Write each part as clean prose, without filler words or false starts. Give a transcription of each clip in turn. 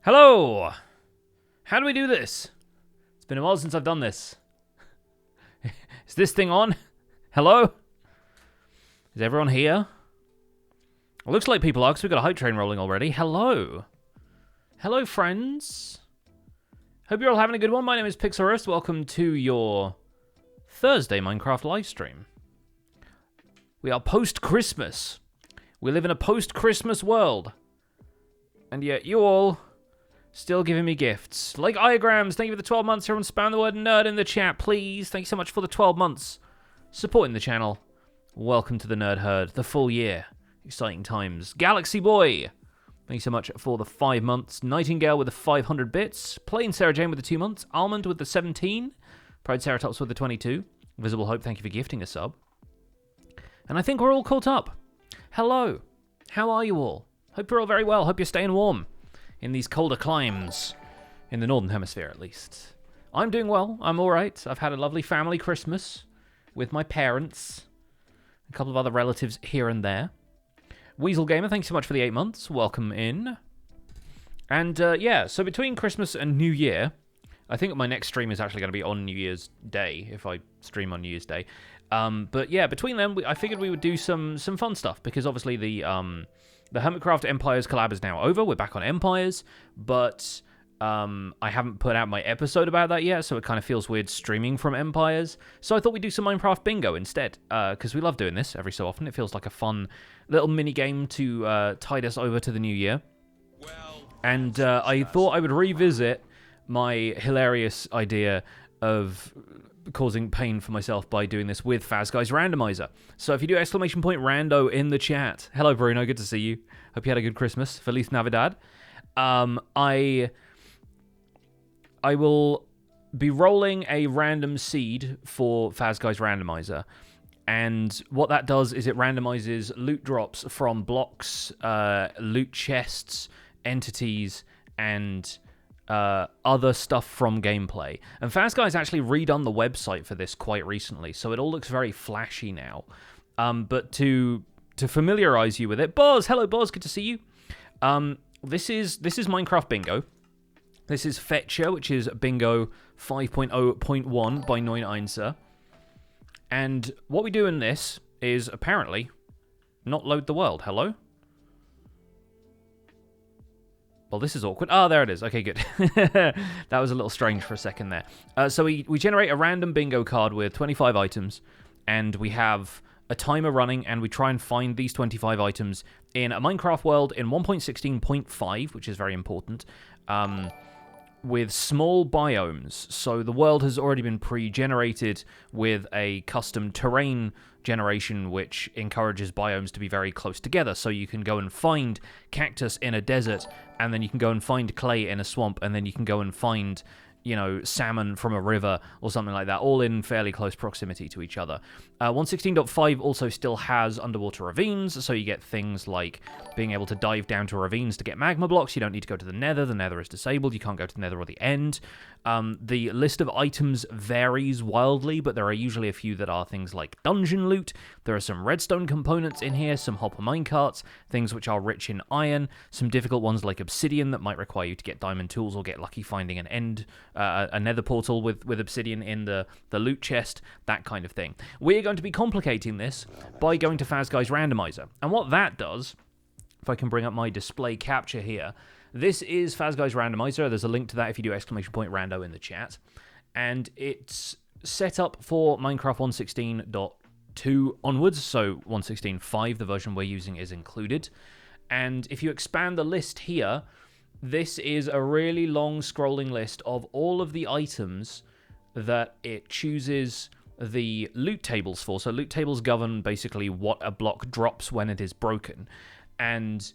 Hello! How do we do this? It's been a while since I've done this. Is this thing on? Hello? Is everyone here? It looks like people are, because we've got a hype train rolling already. Hello. Hello, friends. Hope you're all having a good one. My name is Fetchr. Welcome to your Thursday Minecraft livestream. We are post-Christmas. We live in a post-Christmas world. And yet you all still giving me gifts. Like Iograms, thank you for the 12 months. Everyone spam the word nerd in the chat, please. Thank you so much for the 12 months. Supporting the channel. Welcome to the Nerd Herd. The full year. Exciting times. Galaxy Boy, thank you so much for the 5 months. Nightingale with the 500 bits. Plain Sarah Jane with the 2 months. Almond with the 17. Pride Ceratops with the 22. Visible Hope, thank you for gifting a sub. And I think we're all caught up. Hello. How are you all? Hope you're all very well. Hope you're staying warm in these colder climes. In the Northern Hemisphere, at least. I'm doing well. I'm alright. I've had a lovely family Christmas with my parents. A couple of other relatives here and there. Weasel Gamer, thanks so much for the 8 months. Welcome in. And, yeah, so between Christmas and New Year, I think my next stream is actually going to be on New Year's Day, if I stream on New Year's Day. But, yeah, between them, I figured we would do some fun stuff, because obviously the Hermitcraft Empires collab is now over. We're back on Empires, but I haven't put out my episode about that yet, so it kind of feels weird streaming from Empires. So I thought we'd do some Minecraft Bingo instead, because we love doing this every so often. It feels like a fun little mini-game to tide us over to the new year. And I thought I would revisit my hilarious idea of causing pain for myself by doing this with Fazguy's Randomizer. So if you do exclamation point rando in the chat. Hello, Bruno. Good to see you. Hope you had a good Christmas. Feliz Navidad. I will be rolling a random seed for Fazguy's Randomizer. And what that does is it randomizes loot drops from blocks, loot chests, entities, and other stuff from gameplay. And Fazguy's actually redone the website for this quite recently, so it all looks very flashy now. But to familiarize you with it, Boz, hello Boz, good to see you. This is Minecraft Bingo. This is Fetchr, which is Bingo 5.0.1 by 9einser. And what we do in this is apparently not load the world. Hello? Well, this is awkward. Oh, there it is. Okay, good. That was a little strange for a second there. So we generate a random bingo card with 25 items, and we have a timer running, and we try and find these 25 items in a Minecraft world in 1.16.5, which is very important, with small biomes. So the world has already been pre-generated with a custom terrain generation which encourages biomes to be very close together. So you can go and find cactus in a desert, and then you can go and find clay in a swamp, and then you can go and find, you know, salmon from a river or something like that, all in fairly close proximity to each other. 1.16.5 also still has underwater ravines, so you get things like being able to dive down to ravines to get magma blocks. You don't need to go to the nether. The nether is disabled. You can't go to the nether or the end. The list of items varies wildly, but there are usually a few that are things like dungeon loot. There are some redstone components in here, some hopper minecarts, things which are rich in iron, some difficult ones like obsidian that might require you to get diamond tools or get lucky finding an end, a nether portal with obsidian in the loot chest, that kind of thing. We're going to be complicating this by going to Fazguy's Randomizer. And what that does, if I can bring up my display capture here, this is Fazguy's Randomizer. There's a link to that if you do exclamation point rando in the chat. And it's set up for Minecraft 1.16.2 onwards, so 1.16.5, the version we're using, is included. And if you expand the list here, this is a really long scrolling list of all of the items that it chooses the loot tables for. So loot tables govern basically what a block drops when it is broken. And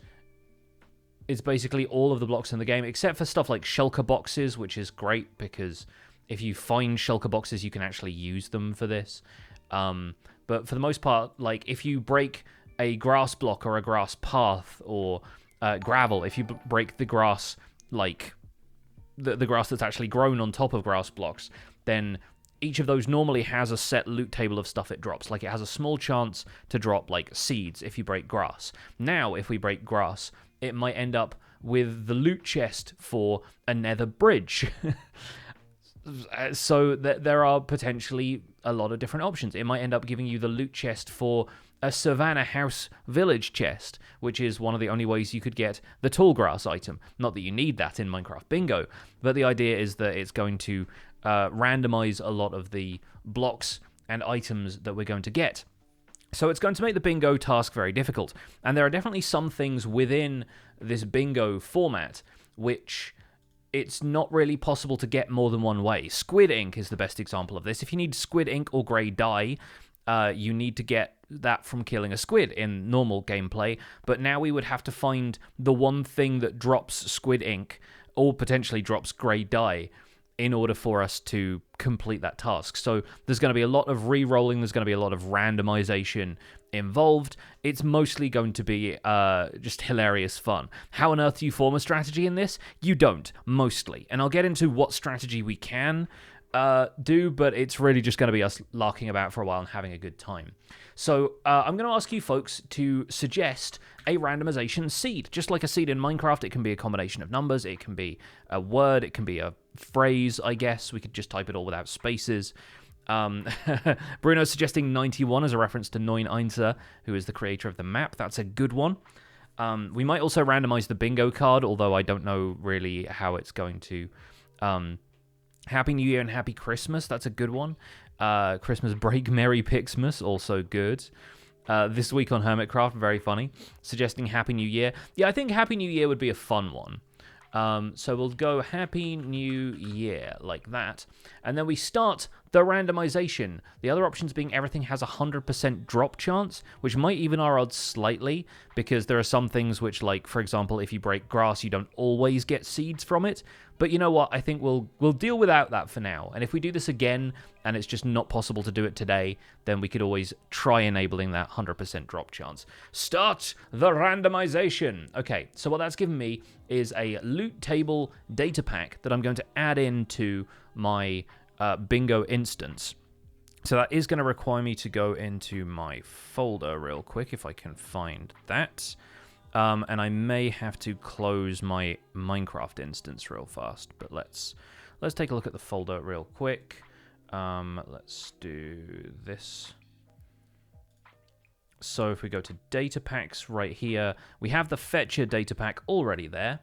it's basically all of the blocks in the game, except for stuff like shulker boxes, which is great because if you find shulker boxes, you can actually use them for this. But for the most part, like if you break a grass block or a grass path or gravel, if you break the grass, like the grass that's actually grown on top of grass blocks, then each of those normally has a set loot table of stuff it drops. Like, it has a small chance to drop, like, seeds if you break grass. Now, if we break grass, it might end up with the loot chest for a nether bridge. So there are potentially a lot of different options. It might end up giving you the loot chest for a Savannah House village chest, which is one of the only ways you could get the tall grass item. Not that you need that in Minecraft Bingo, but the idea is that it's going to randomize a lot of the blocks and items that we're going to get. So it's going to make the bingo task very difficult. And there are definitely some things within this bingo format which it's not really possible to get more than one way. Squid ink is the best example of this. If you need squid ink or grey dye, you need to get that from killing a squid in normal gameplay. But now we would have to find the one thing that drops squid ink or potentially drops grey dye in order for us to complete that task. So there's going to be a lot of re-rolling, there's going to be a lot of randomization involved. It's mostly going to be just hilarious fun. How on earth do you form a strategy in this? You don't, mostly. And I'll get into what strategy we can do, but it's really just going to be us larking about for a while and having a good time. So I'm going to ask you folks to suggest a randomization seed. Just like a seed in Minecraft, it can be a combination of numbers, it can be a word, it can be a phrase, I guess. We could just type it all without spaces. Bruno's suggesting 91 as a reference to 91, who is the creator of the map. That's a good one. We might also randomize the bingo card, although I don't know really how it's going to... Happy New Year and Happy Christmas, that's a good one. Christmas Break, Merry Pixmas, also good. This week on Hermitcraft, very funny. Suggesting Happy New Year. Yeah, I think Happy New Year would be a fun one. So we'll go Happy New Year, like that. And then we start the randomization. The other options being everything has a 100% drop chance, which might even our odds slightly, because there are some things which, like, for example, if you break grass, you don't always get seeds from it. But you know what? I think we'll deal without that for now. And if we do this again, and it's just not possible to do it today, then we could always try enabling that 100% drop chance. Start the randomization. Okay, so what that's given me is a loot table data pack that I'm going to add into my bingo instance. So that is going to require me to go into my folder real quick if I can find that. And I may have to close my Minecraft instance real fast, but let's take a look at the folder real quick. Let's do this. So if we go to data packs right here, we have the Fetchr data pack already there,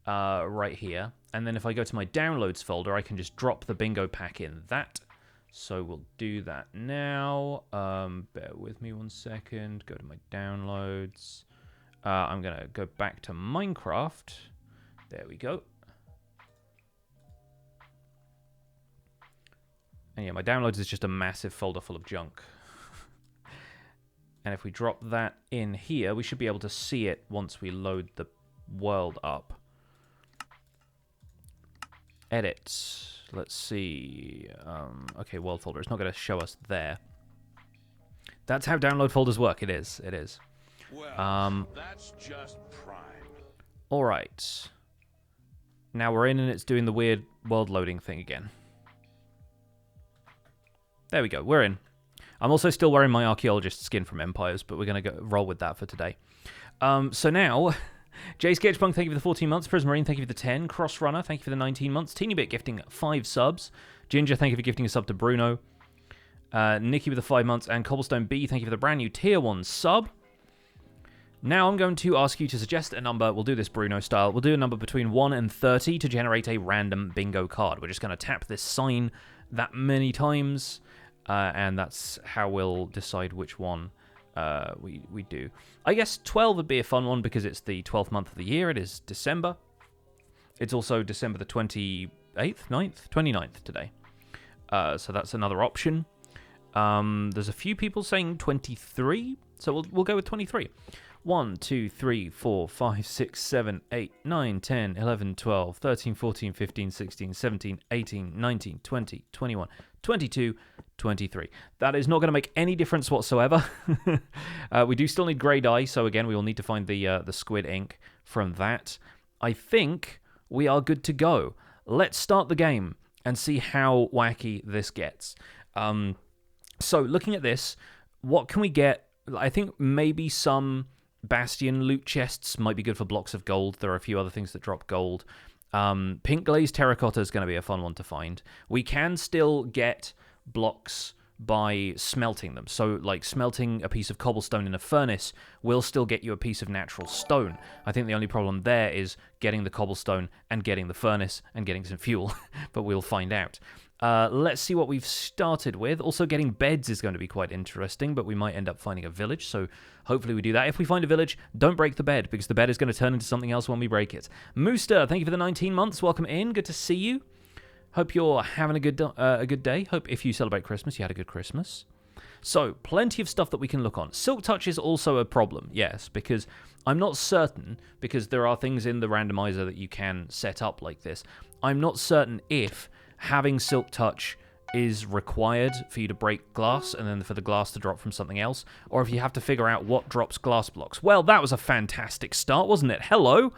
right here. And then if I go to my downloads folder, I can just drop the bingo pack in that. So we'll do that now. Bear with me one second. Go to my downloads. I'm going to go back to Minecraft. There we go. And yeah, my downloads is just a massive folder full of junk. And if we drop that in here, we should be able to see it once we load the world up. Edit. Let's see. Okay, world folder. It's not going to show us there. That's how download folders work. It is. It is. Well, that's just prime. All right. Now we're in and it's doing the weird world loading thing again. There we go. We're in. I'm also still wearing my archaeologist skin from Empires, but we're going to go roll with that for today. So now, Jay Sketchpunk, thank you for the 14 months. Prismarine, thank you for the 10. Crossrunner, thank you for the 19 months. Teenybit gifting 5 subs. Ginger, thank you for gifting a sub to Bruno. Nikki with the 5 months. And Cobblestone B, thank you for the brand new tier 1 sub. Now I'm going to ask you to suggest a number. We'll do this Bruno style. We'll do a number between 1 and 30 to generate a random bingo card. We're just going to tap this sign that many times, and that's how we'll decide which one we do. I guess 12 would be a fun one because it's the 12th month of the year. It is December. It's also December the 28th, 9th? 29th today. So that's another option. There's a few people saying 23, so we'll go with 23. 1, 2, 3, 4, 5, 6, 7, 8, 9, 10, 11, 12, 13, 14, 15, 16, 17, 18, 19, 20, 21, 22, 23. That is not going to make any difference whatsoever. We do still need grey dye, so again, we will need to find the squid ink from that. I think we are good to go. Let's start the game and see how wacky this gets. So looking at this, what can we get? I think maybe some Bastion loot chests might be good for blocks of gold. There are a few other things that drop gold. Pink glazed terracotta is going to be a fun one to find. We can still get blocks by smelting them. So, like, smelting a piece of cobblestone in a furnace will still get you a piece of natural stone. I think the only problem there is getting the cobblestone and getting the furnace and getting some fuel, but we'll find out. Let's see what we've started with. Also, getting beds is going to be quite interesting, but we might end up finding a village, so hopefully we do that. If we find a village, don't break the bed, because the bed is going to turn into something else when we break it. Mooster, thank you for the 19 months. Welcome in. Good to see you. Hope you're having a good day. Hope if you celebrate Christmas, you had a good Christmas. So, plenty of stuff that we can look on. Silk Touch is also a problem, yes, because I'm not certain, because there are things in the randomizer that you can set up like this. I'm not certain if having Silk Touch is required for you to break glass and then for the glass to drop from something else, or if you have to figure out what drops glass blocks. Well, that was a fantastic start, wasn't it? Hello!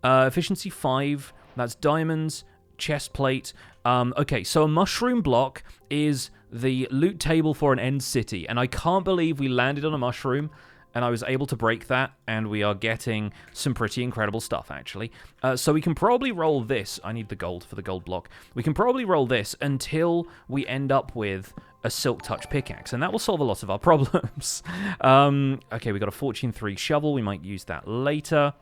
Efficiency 5, that's diamonds, chest plate. Okay, so a mushroom block is the loot table for an end city, and I can't believe we landed on a mushroom and I was able to break that, and we are getting some pretty incredible stuff, actually. So we can probably roll this. I need the gold for the gold block. We can probably roll this until we end up with a Silk Touch pickaxe, and that will solve a lot of our problems. Okay, we got a Fortune 3 shovel. We might use that later.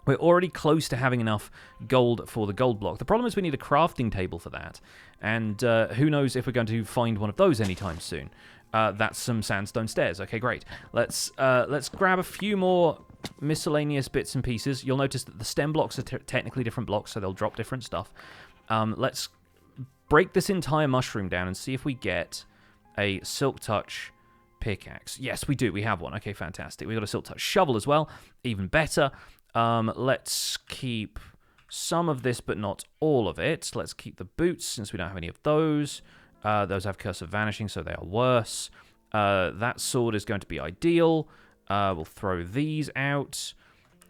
We're already close to having enough gold for the gold block. The problem is we need a crafting table for that, and who knows if we're going to find one of those anytime soon. That's some sandstone stairs. Okay, great. Let's grab a few more miscellaneous bits and pieces. You'll notice that the stem blocks are technically different blocks, so they'll drop different stuff. Let's break this entire mushroom down and see if we get a Silk Touch pickaxe. Yes, we do. We have one. Okay, fantastic. We got a Silk Touch shovel as well. Even better. Let's keep some of this, but not all of it. Let's keep the boots, since we don't have any of those. Those have Curse of Vanishing, so they are worse. That sword is going to be ideal. We'll throw these out.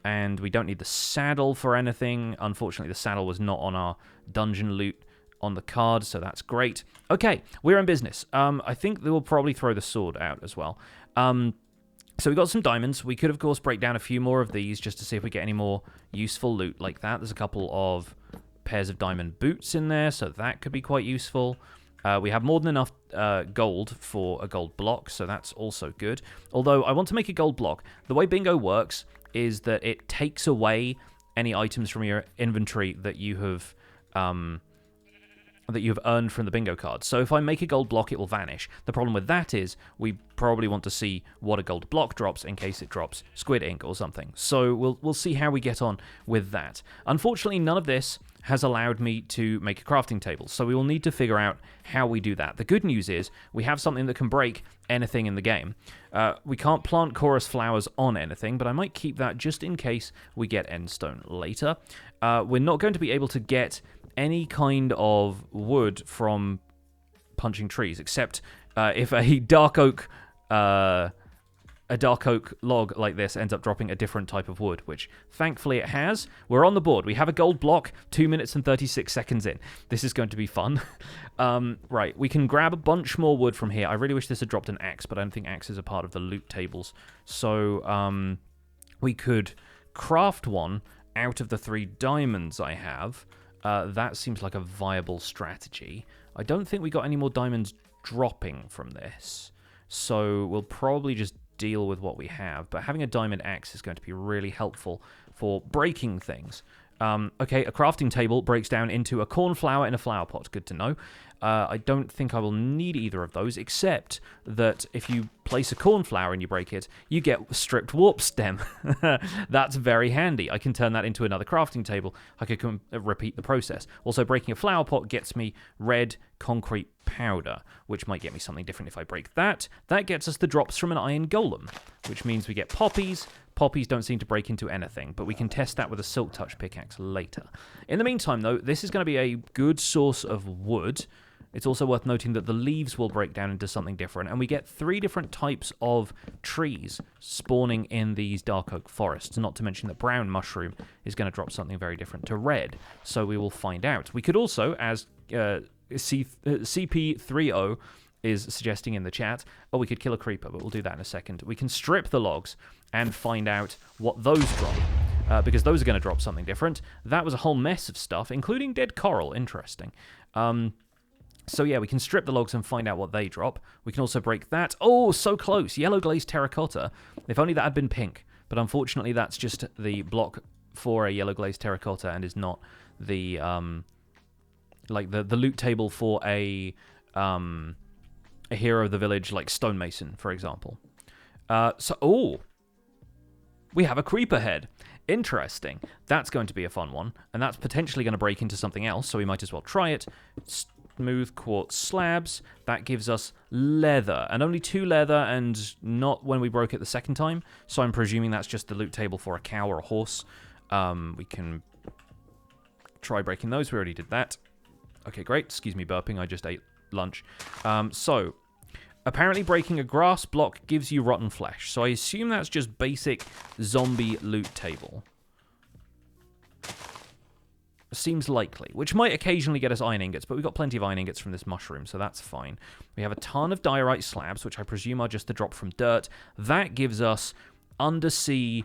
And we don't need the saddle for anything. Unfortunately, the saddle was not on our dungeon loot on the card, so that's great. Okay, we're in business. I think they will probably throw the sword out as well. So we got some diamonds. We could, of course, break down a few more of these just to see if we get any more useful loot like that. There's a couple of pairs of diamond boots in there, so that could be quite useful. We have more than enough gold for a gold block, so that's also good. Although, I want to make a gold block. The way bingo works is that it takes away any items from your inventory that you have earned from the bingo card. So if I make a gold block, it will vanish. The problem with that is we probably want to see what a gold block drops in case it drops squid ink or something. So we'll see how we get on with that. Unfortunately, none of this has allowed me to make a crafting table, so we will need to figure out how we do that. The good news is we have something that can break anything in the game. We can't plant chorus flowers on anything, but I might keep that just in case we get endstone later. We're not going to be able to get any kind of wood from punching trees, except if a dark oak log like this ends up dropping a different type of wood, which thankfully it has. We're on the board. We have a gold block 2 minutes and 36 seconds in. This is going to be fun. Right, we can grab a bunch more wood from here. I really wish this had dropped an axe, but I don't think axes are part of the loot tables. So we could craft one out of the 3 diamonds I have. That seems like a viable strategy. I don't think we got any more diamonds dropping from this, so we'll probably just deal with what we have. But having a diamond axe is going to be really helpful for breaking things. Okay, a crafting table breaks down into a cornflower in a flower pot. Good to know. I don't think I will need either of those, except that if you place a cornflower and you break it, you get stripped warp stem. That's very handy. I can turn that into another crafting table. I could repeat the process. Also, breaking a flower pot gets me red concrete powder, which might get me something different if I break that. That gets us the drops from an iron golem, which means we get poppies. Poppies don't seem to break into anything, but we can test that with a Silk Touch pickaxe later. In the meantime, though, this is going to be a good source of wood. It's also worth noting that the leaves will break down into something different, and we get 3 different types of trees spawning in these dark oak forests, not to mention that brown mushroom is going to drop something very different to red, so we will find out. We could also, as CP30 is suggesting in the chat. Oh, we could kill a creeper, but we'll do that in a second. We can strip the logs and find out what those drop, because those are going to drop something different. That was a whole mess of stuff, including dead coral. Interesting. So yeah, we can strip the logs and find out what they drop. We can also break that. Oh, so close. Yellow glazed terracotta. If only that had been pink. But unfortunately, that's just the block for a yellow glazed terracotta and is not the like the loot table for a hero of the village like stonemason, for example. We have a creeper head. Interesting. That's going to be a fun one, and that's potentially going to break into something else, so we might as well try it. Smooth quartz slabs. That gives us leather, and only 2 leather, and not when we broke it the second time, so I'm presuming that's just the loot table for a cow or a horse. We can try breaking those. We already did that. Okay, great. Excuse me burping. I just ate lunch. So, apparently breaking a grass block gives you rotten flesh. So I assume that's just basic zombie loot table. Seems likely, which might occasionally get us iron ingots, but we've got plenty of iron ingots from this mushroom, so that's fine. We have a ton of diorite slabs, which I presume are just the drop from dirt. That gives us undersea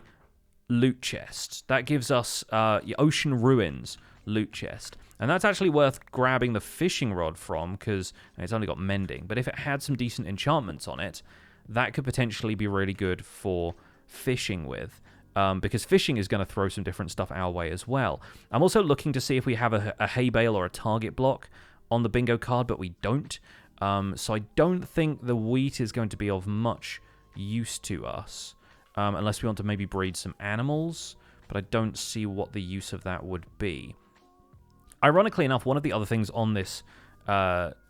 loot chest. That gives us ocean ruins loot chest. And that's actually worth grabbing the fishing rod from, because it's only got mending. But if it had some decent enchantments on it, that could potentially be really good for fishing with. Because fishing is going to throw some different stuff our way as well. I'm also looking to see if we have a hay bale or a target block on the bingo card, but we don't. So I don't think the wheat is going to be of much use to us, unless we want to maybe breed some animals, but I don't see what the use of that would be. Ironically enough, one of the other things on this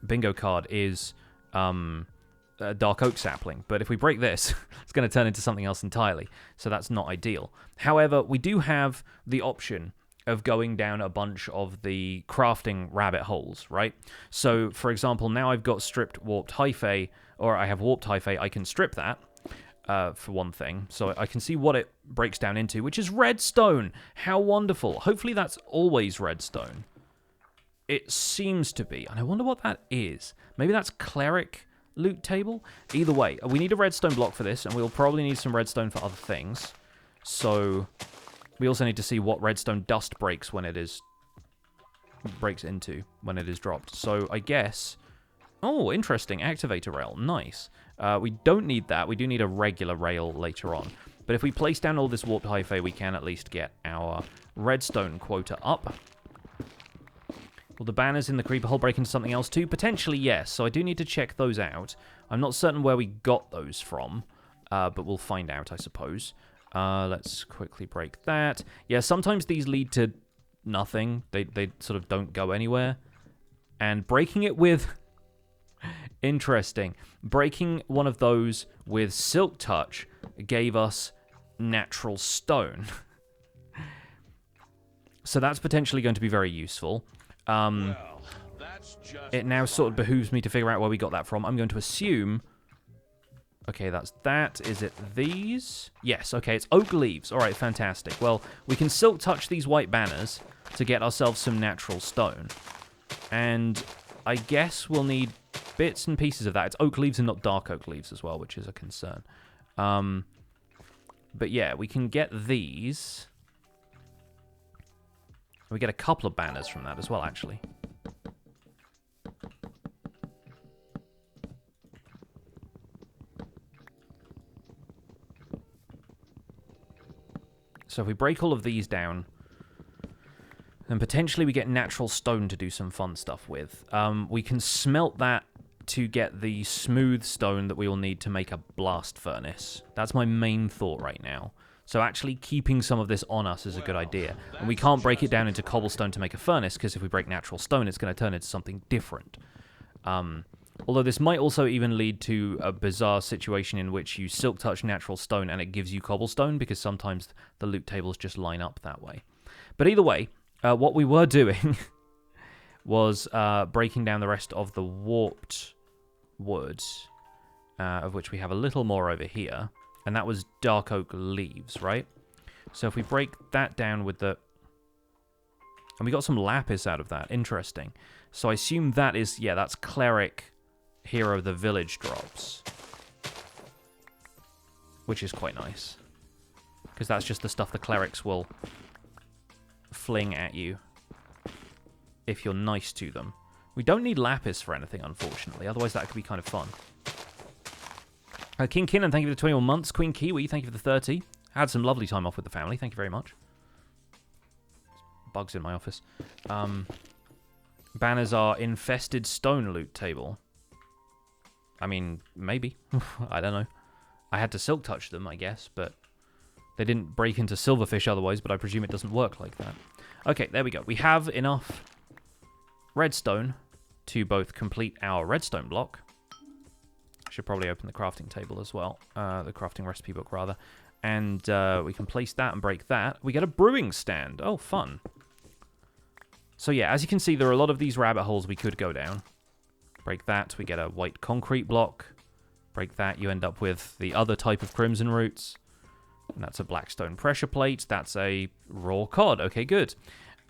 bingo card is a dark oak sapling, but if we break this, it's going to turn into something else entirely, so that's not ideal. However, we do have the option of going down a bunch of the crafting rabbit holes, right? So, for example, now I've got stripped warped hyphae, or I have warped hyphae, I can strip that, for one thing, so I can see what it breaks down into, which is redstone. How wonderful. Hopefully that's always redstone. It seems to be, and I wonder what that is. Maybe that's cleric loot table? Either way, we need a redstone block for this, and we'll probably need some redstone for other things. So, we also need to see what redstone dust breaks when it is... breaks into when it is dropped. So, I guess... Oh, interesting. Activator rail. Nice. We don't need that. We do need a regular rail later on. But if we place down all this warped hyphae, we can at least get our redstone quota up. Will the banners in the creeper hole break into something else too? Potentially, yes. So I do need to check those out. I'm not certain where we got those from, but we'll find out, I suppose. Let's quickly break that. Yeah, sometimes these lead to nothing. They sort of don't go anywhere. And breaking it with... Interesting. Breaking one of those with Silk Touch gave us natural stone. So that's potentially going to be very useful. It now sort of behooves me to figure out where we got that from. I'm going to assume... Okay, that's that. Is it these? Yes, okay, it's oak leaves. All right, fantastic. Well, we can silk touch these white banners to get ourselves some natural stone. And I guess we'll need bits and pieces of that. It's oak leaves and not dark oak leaves as well, which is a concern. But yeah, we can get these... We get a couple of banners from that as well, actually. So if we break all of these down, then potentially we get natural stone to do some fun stuff with. We can smelt that to get the smooth stone that we will need to make a blast furnace. That's my main thought right now. So actually keeping some of this on us is a good idea. And we can't break it down into cobblestone to make a furnace, because if we break natural stone, it's going to turn into something different. Although this might also even lead to a bizarre situation in which you silk touch natural stone and it gives you cobblestone, because sometimes the loot tables just line up that way. But either way, what we were doing was breaking down the rest of the warped wood, of which we have a little more over here. And that was dark oak leaves, right? So if we break that down with the... And we got some lapis out of that. Interesting. So I assume that is... Yeah, that's cleric Hero of the Village drops. Which is quite nice. Because that's just the stuff the clerics will fling at you if you're nice to them. We don't need lapis for anything, unfortunately. Otherwise, that could be kind of fun. King Kinnan, thank you for the 21 months. Queen Kiwi, thank you for the 30. Had some lovely time off with the family. Thank you very much. Bugs in my office. Banners are infested stone loot table. I mean, maybe. I don't know. I had to silk touch them, I guess, but they didn't break into silverfish otherwise, but I presume it doesn't work like that. Okay, there we go. We have enough redstone to both complete our redstone block. Should probably open the crafting table as well. The crafting recipe book, rather. And we can place that and break that. We get a brewing stand. Oh, fun. So yeah, as you can see, there are a lot of these rabbit holes we could go down. Break that, we get a white concrete block. Break that, you end up with the other type of crimson roots. And that's a black stone pressure plate. That's a raw cod. Okay, good.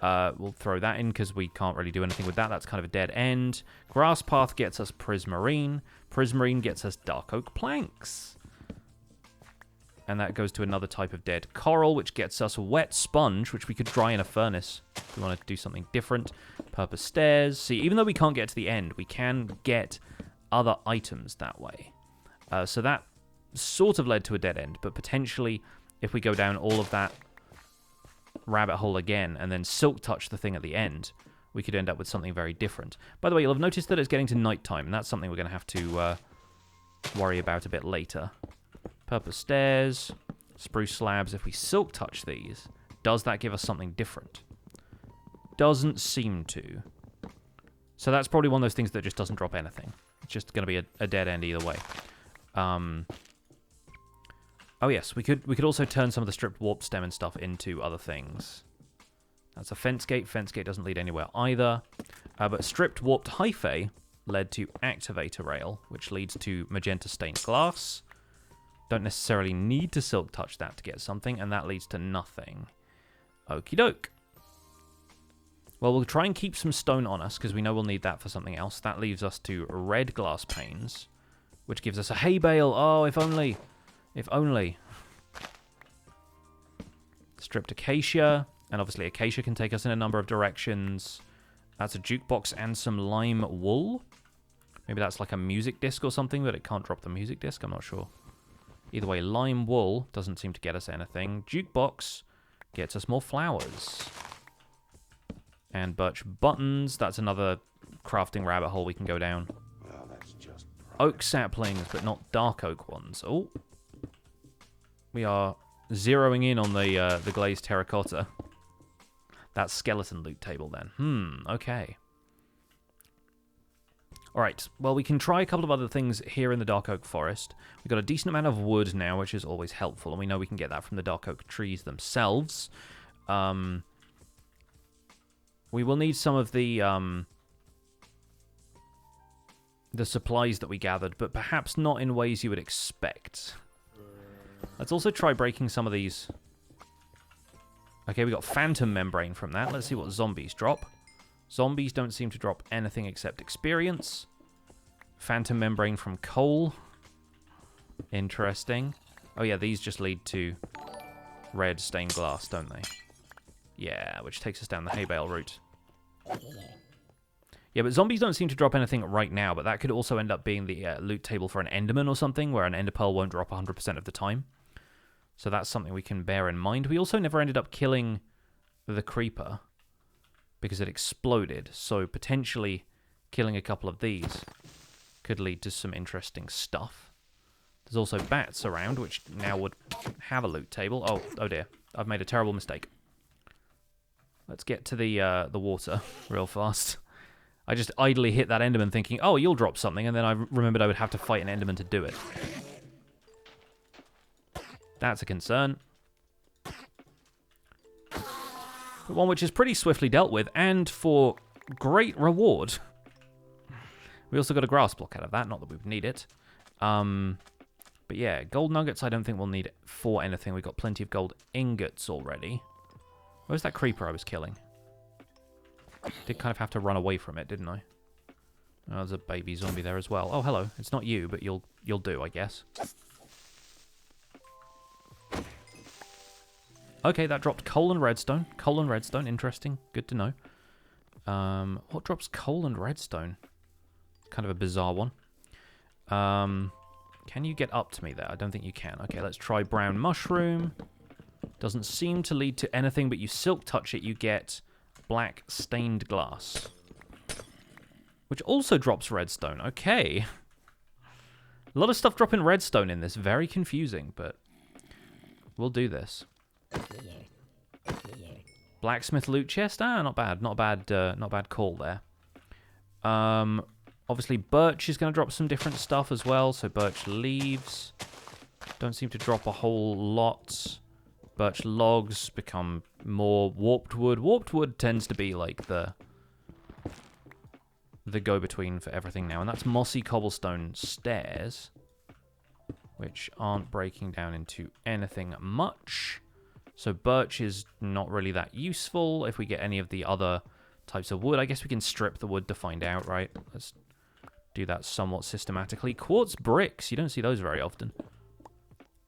We'll throw that in because we can't really do anything with that. That's kind of a dead end. Grass path gets us prismarine. Prismarine gets us dark oak planks. And that goes to another type of dead coral, which gets us wet sponge, which we could dry in a furnace if we want to do something different. Purpose stairs. See, even though we can't get to the end, we can get other items that way. So that sort of led to a dead end, but potentially if we go down all of that rabbit hole again and then silk touch the thing at the end, we could end up with something very different. By the way, you'll have noticed that it's getting to nighttime, and that's something we're going to have to worry about a bit later. Purpose stairs, spruce slabs. If we silk touch these, does that give us something different? Doesn't seem to. So that's probably one of those things that just doesn't drop anything. It's just going to be a dead end either way. Oh yes, we could also turn some of the stripped warp stem and stuff into other things. That's a fence gate. Fence gate doesn't lead anywhere either. But stripped warped hyphae led to activator rail, which leads to magenta stained glass. Don't necessarily need to silk touch that to get something, and that leads to nothing. Okie doke. Well, we'll try and keep some stone on us, because we know we'll need that for something else. That leaves us to red glass panes, which gives us a hay bale. Oh, if only. If only. Stripped acacia. And obviously acacia can take us in a number of directions. That's a jukebox and some lime wool. Maybe that's like a music disc or something, but it can't drop the music disc. I'm not sure. Either way, lime wool doesn't seem to get us anything. Jukebox gets us more flowers. And birch buttons. That's another crafting rabbit hole we can go down. Well, that's just oak saplings, but not dark oak ones. Oh. We are zeroing in on the glazed terracotta. That's skeleton loot table then. Okay. Alright, well we can try a couple of other things here in the dark oak forest. We've got a decent amount of wood now, which is always helpful, and we know we can get that from the dark oak trees themselves. We will need some of the supplies that we gathered, but perhaps not in ways you would expect. Let's also try breaking some of these. Okay, we got phantom membrane from that. Let's see what zombies drop. Zombies don't seem to drop anything except experience. Phantom membrane from coal. Interesting. Oh yeah, these just lead to red stained glass, don't they? Yeah, which takes us down the hay bale route. Yeah, but zombies don't seem to drop anything right now, but that could also end up being the loot table for an enderman or something, where an ender pearl won't drop 100% of the time. So that's something we can bear in mind. We also never ended up killing the creeper because it exploded, so potentially killing a couple of these could lead to some interesting stuff. There's also bats around, which now would have a loot table. Oh dear, I've made a terrible mistake. Let's get to the water real fast. I just idly hit that enderman thinking, oh, you'll drop something, and then I remembered I would have to fight an enderman to do it. That's a concern. But one which is pretty swiftly dealt with, and for great reward. We also got a grass block out of that, not that we would need it. But yeah, gold nuggets I don't think we'll need for anything. We've got plenty of gold ingots already. Where's that creeper I was killing? Did kind of have to run away from it, didn't I? Oh, there's a baby zombie there as well. Oh, hello. It's not you, but you'll do, I guess. Okay, that dropped coal and redstone. Coal and redstone, interesting. Good to know. What drops coal and redstone? Kind of a bizarre one. Can you get up to me there? I don't think you can. Okay, let's try brown mushroom. Doesn't seem to lead to anything, but you silk touch it, you get black stained glass. Which also drops redstone. Okay. A lot of stuff dropping redstone in this. Very confusing, but we'll do this. Blacksmith loot chest. Ah, not bad. Not bad call there. Obviously, birch is going to drop some different stuff as well. So birch leaves don't seem to drop a whole lot. Birch logs become more warped wood. Warped wood tends to be like the go-between for everything now. And that's mossy cobblestone stairs, which aren't breaking down into anything much. So birch is not really that useful. If we get any of the other types of wood, I guess we can strip the wood to find out, right? Let's do that somewhat systematically. Quartz bricks, you don't see those very often.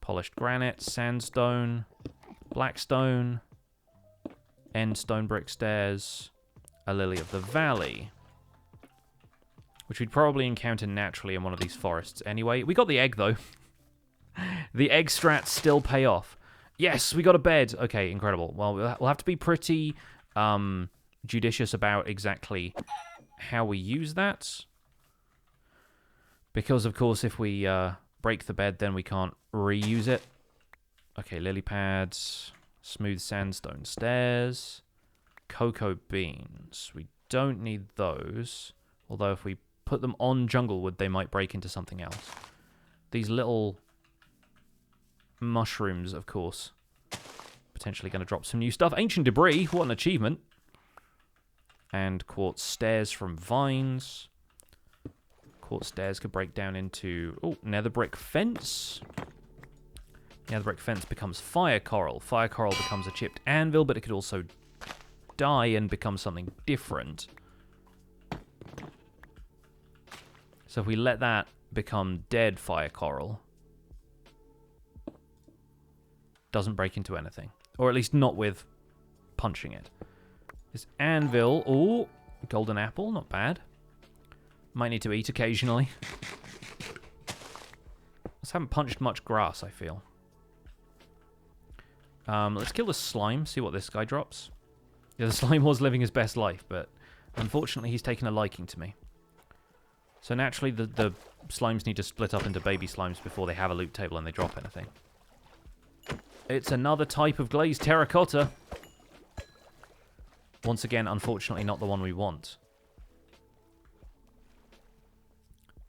Polished granite, sandstone, blackstone, end stone brick stairs, a lily of the valley, which we'd probably encounter naturally in one of these forests anyway. We got the egg, though. The egg strats still pay off. Yes, we got a bed. Okay, incredible. Well, we'll have to be pretty judicious about exactly how we use that. Because, of course, if we break the bed, then we can't reuse it. Okay, lily pads, smooth sandstone stairs, cocoa beans. We don't need those. Although if we put them on jungle wood, they might break into something else. These little mushrooms, of course, potentially going to drop some new stuff. Ancient debris, what an achievement. And quartz stairs from vines. Quartz stairs could break down into, oh, nether brick fence. Nether brick fence becomes fire coral. Fire coral becomes a chipped anvil, but it could also die and become something different. So if we let that become dead fire coral, doesn't break into anything. Or at least not with punching it. This anvil, oh, golden apple, not bad. Might need to eat occasionally. Just haven't punched much grass, I feel. Let's kill the slime, see what this guy drops. Yeah, the slime was living his best life, but unfortunately he's taken a liking to me. So naturally the slimes need to split up into baby slimes before they have a loot table and they drop anything. It's another type of glazed terracotta. Once again, unfortunately not the one we want.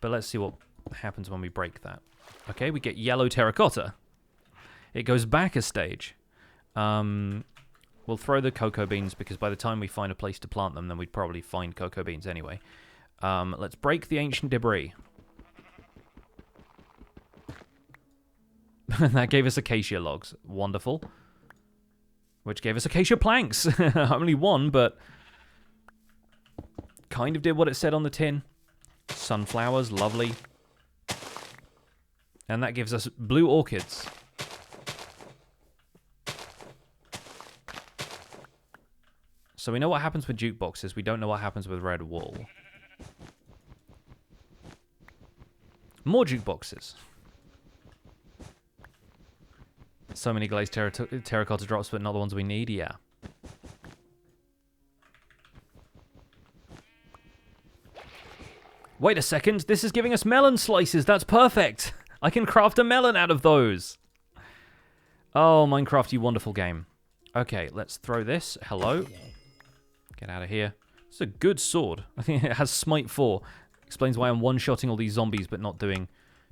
But let's see what happens when we break that. Okay, we get yellow terracotta. It goes back a stage. We'll throw the cocoa beans because by the time we find a place to plant them, then we'd probably find cocoa beans anyway. Let's break the ancient debris. That gave us acacia logs. Wonderful. Which gave us acacia planks. Only one, but kind of did what it said on the tin. Sunflowers, lovely. And that gives us blue orchids. So we know what happens with jukeboxes. We don't know what happens with red wool. More jukeboxes. So many glazed terracotta drops, but not the ones we need, yeah. Wait a second, this is giving us melon slices, that's perfect! I can craft a melon out of those! Oh, Minecraft, you wonderful game. Okay, let's throw this. Hello. Get out of here. It's a good sword. I think it has Smite 4. Explains why I'm one-shotting all these zombies, but not doing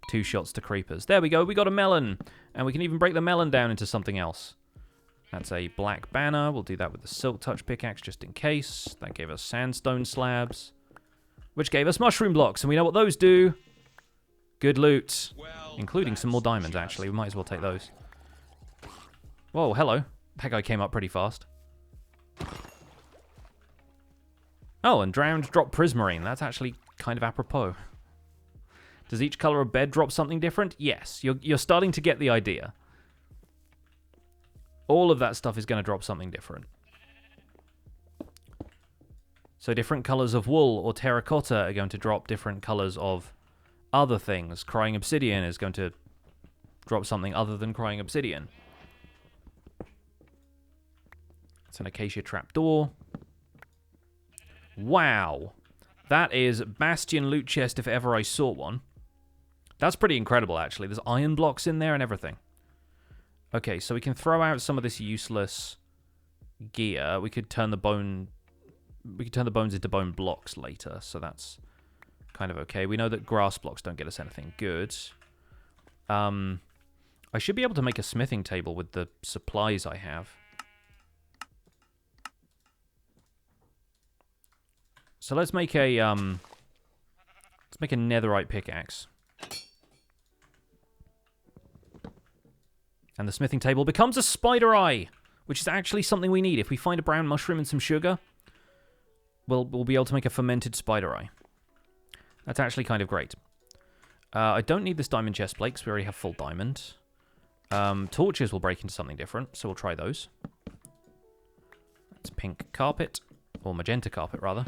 2 shots to creepers. There we go, we got a melon! And we can even break the melon down into something else. That's a black banner. We'll do that with the silk touch pickaxe just in case. That gave us sandstone slabs, which gave us mushroom blocks, and we know what those do. Good loot. Well, including some more diamonds, actually. We might as well take those. Whoa, hello. That guy came up pretty fast. Oh, and drowned drop prismarine. That's actually kind of apropos. Does each color of bed drop something different? Yes, you're starting to get the idea. All of that stuff is going to drop something different. So different colors of wool or terracotta are going to drop different colors of other things. Crying obsidian is going to drop something other than crying obsidian. It's an acacia trapdoor. Wow. That is Bastion loot chest if ever I saw one. That's pretty incredible, actually. There's iron blocks in there and everything. Okay, so we can throw out some of this useless gear. We could turn the bone... We could turn the bones into bone blocks later, so that's kind of okay. We know that grass blocks don't get us anything good. I should be able to make a smithing table with the supplies I have. So let's make a netherite pickaxe. And the smithing table becomes a spider eye, which is actually something we need. If we find a brown mushroom and some sugar, we'll be able to make a fermented spider eye. That's actually kind of great. I don't need this diamond chest plate because we already have full diamond. Torches will break into something different, so we'll try those. That's pink carpet, or magenta carpet rather.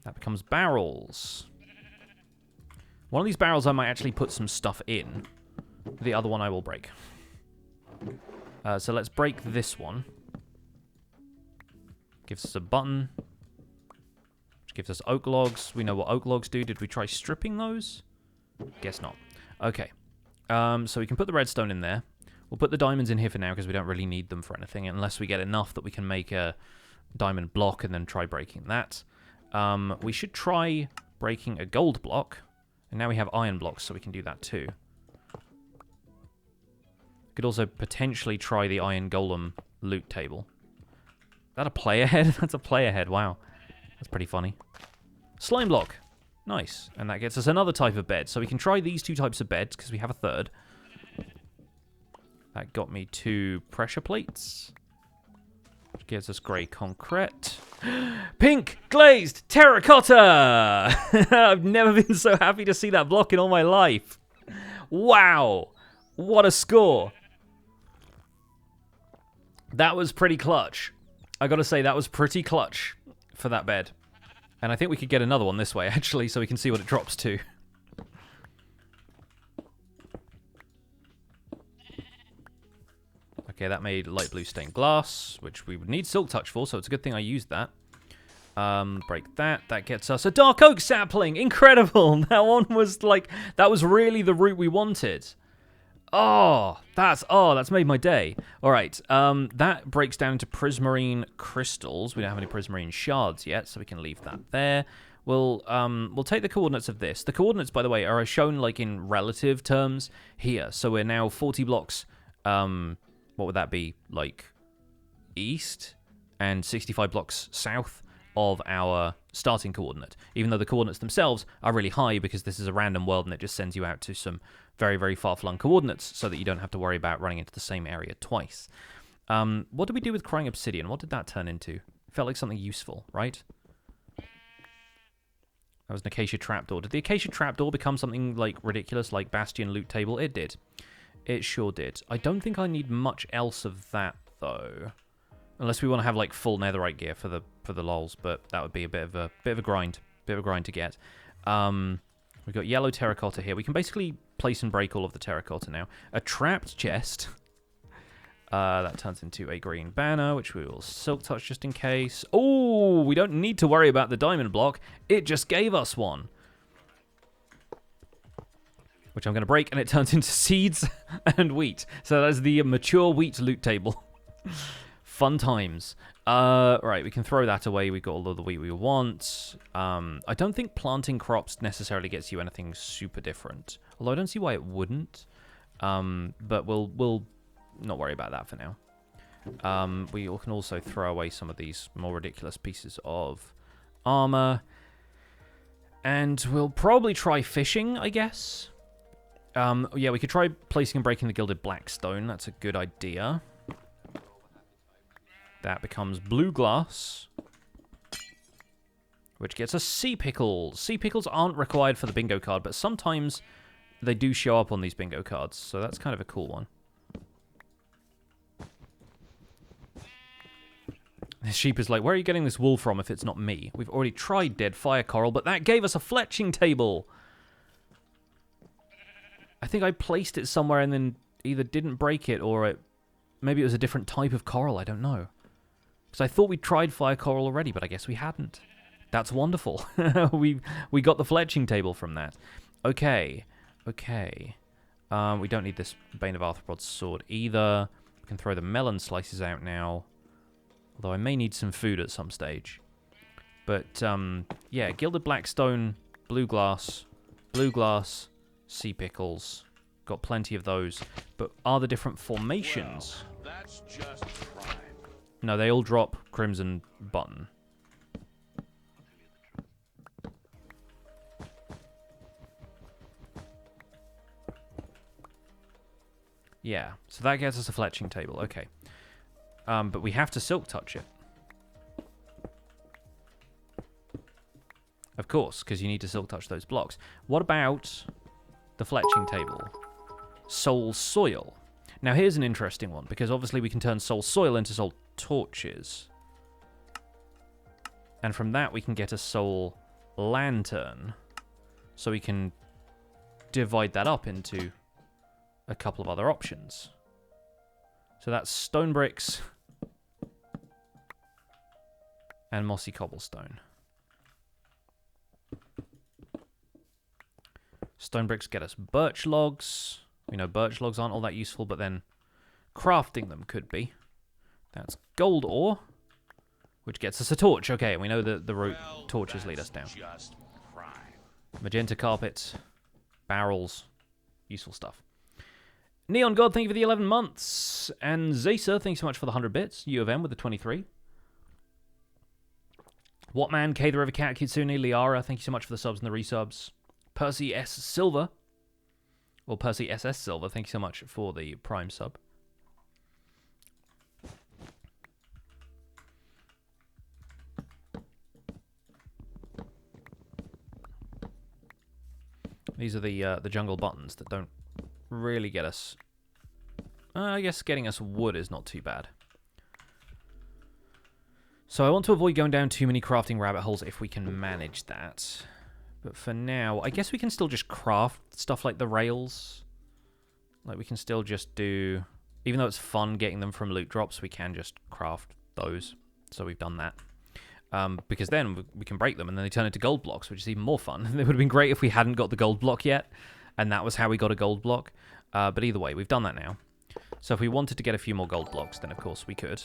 That becomes barrels. One of these barrels I might actually put some stuff in. The other one I will break. So let's break this one. Gives us a button. Which gives us oak logs. We know what oak logs do. Did we try stripping those? Guess not. Okay. So we can put the redstone in there. We'll put the diamonds in here for now because we don't really need them for anything unless we get enough that we can make a diamond block and then try breaking that. We should try breaking a gold block. And now we have iron blocks, so we can do that too. Could also potentially try the iron golem loot table. Is that a player head? That's a player head, wow. That's pretty funny. Slime block. Nice. And that gets us another type of bed. So we can try these two types of beds, because we have a third. That got me 2 pressure plates. Which gives us grey concrete. Pink glazed terracotta! I've never been so happy to see that block in all my life. Wow! What a score! That was pretty clutch. I gotta say, that was pretty clutch for that bed. And I think we could get another one this way, actually, so we can see what it drops to. Okay, that made light blue stained glass, which we would need silk touch for, so it's a good thing I used that. Break that. That gets us a dark oak sapling. Incredible. That one was like, that was really the route we wanted. Oh, that's made my day. All right. That breaks down into prismarine crystals. We don't have any prismarine shards yet, so we can leave that there. We'll take the coordinates of this. The coordinates, by the way, are shown like in relative terms here. So we're now 40 blocks, what would that be? Like east and 65 blocks south of our starting coordinate, even though the coordinates themselves are really high because this is a random world and it just sends you out to some very, very far-flung coordinates so that you don't have to worry about running into the same area twice. What did we do with crying obsidian? What did that turn into? It felt like something useful, right? That was an acacia trapdoor. Did the acacia trapdoor become something like ridiculous like Bastion loot table? It did. It sure did. I don't think I need much else of that, though. Unless we want to have, like, full netherite gear for the lols, but that would be a bit of a grind. Bit of a grind to get. We've got yellow terracotta here. We can basically place and break all of the terracotta now. A trapped chest. That turns into a green banner, which we will silk touch just in case. Oh, we don't need to worry about the diamond block. It just gave us one. Which I'm going to break, and it turns into seeds and wheat. So that's the mature wheat loot table. Fun times. Right, we can throw that away. We've got all of the wheat we want. I don't think planting crops necessarily gets you anything super different. Although I don't see why it wouldn't. But we'll not worry about that for now. We can also throw away some of these more ridiculous pieces of armor. And we'll probably try fishing, I guess. Yeah, we could try placing and breaking the gilded blackstone. That's a good idea. That becomes blue glass, which gets us sea pickles. Sea pickles aren't required for the bingo card, but sometimes they do show up on these bingo cards, so that's kind of a cool one. The sheep is like, where are you getting this wool from if it's not me? We've already tried dead fire coral, but that gave us a fletching table. I think I placed it somewhere and then either didn't break it or maybe it was a different type of coral, I don't know. Because I thought we tried fire coral already, but I guess we hadn't. That's wonderful. we got the fletching table from that. Okay. Okay. We don't need this Bane of Arthropods sword either. We can throw the melon slices out now. Although I may need some food at some stage. But, yeah, gilded blackstone, blue glass, sea pickles. Got plenty of those. But are the different formations? Well, that's just prime. No, they all drop crimson button. Yeah, so that gets us a fletching table. Okay. But we have to silk touch it. Of course, because you need to silk touch those blocks. What about the fletching table? Soul soil. Now here's an interesting one, because obviously we can turn soul soil into soul torches. And from that we can get a soul lantern. So we can divide that up into a couple of other options. So that's stone bricks and mossy cobblestone. Stone bricks get us birch logs. We know birch logs aren't all that useful, but then crafting them could be. That's gold ore, which gets us a torch. Okay, and we know that the route torches lead us down. Just prime. Magenta carpets, barrels, useful stuff. Neon God, thank you for the 11 months. And Zaysa, thanks so much for the 100 bits. U of M with the 23. Whatman, K the River Cat, Kitsune, Liara, thank you so much for the subs and the resubs. Percy S. Silver, or Percy SS Silver, thank you so much for the Prime sub. These are the jungle buttons that don't really get us... I guess getting us wood is not too bad. So I want to avoid going down too many crafting rabbit holes if we can manage that. But for now, I guess we can still just craft stuff like the rails. Like we can still just do... Even though it's fun getting them from loot drops, we can just craft those. So we've done that. Because then we can break them and then they turn into gold blocks, which is even more fun. It would have been great if we hadn't got the gold block yet. And that was how we got a gold block. But either way, we've done that now. So if we wanted to get a few more gold blocks, then of course we could.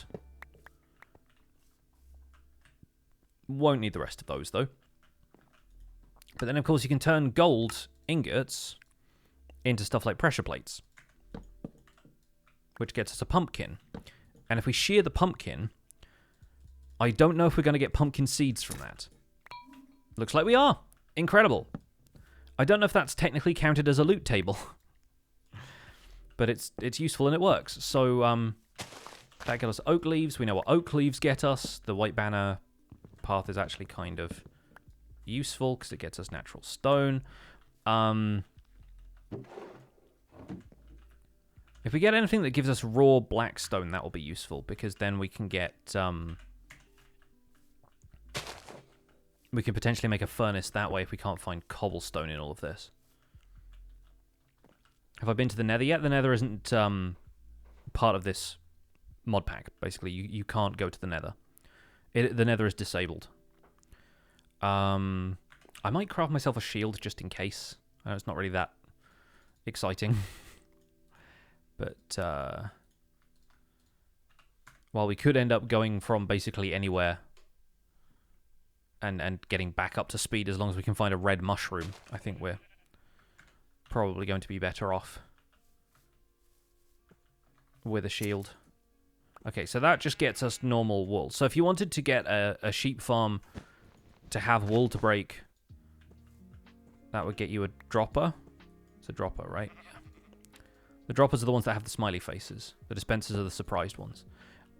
Won't need the rest of those, though. But then, of course, you can turn gold ingots into stuff like pressure plates. Which gets us a pumpkin. And if we shear the pumpkin, I don't know if we're going to get pumpkin seeds from that. Looks like we are. Incredible. I don't know if that's technically counted as a loot table. But it's useful and it works. So, that gets us oak leaves. We know what oak leaves get us. The white banner path is actually kind of useful because it gets us natural stone. If we get anything that gives us raw black stone, that will be useful because then we can get... we can potentially make a furnace that way if we can't find cobblestone in all of this. Have I been to the Nether yet? The Nether isn't part of this mod pack. Basically, you can't go to the Nether. The Nether is disabled. I might craft myself a shield just in case. I know it's not really that exciting. But, well, we could end up going from basically anywhere and getting back up to speed as long as we can find a red mushroom. I think we're probably going to be better off with a shield. Okay, so that just gets us normal wool. So if you wanted to get a sheep farm to have wool to break, that would get you a dropper. It's a dropper, right? Yeah. The droppers are the ones that have the smiley faces. The dispensers are the surprised ones.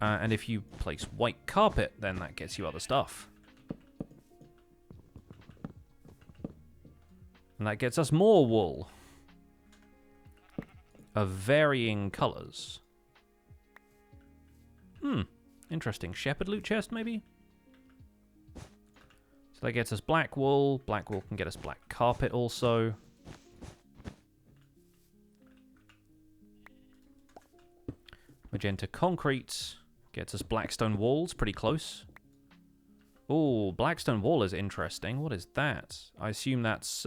And if you place white carpet, then that gets you other stuff. And that gets us more wool. Of varying colours. Interesting. Shepherd loot chest, maybe? So that gets us black wool. Black wool can get us black carpet also. Magenta concrete gets us blackstone walls, pretty close. Oh, blackstone wall is interesting. What is that? I assume that's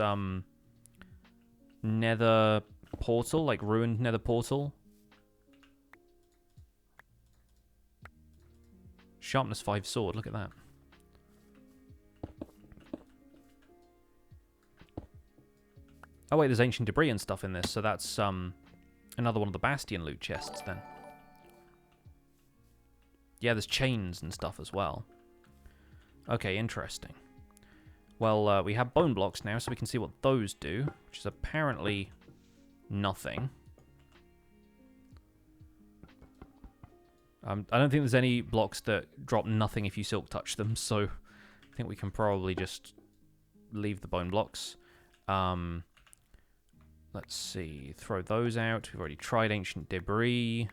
nether portal, like ruined nether portal. Sharpness 5 sword, look at that. Oh wait, there's ancient debris and stuff in this, so that's another one of the bastion loot chests then. Yeah, there's chains and stuff as well. Okay, interesting. Well, we have bone blocks now, so we can see what those do, which is apparently nothing. I don't think there's any blocks that drop nothing if you silk touch them, so I think we can probably just leave the bone blocks. Let's see, throw those out. We've already tried ancient debris.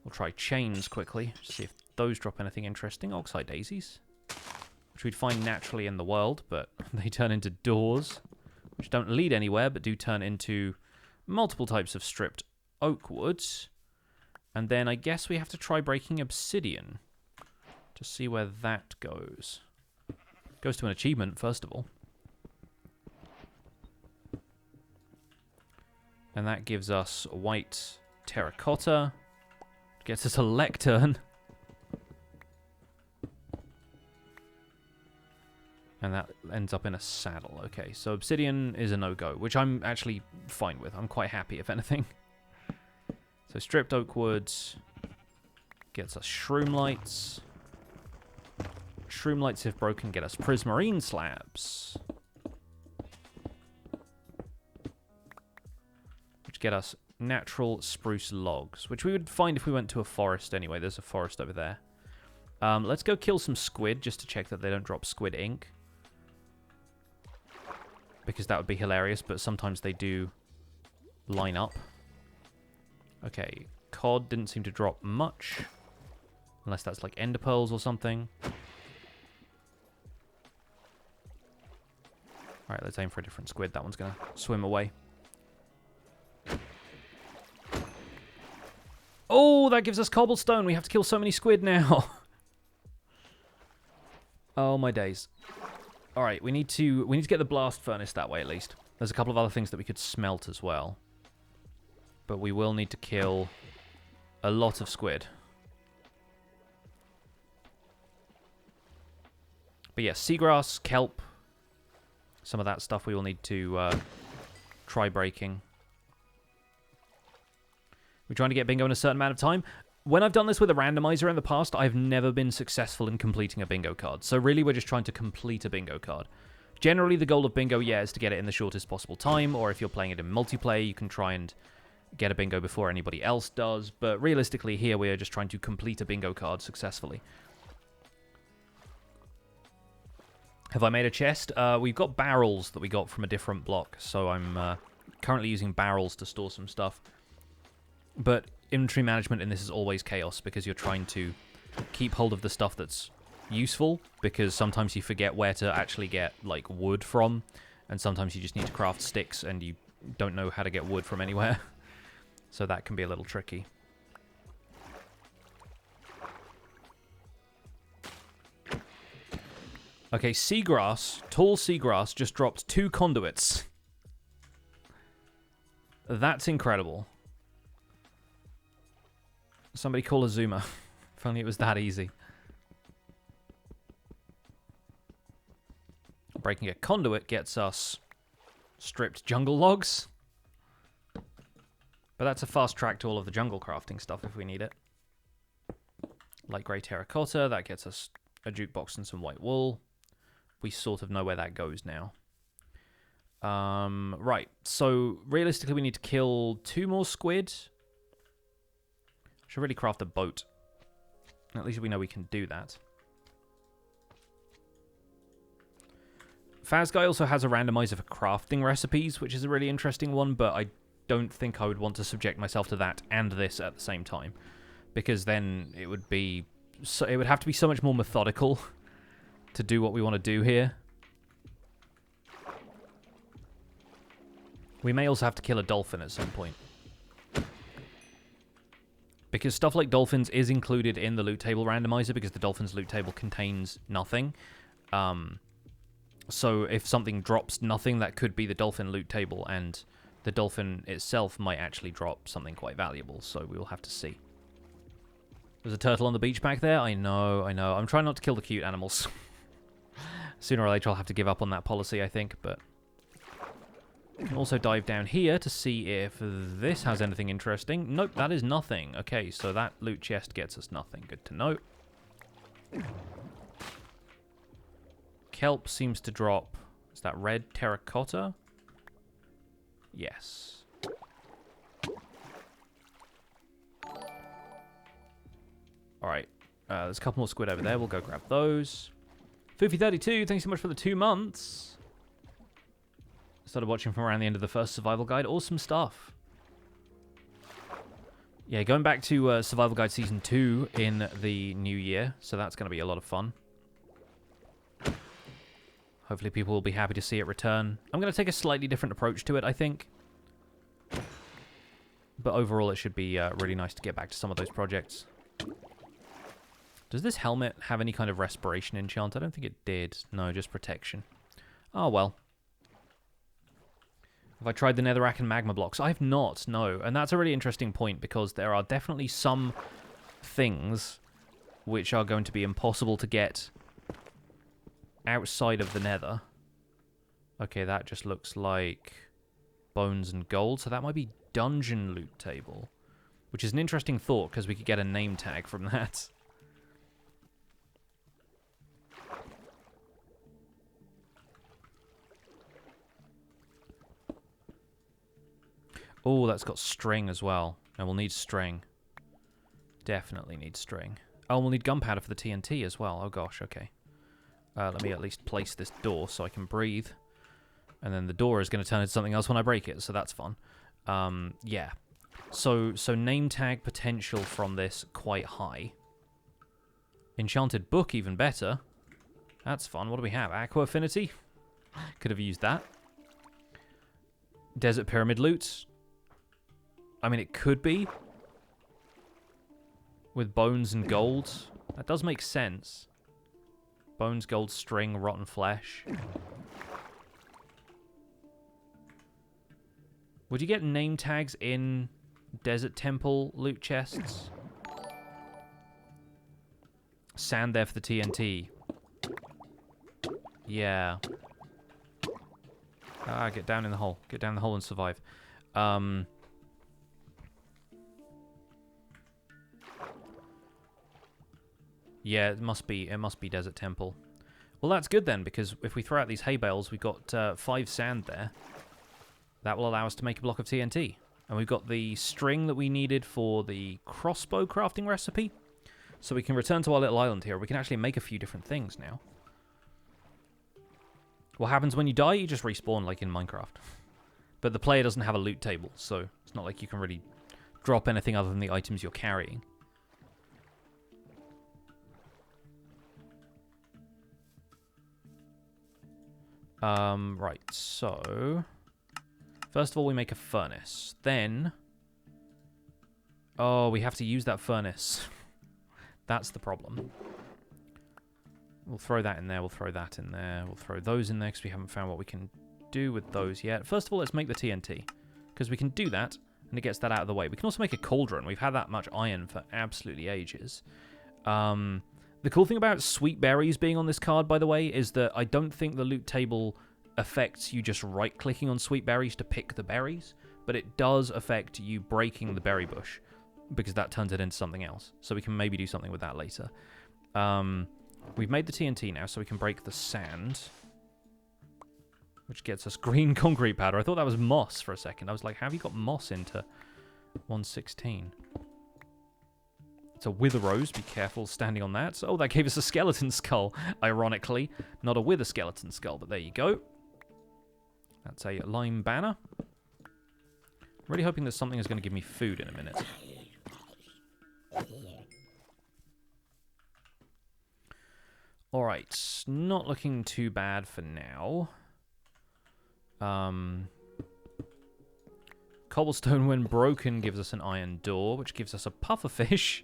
We'll try chains quickly, see if those drop anything interesting. Oxide daisies, which we'd find naturally in the world, but they turn into doors, which don't lead anywhere, but do turn into multiple types of stripped oak wood. And then I guess we have to try breaking obsidian to see where that goes. Goes to an achievement, first of all. And that gives us white terracotta. Gets us a lectern. And that ends up in a saddle. Okay, so obsidian is a no-go, which I'm actually fine with. I'm quite happy, if anything. So stripped oak wood gets us shroom lights. Shroom lights, if broken, get us prismarine slabs. Which get us natural spruce logs, which we would find if we went to a forest anyway. There's a forest over there. Let's go kill some squid just to check that they don't drop squid ink. Because that would be hilarious, but sometimes they do line up. Okay, cod didn't seem to drop much. Unless that's like ender pearls or something. Alright, let's aim for a different squid. That one's going to swim away. Oh, that gives us cobblestone. We have to kill so many squid now. Oh, my days. Alright, we need to get the blast furnace that way at least. There's a couple of other things that we could smelt as well. But we will need to kill a lot of squid. But yeah, seagrass, kelp, some of that stuff we will need to try breaking. We're trying to get bingo in a certain amount of time. When I've done this with a randomizer in the past, I've never been successful in completing a bingo card. So really, we're just trying to complete a bingo card. Generally, the goal of bingo, yeah, is to get it in the shortest possible time, or if you're playing it in multiplayer, you can try and get a bingo before anybody else does. But realistically, here we are just trying to complete a bingo card successfully. Have I made a chest? We've got barrels that we got from a different block, so I'm currently using barrels to store some stuff. But inventory management in this is always chaos because you're trying to keep hold of the stuff that's useful, because sometimes you forget where to actually get like wood from, and sometimes you just need to craft sticks and you don't know how to get wood from anywhere. So that can be a little tricky. Okay, seagrass, tall seagrass just dropped 2 conduits. That's incredible. Somebody call a zoomer. If only it was that easy. Breaking a conduit gets us stripped jungle logs. But that's a fast track to all of the jungle crafting stuff if we need it. Light grey terracotta, that gets us a jukebox and some white wool. We sort of know where that goes now. Right, so realistically we need to kill 2 more squid. Should really craft a boat. At least we know we can do that. Fazguy also has a randomizer for crafting recipes, which is a really interesting one, but I don't think I would want to subject myself to that and this at the same time, because then it would have to be so much more methodical to do what we want to do here. We may also have to kill a dolphin at some point, because stuff like dolphins is included in the loot table randomizer, because the dolphin's loot table contains nothing. So if something drops nothing, that could be the dolphin loot table, and the dolphin itself might actually drop something quite valuable, so we will have to see. There's a turtle on the beach back there. I know. I'm trying not to kill the cute animals. Sooner or later I'll have to give up on that policy, I think, but... We can also dive down here to see if this has anything interesting. Nope, that is nothing. Okay, so that loot chest gets us nothing. Good to know. Kelp seems to drop... Is that red terracotta? Yes. Alright. There's a couple more squid over there. We'll go grab those. Foofy32, thanks so much for the 2 months. Started watching from around the end of the first survival guide. Awesome stuff. Yeah, going back to Survival Guide Season 2 in the new year, so that's going to be a lot of fun. Hopefully people will be happy to see it return. I'm going to take a slightly different approach to it, I think. But overall, it should be really nice to get back to some of those projects. Does this helmet have any kind of respiration enchant? I don't think it did. No, just protection. Oh, well. Have I tried the netherrack and magma blocks? I have not, no. And that's a really interesting point, because there are definitely some things which are going to be impossible to get outside of the nether. Okay, that just looks like bones and gold, so that might be dungeon loot table, which is an interesting thought, because we could get a name tag from that. Oh, that's got string as well. And we'll need string. Definitely need string. Oh, we'll need gunpowder for the TNT as well. Oh gosh, okay. Let me at least place this door so I can breathe. And then the door is going to turn into something else when I break it, so that's fun. Yeah. So name tag potential from this quite high. Enchanted book even better. That's fun. What do we have? Aqua affinity? Could have used that. Desert pyramid loot. I mean, it could be. With bones and gold. That does make sense. Bones, gold, string, rotten flesh. Would you get name tags in desert temple loot chests? Sand there for the TNT. Yeah. Ah, get down in the hole. Get down the hole and survive. Yeah, it must be desert temple. Well, that's good then, because if we throw out these hay bales, we've got 5 sand there. That will allow us to make a block of TNT. And we've got the string that we needed for the crossbow crafting recipe. So we can return to our little island here. We can actually make a few different things now. What happens when you die? You just respawn like in Minecraft. But the player doesn't have a loot table, so it's not like you can really drop anything other than the items you're carrying. Right, so... First of all, we make a furnace. Then... Oh, we have to use that furnace. That's the problem. We'll throw that in there, we'll throw that in there, we'll throw those in there, because we haven't found what we can do with those yet. First of all, let's make the TNT, because we can do that, and it gets that out of the way. We can also make a cauldron. We've had that much iron for absolutely ages. The cool thing about sweet berries being on this card, by the way, is that I don't think the loot table affects you just right-clicking on sweet berries to pick the berries, but it does affect you breaking the berry bush, because that turns it into something else. So we can maybe do something with that later. We've made the TNT now, so we can break the sand, which gets us green concrete powder. I thought that was moss for a second. I was like, how have you got moss into 116? It's a wither rose. Be careful standing on that. Oh, that gave us a skeleton skull, ironically. Not a wither skeleton skull, but there you go. That's a lime banner. Really hoping that something is going to give me food in a minute. Alright, not looking too bad for now. Cobblestone, when broken, gives us an iron door, which gives us a pufferfish.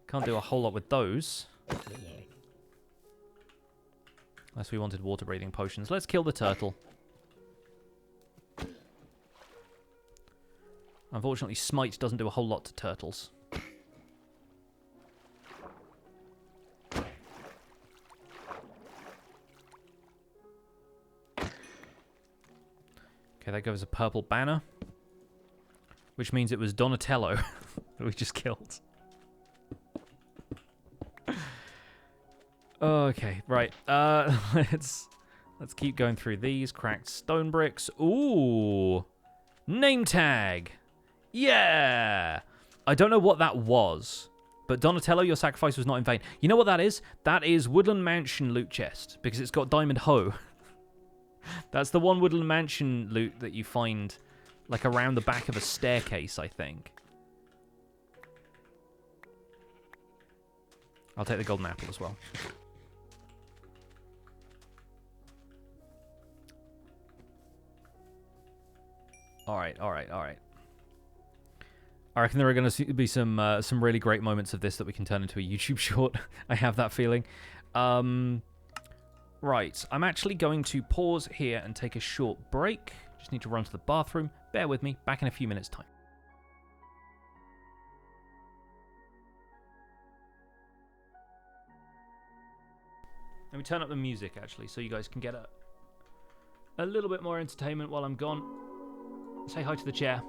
Can't do a whole lot with those. Unless we wanted water-breathing potions. Let's kill the turtle. Unfortunately, smite doesn't do a whole lot to turtles. Okay, that goes a purple banner. Which means it was Donatello that we just killed. Okay, right. Let's keep going through these. Cracked stone bricks. Ooh. Name tag. Yeah. I don't know what that was. But Donatello, your sacrifice was not in vain. You know what that is? That is Woodland Mansion loot chest. Because it's got Diamond Hoe. That's the one Woodland Mansion loot that you find like around the back of a staircase, I think. I'll take the golden apple as well. Alright. I reckon there are going to be some really great moments of this that we can turn into a YouTube short. I have that feeling. Right, I'm actually going to pause here and take a short break. Just need to run to the bathroom. Bear with me, back in a few minutes' time. Let me turn up the music, actually, so you guys can get a little bit more entertainment while I'm gone. Say hi to the chair.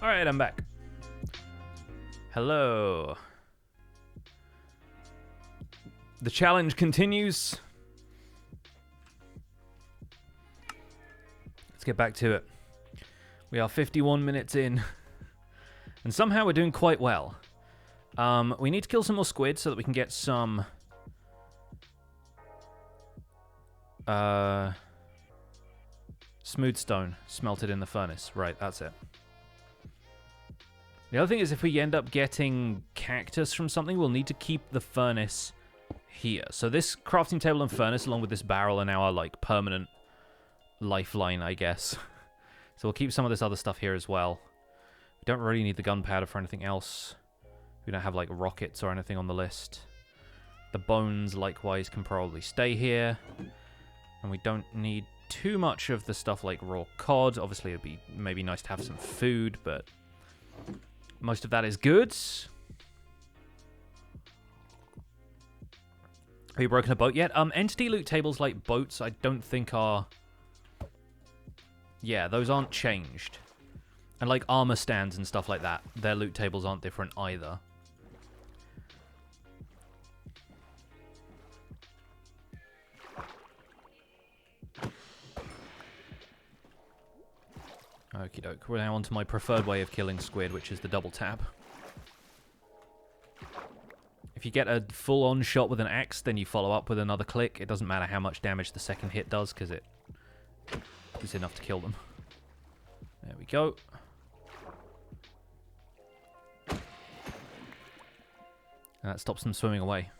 All right, I'm back. Hello. The challenge continues. Let's get back to it. We are 51 minutes in, and somehow we're doing quite well. We need to kill some more squid so that we can get some smooth stone smelted in the furnace. Right, that's it. The other thing is, if we end up getting cactus from something, we'll need to keep the furnace here. So this crafting table and furnace, along with this barrel, are now our, like, permanent lifeline, I guess. So we'll keep some of this other stuff here as well. We don't really need the gunpowder for anything else. We don't have, like, rockets or anything on the list. The bones, likewise, can probably stay here. And we don't need too much of the stuff like raw cod. Obviously, it'd be maybe nice to have some food, but most of that is good. Have you broken a boat yet? Entity loot tables like boats, I don't think are... Yeah, those aren't changed. And like armor stands and stuff like that, their loot tables aren't different either. Okie doke. We're now on to my preferred way of killing squid, which is the double tap. If you get a full-on shot with an axe, then you follow up with another click. It doesn't matter how much damage the second hit does, because it is enough to kill them. There we go. And that stops them swimming away.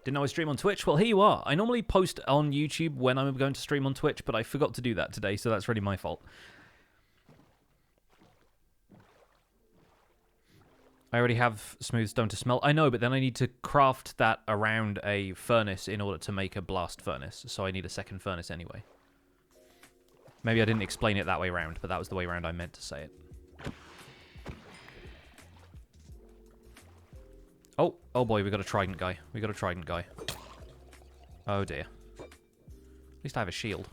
Didn't know I stream on Twitch? Well, here you are. I normally post on YouTube when I'm going to stream on Twitch, but I forgot to do that today, so that's really my fault. I already have smooth stone to smelt. I know, but then I need to craft that around a furnace in order to make a blast furnace, so I need a second furnace anyway. Maybe I didn't explain it that way around, but that was the way around I meant to say it. Oh boy, we got a trident guy. We got a trident guy. Oh dear. At least I have a shield.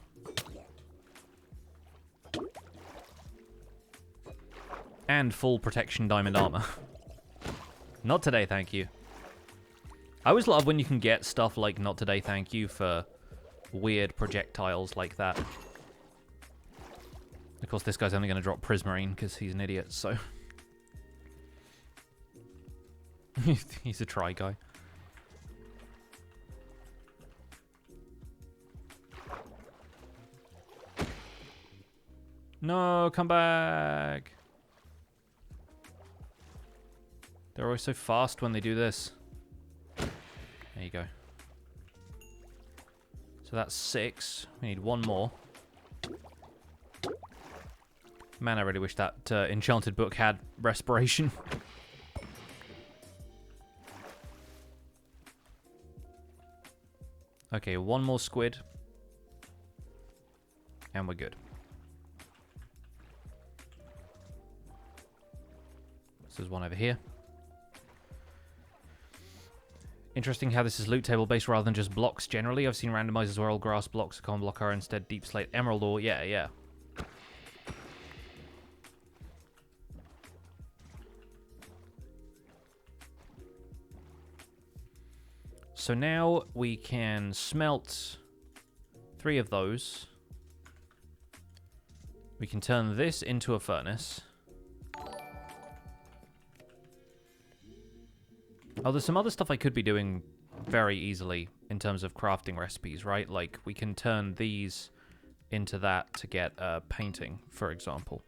And full protection diamond armor. Not today, thank you. I always love when you can get stuff like not today, thank you for weird projectiles like that. Of course, this guy's only going to drop prismarine because he's an idiot, so... He's a try guy. No, come back. They're always so fast when they do this. There you go. So that's 6. We need 1 more. Man, I really wish that enchanted book had respiration. Okay, 1 more squid. And we're good. So there's 1 over here. Interesting how this is loot table based rather than just blocks generally. I've seen randomized as well. Grass blocks, a common block are instead deep slate emerald ore. Yeah, yeah. So now we can smelt 3 of those. We can turn this into a furnace. Oh, there's some other stuff I could be doing very easily in terms of crafting recipes, right? Like, we can turn these into that to get painting, for example.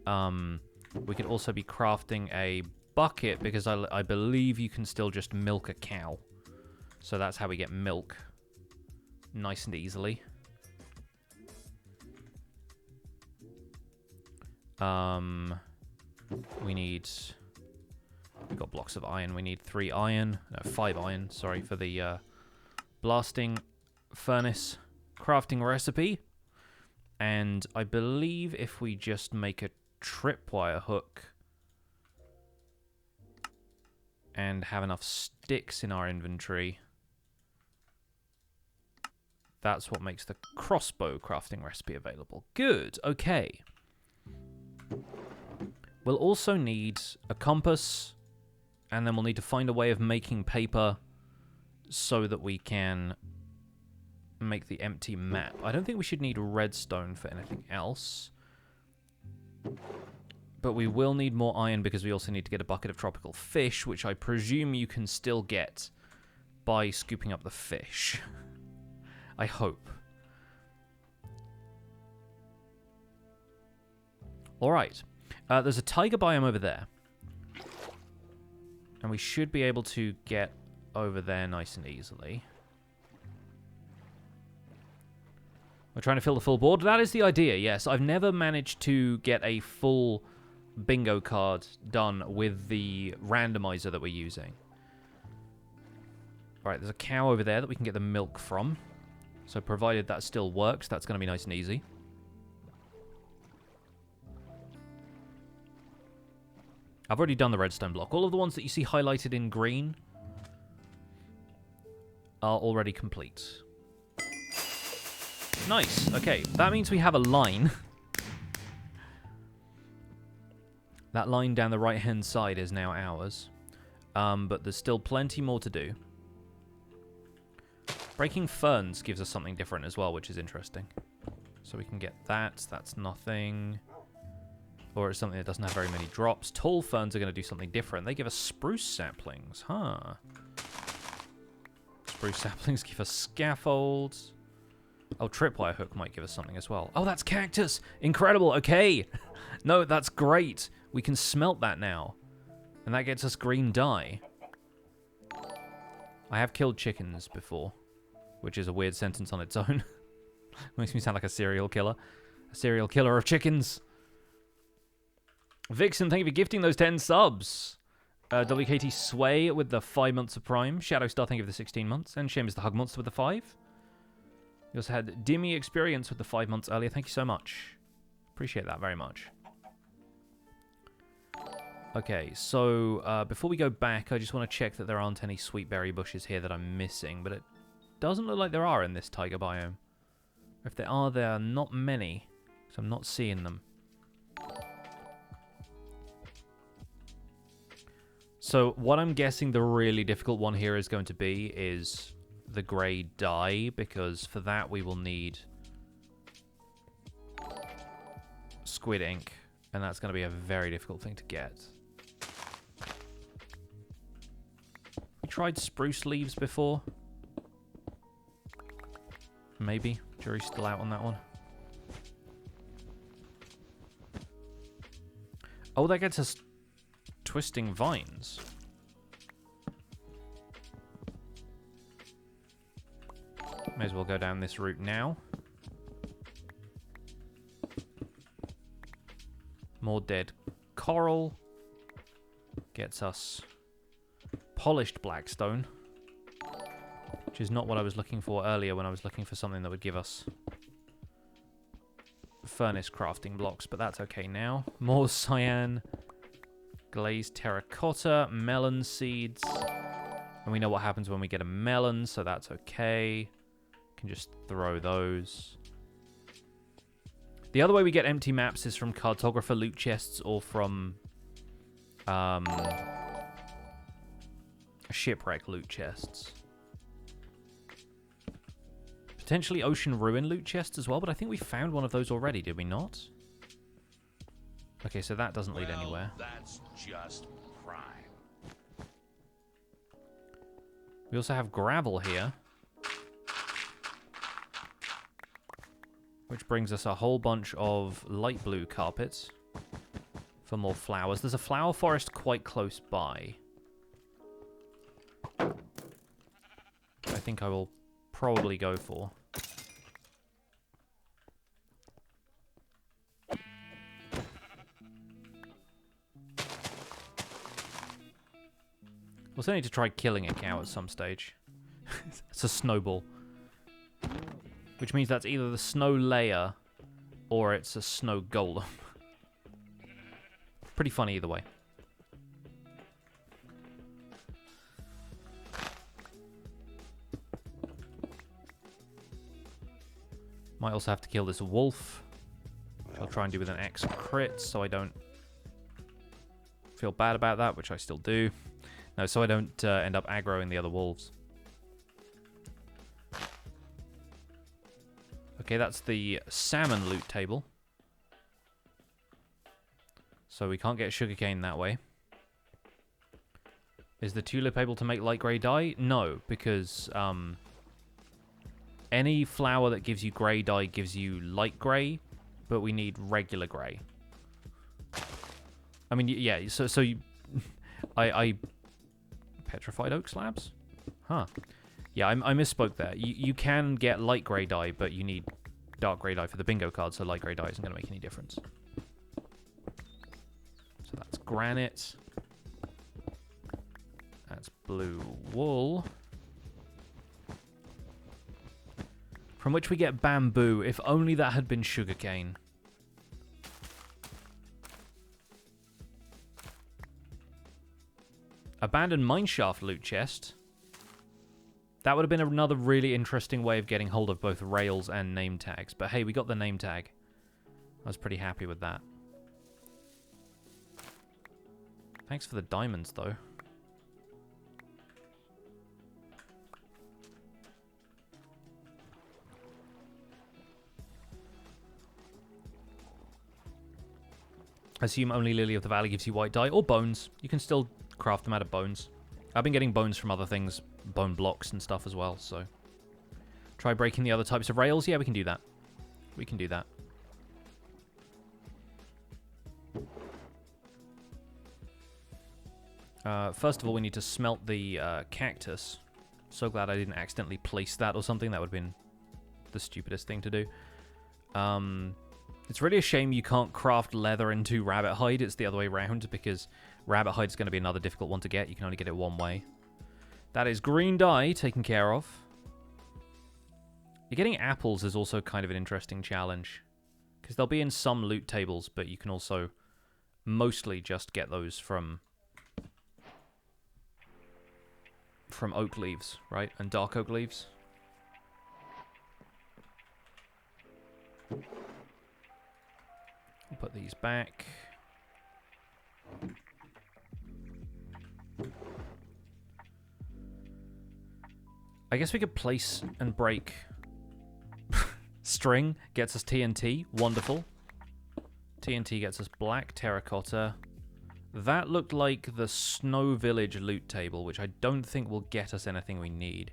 We could also be crafting a bucket, because I believe you can still just milk a cow. So that's how we get milk. Nice and easily. We've got blocks of iron. We need 3 iron. No, 5 iron, sorry, for the blasting furnace crafting recipe. And I believe if we just make a tripwire hook and have enough sticks in our inventory, that's what makes the crossbow crafting recipe available. Good, okay. We'll also need a compass, and then we'll need to find a way of making paper so that we can make the empty map. I don't think we should need redstone for anything else. But we will need more iron because we also need to get a bucket of tropical fish, which I presume you can still get by scooping up the fish. I hope. Alright. There's a taiga biome over there. And we should be able to get over there nice and easily. We're trying to fill the full board. That is the idea, yes. I've never managed to get a full bingo card done with the randomizer that we're using. Alright, there's a cow over there that we can get the milk from. So provided that still works, that's going to be nice and easy. I've already done the redstone block. All of the ones that you see highlighted in green are already complete. Nice. Okay, that means we have a line. That line down the right-hand side is now ours. But there's still plenty more to do. Breaking ferns gives us something different as well, which is interesting. So we can get that. That's nothing. Or it's something that doesn't have very many drops. Tall ferns are going to do something different. They give us spruce saplings. Huh. Spruce saplings give us scaffolds. Oh, tripwire hook might give us something as well. Oh, that's cactus. Incredible. Okay. No, that's great. We can smelt that now. And that gets us green dye. I have killed chickens before, which is a weird sentence on its own. Makes me sound like a serial killer. A serial killer of chickens. Vixen, thank you for gifting those 10 subs. WKT Sway with the 5 months of Prime. Shadowstar, thank you for the 16 months. And Shame is the Hug Monster with the 5. You also had Dimmy Experience with the 5 months earlier. Thank you so much. Appreciate that very much. Okay, so before we go back, I just want to check that there aren't any sweet berry bushes here that I'm missing. But it doesn't look like there are in this taiga biome. If there are not many. So I'm not seeing them. So what I'm guessing the really difficult one here is going to be is the grey dye, because for that we will need squid ink, and that's going to be a very difficult thing to get. We tried spruce leaves before. Maybe. Jury's still out on that one. Oh, that gets us twisting vines. May as well go down this route now. More dead coral. Gets us polished blackstone. Which is not what I was looking for earlier when I was looking for something that would give us furnace crafting blocks, but that's okay now. More cyan. Glazed terracotta, melon seeds. And we know what happens when we get a melon, so that's okay. Can just throw those. The other way we get empty maps is from cartographer loot chests or from shipwreck loot chests. Potentially ocean ruin loot chests as well, but I think we found one of those already, did we not? Okay, so that doesn't lead anywhere. That's just prime. We also have gravel here. Which brings us a whole bunch of light blue carpets for more flowers. There's a flower forest quite close by. I think I will probably go for. We'll still need to try killing a cow at some stage. It's a snowball. Which means that's either the snow layer or it's a snow golem. Pretty funny either way. Might also have to kill this wolf. Which I'll try and do with an X crit so I don't feel bad about that, which I still do. No, so I don't end up aggroing the other wolves. Okay, that's the salmon loot table. So we can't get sugarcane that way. Is the tulip able to make light grey dye? No, because any flower that gives you grey dye gives you light grey, but we need regular grey. I mean, yeah, so you... I petrified oak slabs? Huh. Yeah, I misspoke there. You can get light grey dye, but you need dark grey dye for the bingo card, so light grey dye isn't going to make any difference. So that's granite. That's blue wool. From which we get bamboo. If only that had been sugarcane. Abandoned mineshaft loot chest. That would have been another really interesting way of getting hold of both rails and name tags. But hey, we got the name tag. I was pretty happy with that. Thanks for the diamonds, though. I assume only Lily of the Valley gives you white dye or bones. You can still craft them out of bones. I've been getting bones from other things, bone blocks and stuff as well, so... Try breaking the other types of rails? Yeah, we can do that. We can do that. First of all, we need to smelt the cactus. So glad I didn't accidentally place that or something. That would have been the stupidest thing to do. It's really a shame you can't craft leather into rabbit hide. It's the other way around, because rabbit hide is going to be another difficult one to get. You can only get it one way. That is green dye taken care of. Getting apples is also kind of an interesting challenge, because they'll be in some loot tables, but you can also mostly just get those from oak leaves, right? And dark oak leaves. We'll put these back. I guess we could place and break. String gets us TNT. Wonderful. TNT gets us black terracotta. That looked like the Snow Village loot table, which I don't think will get us anything we need.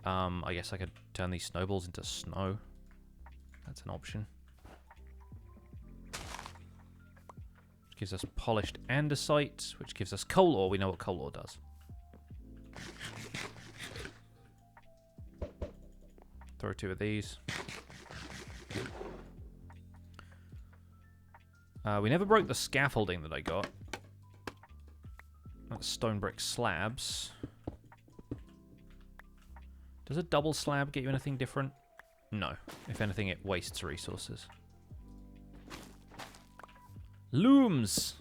I guess I could turn these snowballs into snow. That's an option. Which gives us polished andesite, which gives us coal ore. We know what coal ore does. Throw 2 of these. We never broke the scaffolding that I got. That's stone brick slabs. Does a double slab get you anything different? No. If anything, it wastes resources. Looms!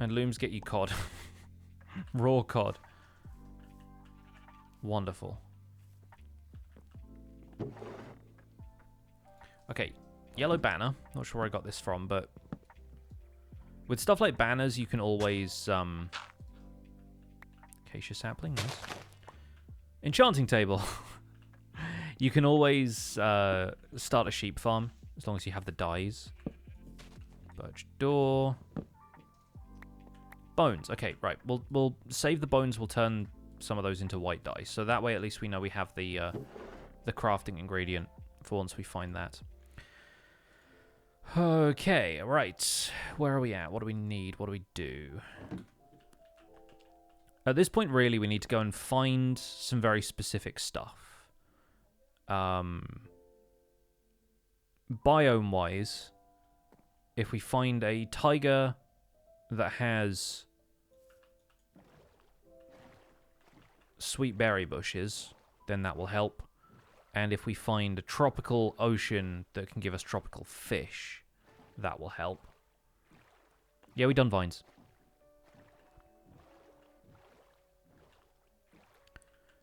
And looms get you cod. Raw cod. Wonderful. Okay, yellow banner. Not sure where I got this from, but with stuff like banners, you can always acacia sapling. Nice. Enchanting table. You can always start a sheep farm as long as you have the dyes. Birch door. Bones. Okay, right. We'll save the bones. We'll turn some of those into white dye. So that way at least we know we have the crafting ingredient for once we find that. Okay, right. Where are we at? What do we need? What do we do? At this point, really, we need to go and find some very specific stuff. Biome-wise, if we find a taiga that has sweet berry bushes, then that will help. And if we find a tropical ocean that can give us tropical fish, that will help. Yeah, we done vines.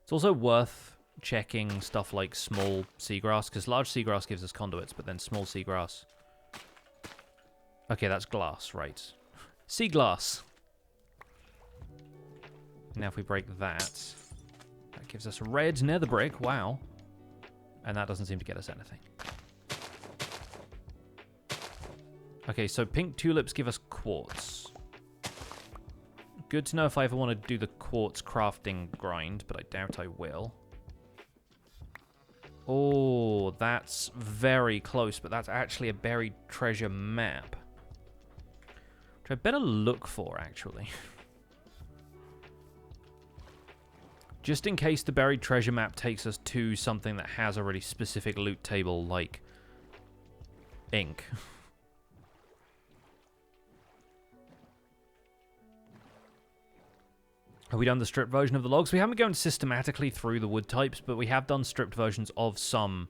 It's also worth checking stuff like small seagrass, because large seagrass gives us conduits, but then small seagrass... Okay, that's glass, right. Sea glass. Now if we break that, that gives us a red nether brick, wow. And that doesn't seem to get us anything. Okay, so pink tulips give us quartz. Good to know if I ever want to do the quartz crafting grind, but I doubt I will. Oh, that's very close, but that's actually a buried treasure map. Which I better look for, actually. Just in case the buried treasure map takes us to something that has a really specific loot table, like ink. Have we done the stripped version of the logs? We haven't gone systematically through the wood types, but we have done stripped versions of some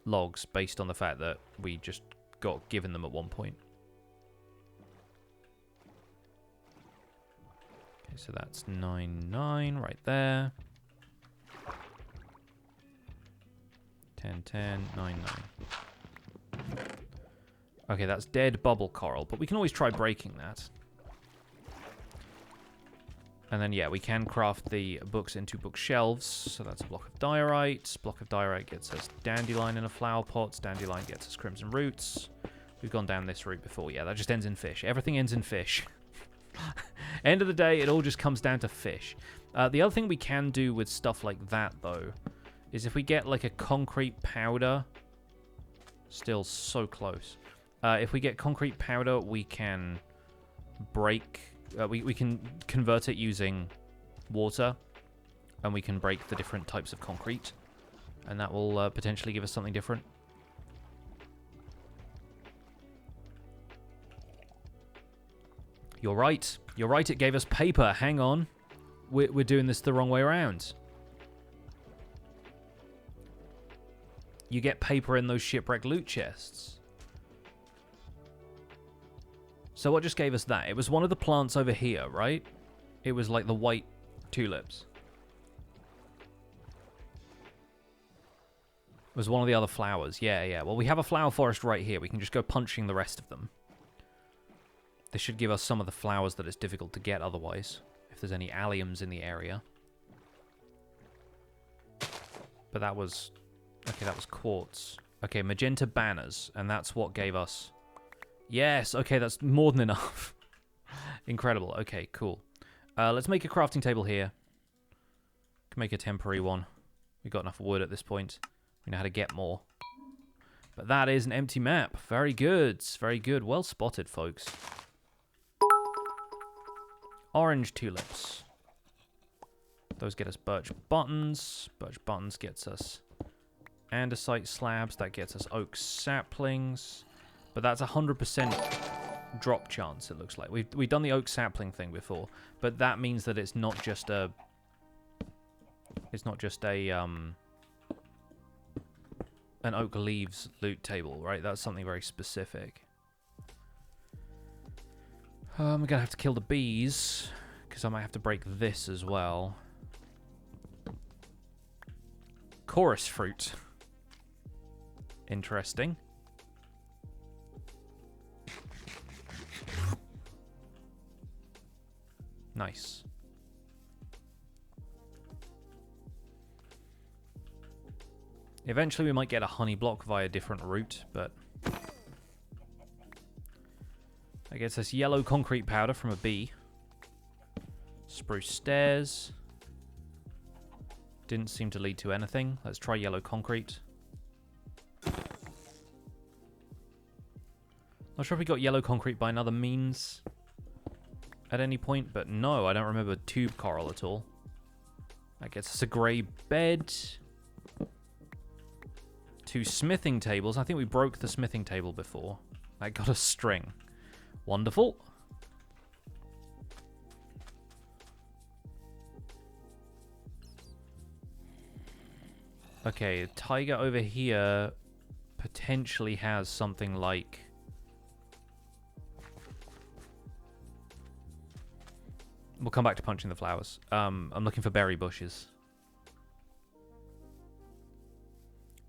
logs based on the fact that we just got given them at one point. Okay, so that's 9, right there. 10, 10, 9, 9. Okay, that's dead bubble coral, but we can always try breaking that. And then, yeah, we can craft the books into bookshelves. So that's a block of diorite. Block of diorite gets us dandelion in a flower pot. Dandelion gets us crimson roots. We've gone down this route before. Yeah, that just ends in fish. Everything ends in fish. End of the day, it all just comes down to fish. The other thing we can do with stuff like that, though, is if we get, like, a concrete powder... Still so close. If we get concrete powder, we can break... we can convert it using water, and we can break the different types of concrete, and that will potentially give us something different. You're right. You're right, it gave us paper. Hang on. We're doing this the wrong way around. You get paper in those shipwreck loot chests. So what just gave us that? It was one of the plants over here, right? It was like the white tulips. It was one of the other flowers. Yeah, yeah. Well, we have a flower forest right here. We can just go punching the rest of them. This should give us some of the flowers that it's difficult to get otherwise, if there's any alliums in the area. But that was... Okay, that was quartz. Okay, magenta banners, and that's what gave us... Yes, okay, that's more than enough. Incredible. Okay, cool. Let's make a crafting table here. Can make a temporary one. We've got enough wood at this point. We know how to get more. But that is an empty map. Very good. Very good. Well spotted, folks. Orange tulips. Those get us birch buttons. Birch buttons gets us andesite slabs. That gets us oak saplings. But that's 100% drop chance, it looks like. We've done the oak sapling thing before, but that means that it's not just a... It's not just a, an oak leaves loot table, right? That's something very specific. I'm going to have to kill the bees, because I might have to break this as well. Chorus fruit. Interesting. Nice. Eventually we might get a honey block via a different route, but... That gets us yellow concrete powder from a bee. Spruce stairs. Didn't seem to lead to anything. Let's try yellow concrete. Not sure if we got yellow concrete by another means at any point, but no, I don't remember tube coral at all. That gets us a grey bed. 2 smithing tables. I think we broke the smithing table before. That got us string. Wonderful. Okay, tiger over here potentially has something like... We'll come back to punching the flowers. I'm looking for berry bushes.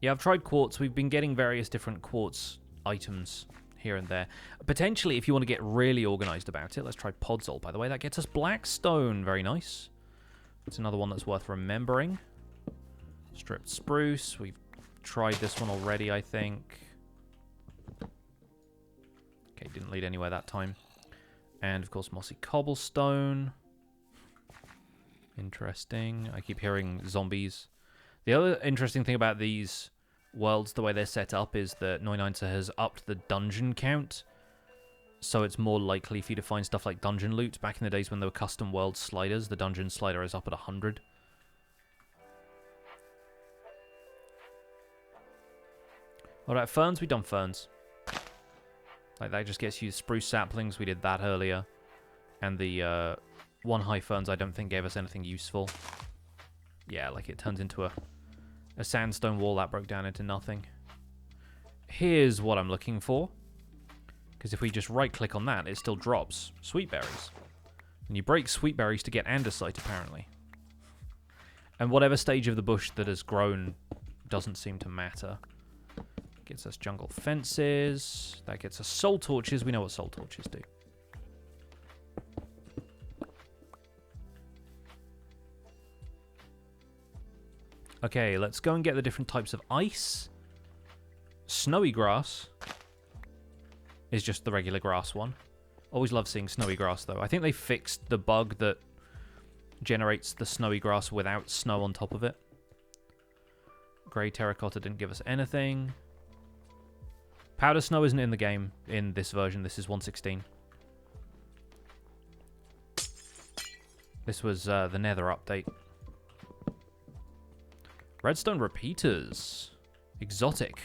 Yeah, I've tried quartz. We've been getting various different quartz items here and there. Potentially, if you want to get really organized about it, let's try podzol, by the way. That gets us blackstone. Very nice. It's another one that's worth remembering. Stripped spruce. We've tried this one already, I think. Okay, didn't lead anywhere that time. And, of course, mossy cobblestone. Interesting. I keep hearing zombies. The other interesting thing about these worlds, the way they're set up, is that Neuneinzer has upped the dungeon count. So it's more likely for you to find stuff like dungeon loot. Back in the days when there were custom world sliders, the dungeon slider is up at 100. Alright, ferns, we've done ferns. Like, that just gets you spruce saplings. We did that earlier. And the one high ferns I don't think gave us anything useful. Yeah, like it turns into a sandstone wall that broke down into nothing. Here's what I'm looking for. Because if we just right-click on that, it still drops sweet berries. And you break sweet berries to get andesite, apparently. And whatever stage of the bush that has grown doesn't seem to matter. Gets us jungle fences. That gets us soul torches. We know what soul torches do. Okay, let's go and get the different types of ice. Snowy grass is just the regular grass one. Always love seeing snowy grass, though. I think they fixed the bug that generates the snowy grass without snow on top of it. Grey terracotta didn't give us anything. Powder snow isn't in the game in this version. This is 1.16. This was the Nether update. Redstone repeaters. Exotic.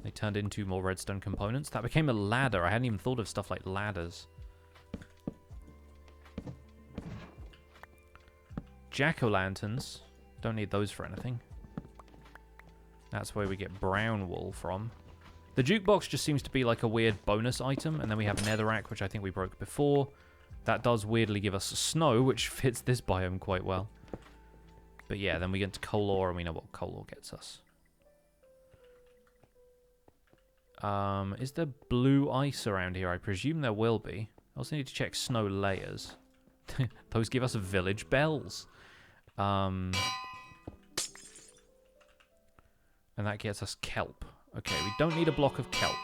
They turned into more redstone components. That became a ladder. I hadn't even thought of stuff like ladders. Jack-o'-lanterns. Don't need those for anything. That's where we get brown wool from. The jukebox just seems to be like a weird bonus item. And then we have netherrack, which I think we broke before. That does weirdly give us snow, which fits this biome quite well. But yeah, then we get into coal ore, and we know what coal ore gets us. Is there blue ice around here? I presume there will be. I also need to check snow layers. Those give us village bells. And that gets us kelp. Okay, we don't need a block of kelp.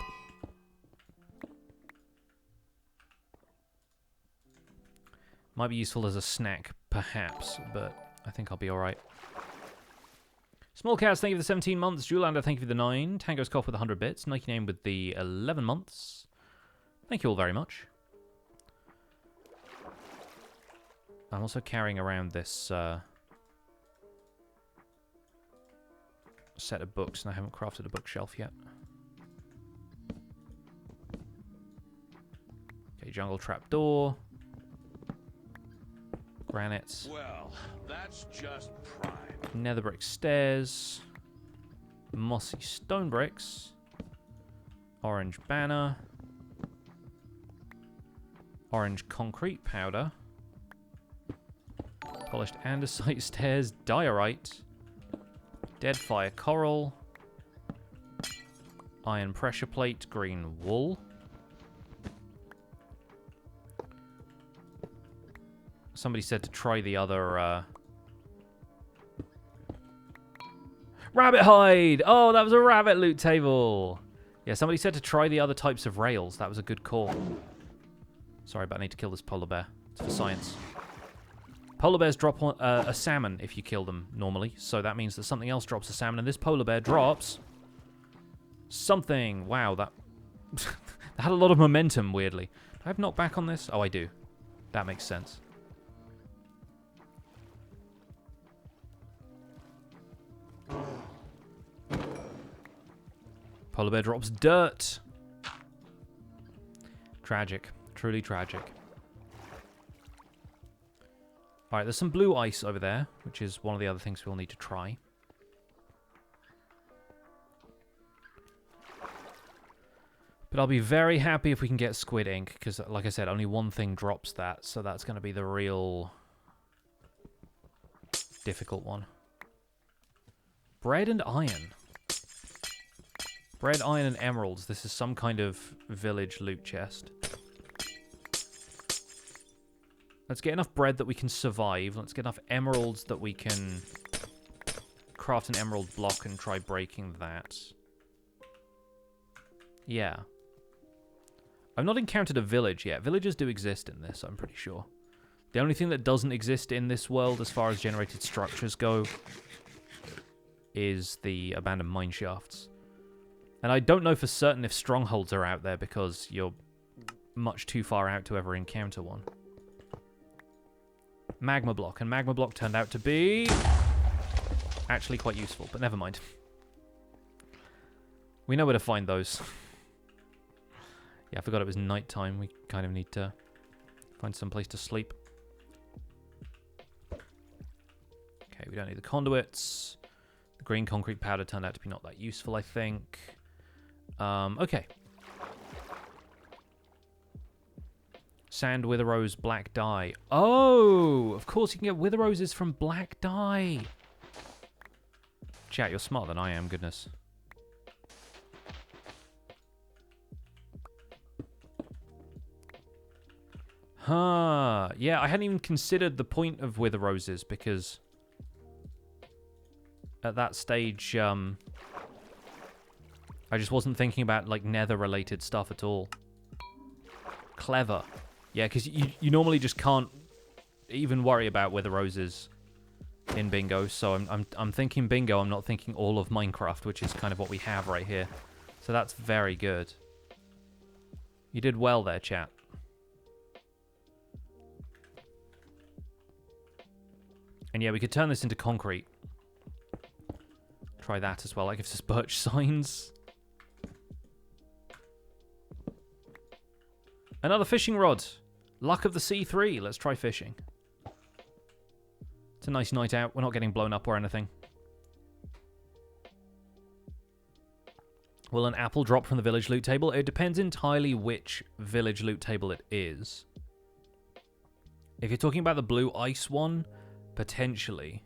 Might be useful as a snack, perhaps, but I think I'll be alright. Small Cats, thank you for the 17 months. Julander, thank you for the 9. Tango's Cough with 100 bits. Nike Name with the 11 months. Thank you all very much. I'm also carrying around this set of books, and I haven't crafted a bookshelf yet. Okay, jungle trapdoor. Granite. Well, that's just prime. Nether brick stairs. Mossy stone bricks. Orange banner. Orange concrete powder. Polished andesite stairs. Diorite. Dead fire coral. Iron pressure plate. Green wool. Somebody said to try the other, Rabbit hide! Oh, that was a rabbit loot table! Yeah, somebody said to try the other types of rails. That was a good call. Sorry, but I need to kill this polar bear. It's for science. Polar bears drop a salmon if you kill them normally, so that means that something else drops a salmon, and this polar bear drops something. Wow, that, that had a lot of momentum, weirdly. Do I have knockback on this? Oh, I do. That makes sense. Polar bear drops dirt. Tragic. Truly tragic. Alright, there's some blue ice over there, which is one of the other things we'll need to try. But I'll be very happy if we can get squid ink, because, like I said, only one thing drops that, so that's going to be the real difficult one. Bread and iron. Bread, iron, and emeralds. This is some kind of village loot chest. Let's get enough bread that we can survive. Let's get enough emeralds that we can craft an emerald block and try breaking that. Yeah. I've not encountered a village yet. Villages do exist in this, I'm pretty sure. The only thing that doesn't exist in this world as far as generated structures go is the abandoned mine shafts. And I don't know for certain if strongholds are out there because you're much too far out to ever encounter one. Magma block, and magma block turned out to be actually quite useful, but never mind. We know where to find those. Yeah, I forgot it was nighttime. We kind of need to find some place to sleep. Okay, we don't need the conduits. The green concrete powder turned out to be not that useful, I think. Okay. Sand, wither rose, black dye. Oh, of course you can get wither roses from black dye. Chat, you're smarter than I am, goodness. Huh. Yeah, I hadn't even considered the point of wither roses because at that stage, I just wasn't thinking about, like, nether-related stuff at all. Clever. Yeah, because you normally just can't even worry about wither roses in bingo, so I'm thinking bingo, I'm not thinking all of Minecraft, which is kind of what we have right here. So that's very good. You did well there, chat. And yeah, we could turn this into concrete. Try that as well. That gives us birch signs. Another fishing rod. Luck of the Sea 3. Let's try fishing. It's a nice night out. We're not getting blown up or anything. Will an apple drop from the village loot table? It depends entirely which village loot table it is. If you're talking about the blue ice one, potentially.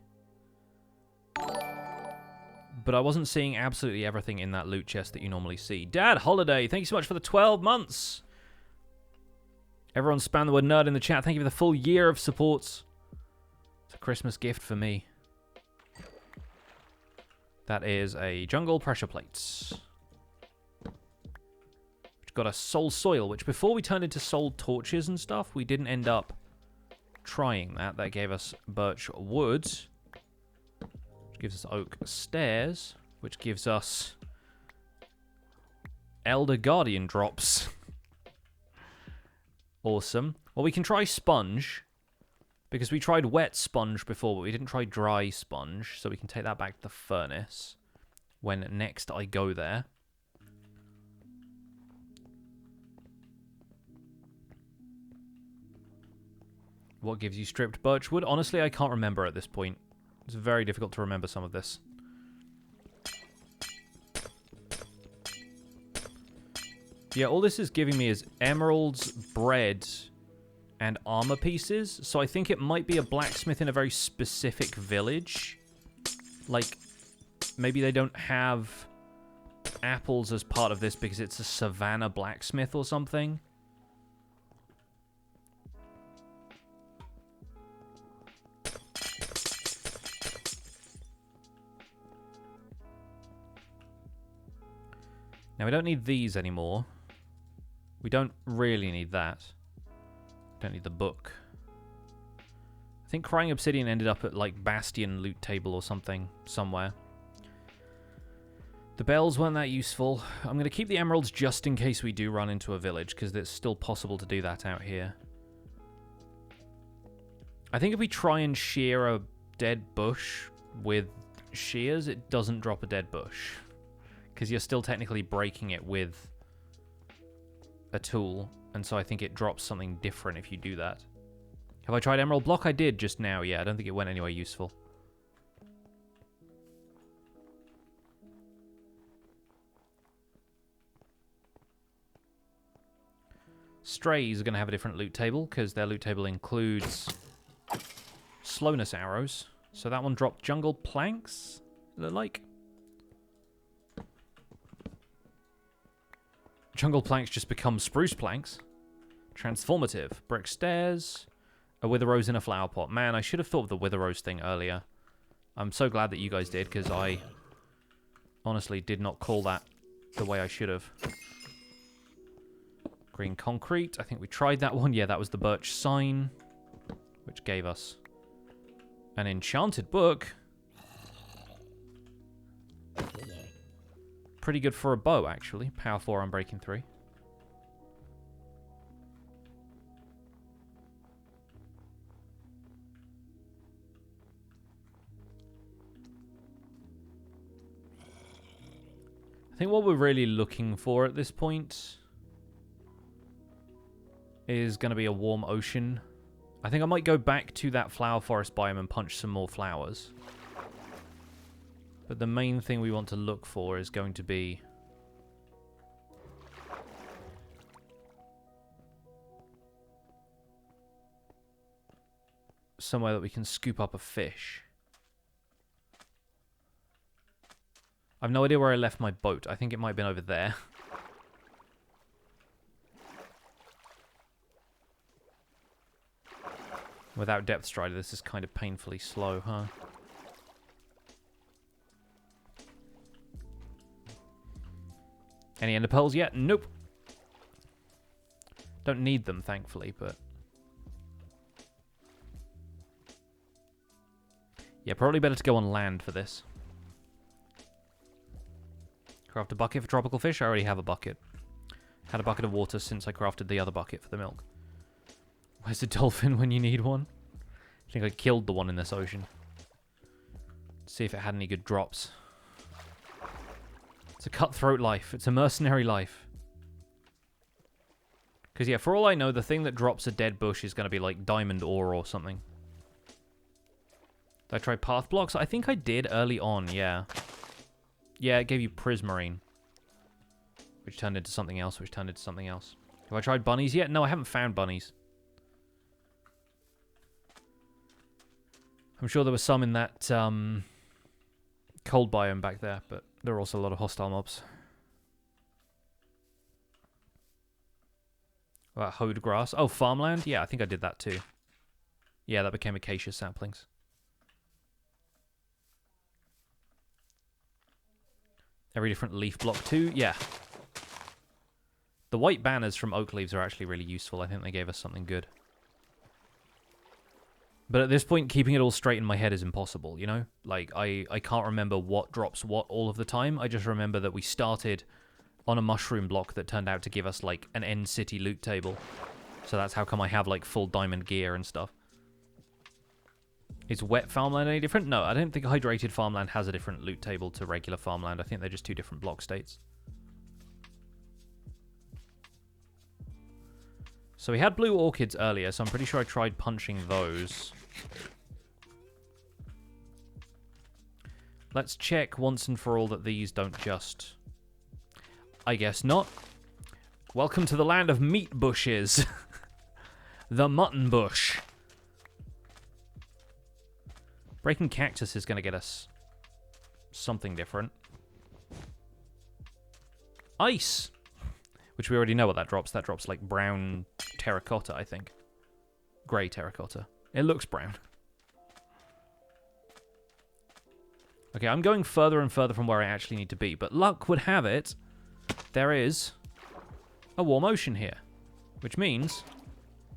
But I wasn't seeing absolutely everything in that loot chest that you normally see. Dad Holiday, thank you so much for the 12 months. Everyone spam the word nerd in the chat. Thank you for the full year of support. It's a Christmas gift for me. That is a jungle pressure plate. Which got a soul soil, which before we turned into soul torches and stuff, we didn't end up trying that. That gave us birch wood. Which gives us oak stairs. Which gives us Elder Guardian drops. Awesome. Well, we can try sponge, because we tried wet sponge before, but we didn't try dry sponge, so we can take that back to the furnace when next I go there. What gives you stripped birchwood? Honestly, I can't remember at this point. It's very difficult to remember some of this. Yeah, all this is giving me is emeralds, bread, and armor pieces. So I think it might be a blacksmith in a very specific village. Like, maybe they don't have apples as part of this because it's a savannah blacksmith or something. Now, we don't need these anymore. We don't really need that. Don't need the book. I think Crying Obsidian ended up at, like, Bastion loot table or something, somewhere. The bells weren't that useful. I'm going to keep the emeralds just in case we do run into a village, because it's still possible to do that out here. I think if we try and shear a dead bush with shears, it doesn't drop a dead bush. Because you're still technically breaking it with a tool, and so I think it drops something different if you do that. Have I tried emerald block? I did just now, yeah. I don't think it went anywhere useful. Strays are going to have a different loot table, because their loot table includes slowness arrows. So that one dropped jungle planks, it looked like. Jungle planks just become spruce planks. Transformative. Brick stairs. A wither rose in a flower pot. Man, I should have thought of the wither rose thing earlier. I'm so glad that you guys did, because I honestly did not call that the way I should have. Green concrete. I think we tried that one. Yeah, that was the birch sign, which gave us an enchanted book. Pretty good for a bow, actually. Power 4 on breaking 3. I think what we're really looking for at this point is going to be a warm ocean. I think I might go back to that flower forest biome and punch some more flowers. But the main thing we want to look for is going to be somewhere that we can scoop up a fish. I've no idea where I left my boat. I think it might have been over there. Without depth strider, this is kind of painfully slow, huh? Any ender pearls yet? Nope. Don't need them, thankfully, but... yeah, probably better to go on land for this. Craft a bucket for tropical fish? I already have a bucket. Had a bucket of water since I crafted the other bucket for the milk. Where's the dolphin when you need one? I think I killed the one in this ocean. See if it had any good drops. It's a cutthroat life. It's a mercenary life. Because, yeah, for all I know, the thing that drops a dead bush is going to be, like, diamond ore or something. Did I try path blocks? I think I did early on, yeah. Yeah, it gave you prismarine. Which turned into something else, which turned into something else. Have I tried bunnies yet? No, I haven't found bunnies. I'm sure there was some in that cold biome back there, but there are also a lot of hostile mobs. Hoed grass. Oh, farmland? Yeah, I think I did that too. Yeah, that became acacia saplings. Every different leaf block too? Yeah. The white banners from oak leaves are actually really useful. I think they gave us something good. But at this point, keeping it all straight in my head is impossible, you know? Like, I can't remember what drops what all of the time. I just remember that we started on a mushroom block that turned out to give us, like, an end city loot table. So that's how come I have, like, full diamond gear and stuff. Is wet farmland any different? No, I don't think hydrated farmland has a different loot table to regular farmland. I think they're just two different block states. So we had blue orchids earlier, so I'm pretty sure I tried punching those. Let's check once and for all that these don't just... I guess not. Welcome to the land of meat bushes. The mutton bush. Breaking cactus is going to get us something different. Ice! Which we already know what that drops. That drops like brown terracotta, I think. Grey terracotta. It looks brown. Okay, I'm going further and further from where I actually need to be, but luck would have it there is a warm ocean here, which means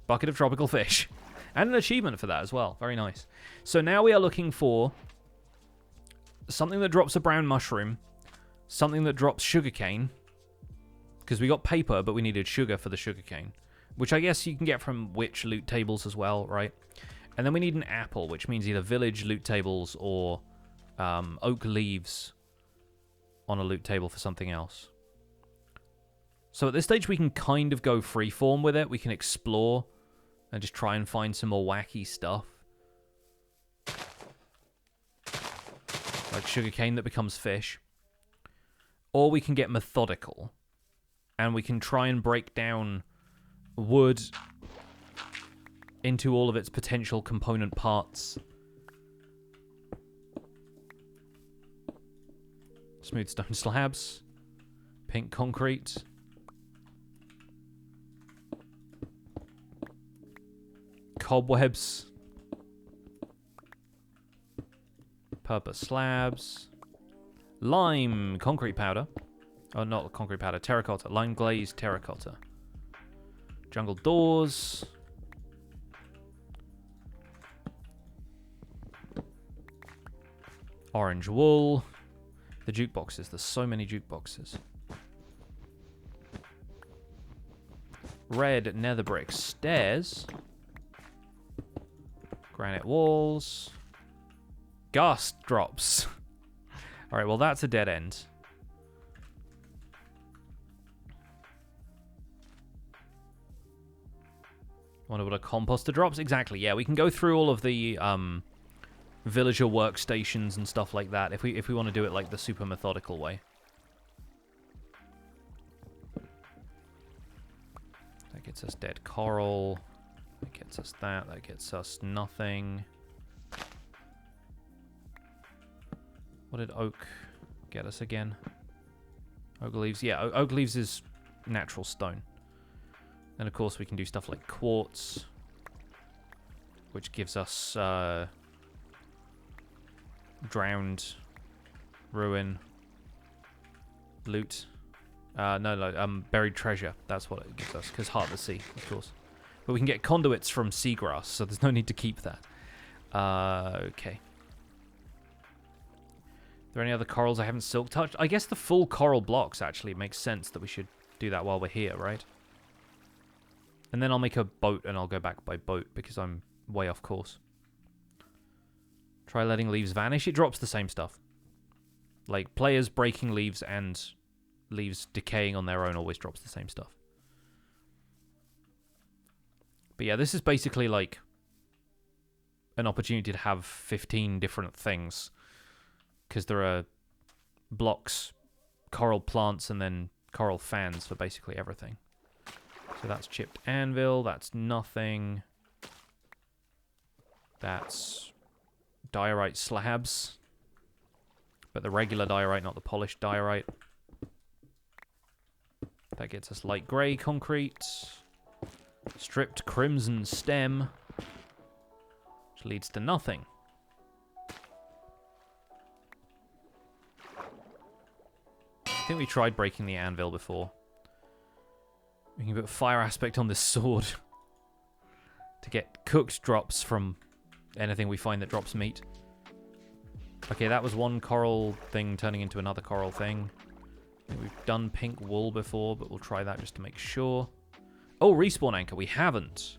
bucket of tropical fish. And an achievement for that as well. Very nice. So now we are looking for something that drops a brown mushroom, something that drops sugarcane, because we got paper, but we needed sugar for the sugarcane, which I guess you can get from witch loot tables as well, right? And then we need an apple, which means either village loot tables or oak leaves on a loot table for something else. So at this stage, we can kind of go freeform with it. We can explore and just try and find some more wacky stuff. Like sugarcane that becomes fish. Or we can get methodical. And we can try and break down wood into all of its potential component parts. Smooth stone slabs. Pink concrete. Cobwebs. Purple slabs. Lime concrete powder. Oh, not concrete powder. Terracotta. Lime glazed terracotta. Jungle doors. Orange wool. The jukeboxes. There's so many jukeboxes. Red nether brick stairs. Granite walls. Gust drops. Alright, well that's a dead end. Wonder what a composter drops? Exactly, yeah. We can go through all of the villager workstations and stuff like that if we want to do it like the super methodical way. That gets us dead coral. That gets us that. That gets us nothing. What did oak get us again? Oak leaves. Yeah, oak leaves is natural stone. And of course we can do stuff like quartz, which gives us drowned, ruin, loot. Buried treasure. That's what it gives us, because heart of the sea, of course. But we can get conduits from seagrass, so there's no need to keep that. Okay. Are there any other corals I haven't silk touched? I guess the full coral blocks actually makes sense that we should do that while we're here, right? And then I'll make a boat and I'll go back by boat because I'm way off course. Try letting leaves vanish. It drops the same stuff. Like, players breaking leaves and leaves decaying on their own always drops the same stuff. But yeah, this is basically like an opportunity to have 15 different things. Because there are blocks, coral plants, and then coral fans for basically everything. So that's chipped anvil, that's nothing. That's diorite slabs. But the regular diorite, not the polished diorite. That gets us light grey concrete. Stripped crimson stem. Which leads to nothing. I think we tried breaking the anvil before. We can put fire aspect on this sword to get cooked drops from anything we find that drops meat. Okay, that was one coral thing turning into another coral thing. I think we've done pink wool before, but we'll try that just to make sure. Oh, respawn anchor. We haven't.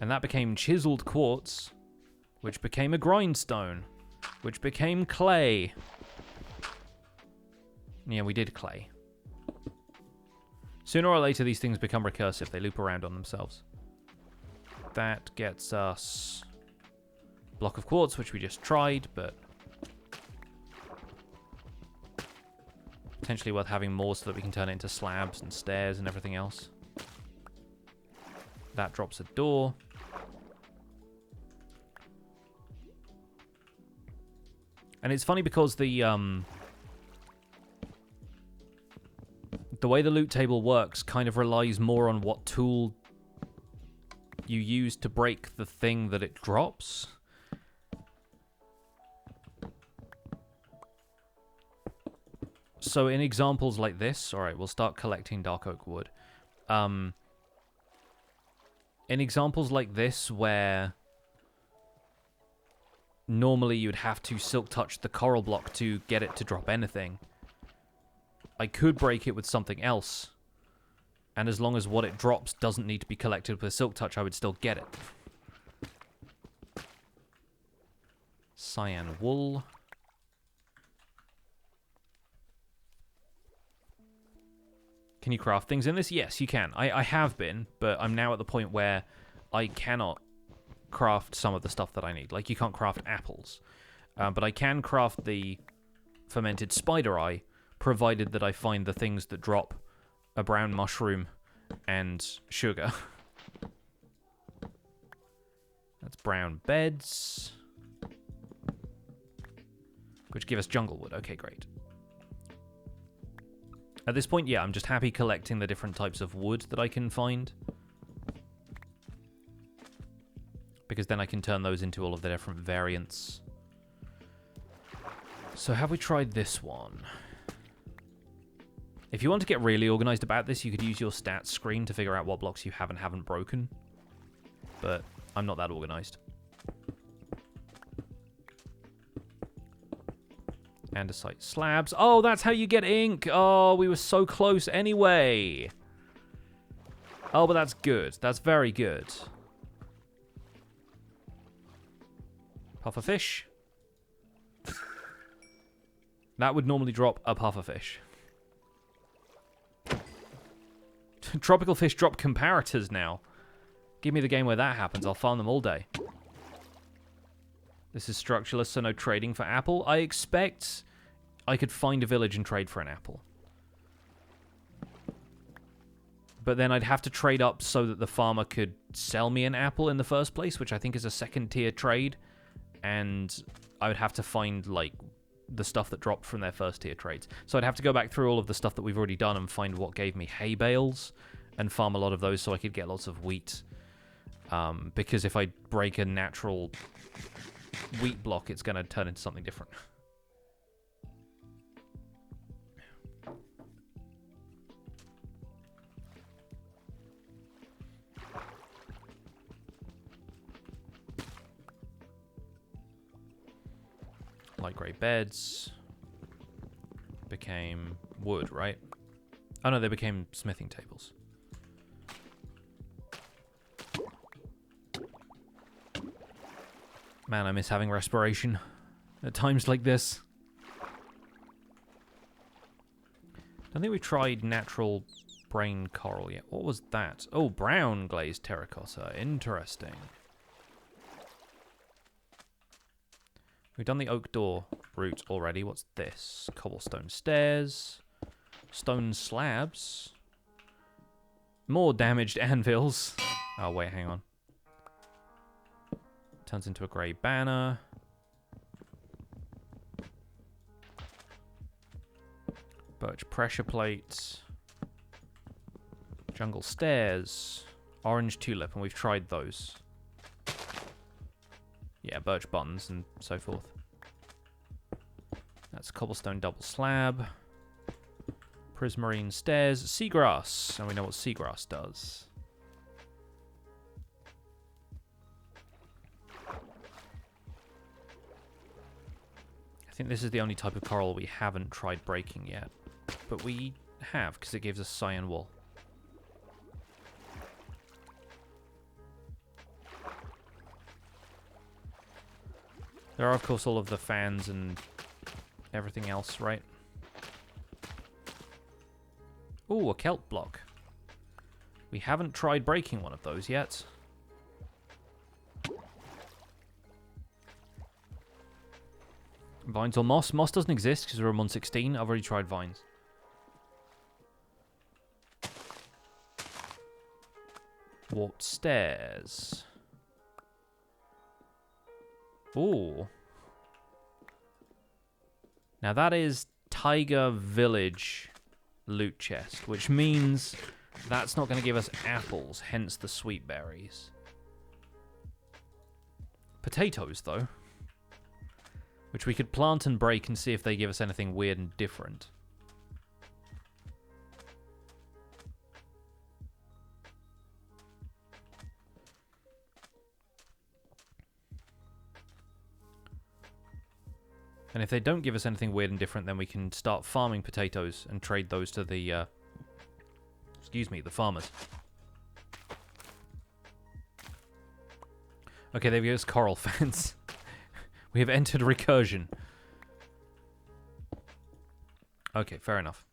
And that became chiseled quartz, which became a grindstone, which became clay. Yeah, we did clay. Sooner or later, these things become recursive. They loop around on themselves. That gets us block of quartz, which we just tried, but potentially worth having more so that we can turn it into slabs and stairs and everything else. That drops a door. And it's funny because the way the loot table works kind of relies more on what tool you use to break the thing that it drops. So in examples like this, all right, we'll start collecting dark oak wood. In examples like this, where normally you'd have to silk touch the coral block to get it to drop anything, I could break it with something else. And as long as what it drops doesn't need to be collected with silk touch, I would still get it. Cyan wool. Can you craft things in this? Yes, you can. I have been, but I'm now at the point where I cannot craft some of the stuff that I need. Like, you can't craft apples. But I can craft the fermented spider eye, provided that I find the things that drop a brown mushroom and sugar. That's brown beds, which give us jungle wood. Okay, great. At this point, yeah, I'm just happy collecting the different types of wood that I can find, because then I can turn those into all of the different variants. So have we tried this one? If you want to get really organized about this, you could use your stats screen to figure out what blocks you have and haven't broken. But I'm not that organized. Andesite slabs. Oh, that's how you get ink. Oh, we were so close anyway. Oh, but that's good. That's very good. Pufferfish. That would normally drop a pufferfish. Tropical fish drop comparators now. Give me the game where that happens. I'll farm them all day. This is structureless, so no trading for apple. I expect I could find a village and trade for an apple. But then I'd have to trade up so that the farmer could sell me an apple in the first place, which I think is a second-tier trade. And I would have to find, like, the stuff that dropped from their first-tier trades. So I'd have to go back through all of the stuff that we've already done and find what gave me hay bales and farm a lot of those so I could get lots of wheat. Because if I break a natural wheat block, it's going to turn into something different. Light grey beds became wood, right? Oh no, they became smithing tables. Man, I miss having respiration at times like this. Don't think we tried natural brain coral yet. What was that? Oh, brown glazed terracotta. Interesting. We've done the oak door route already. What's this? Cobblestone stairs. Stone slabs. More damaged anvils. Oh, wait, hang on. Turns into a grey banner. Birch pressure plates. Jungle stairs. Orange tulip, and we've tried those. Yeah, birch buttons and so forth. That's cobblestone double slab. Prismarine stairs. Seagrass. And we know what seagrass does. I think this is the only type of coral we haven't tried breaking yet. But we have, because it gives us cyan wool. There are, of course, all of the fans and everything else, right? Ooh, a kelp block. We haven't tried breaking one of those yet. Vines or moss? Moss doesn't exist because we're on 116. I've already tried vines. Warped stairs. Ooh. Now that is Tiger Village loot chest, which means that's not going to give us apples, hence the sweet berries. Potatoes, though. Which we could plant and break and see if they give us anything weird and different. And if they don't give us anything weird and different, then we can start farming potatoes and trade those to the, excuse me, the farmers. Okay, there goes coral fence. We have entered recursion. Okay, fair enough.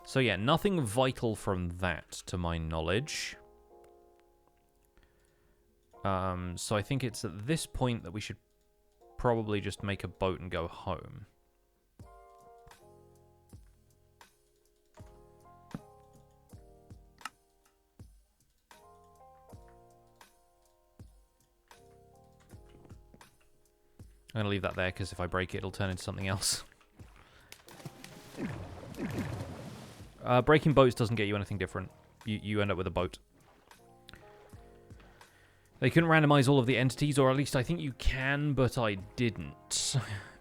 So yeah, nothing vital from that, to my knowledge. So I think it's at this point that we should probably just make a boat and go home. I'm going to leave that there, because if I break it, it'll turn into something else. Breaking boats doesn't get you anything different. You end up with a boat. They couldn't randomize all of the entities, or at least I think you can, but I didn't.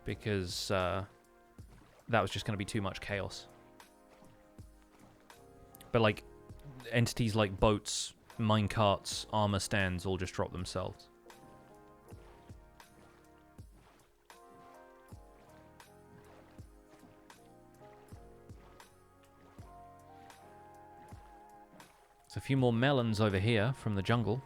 Because that was just going to be too much chaos. But like, entities like boats, minecarts, armor stands all just drop themselves. There's a few more melons over here from the jungle.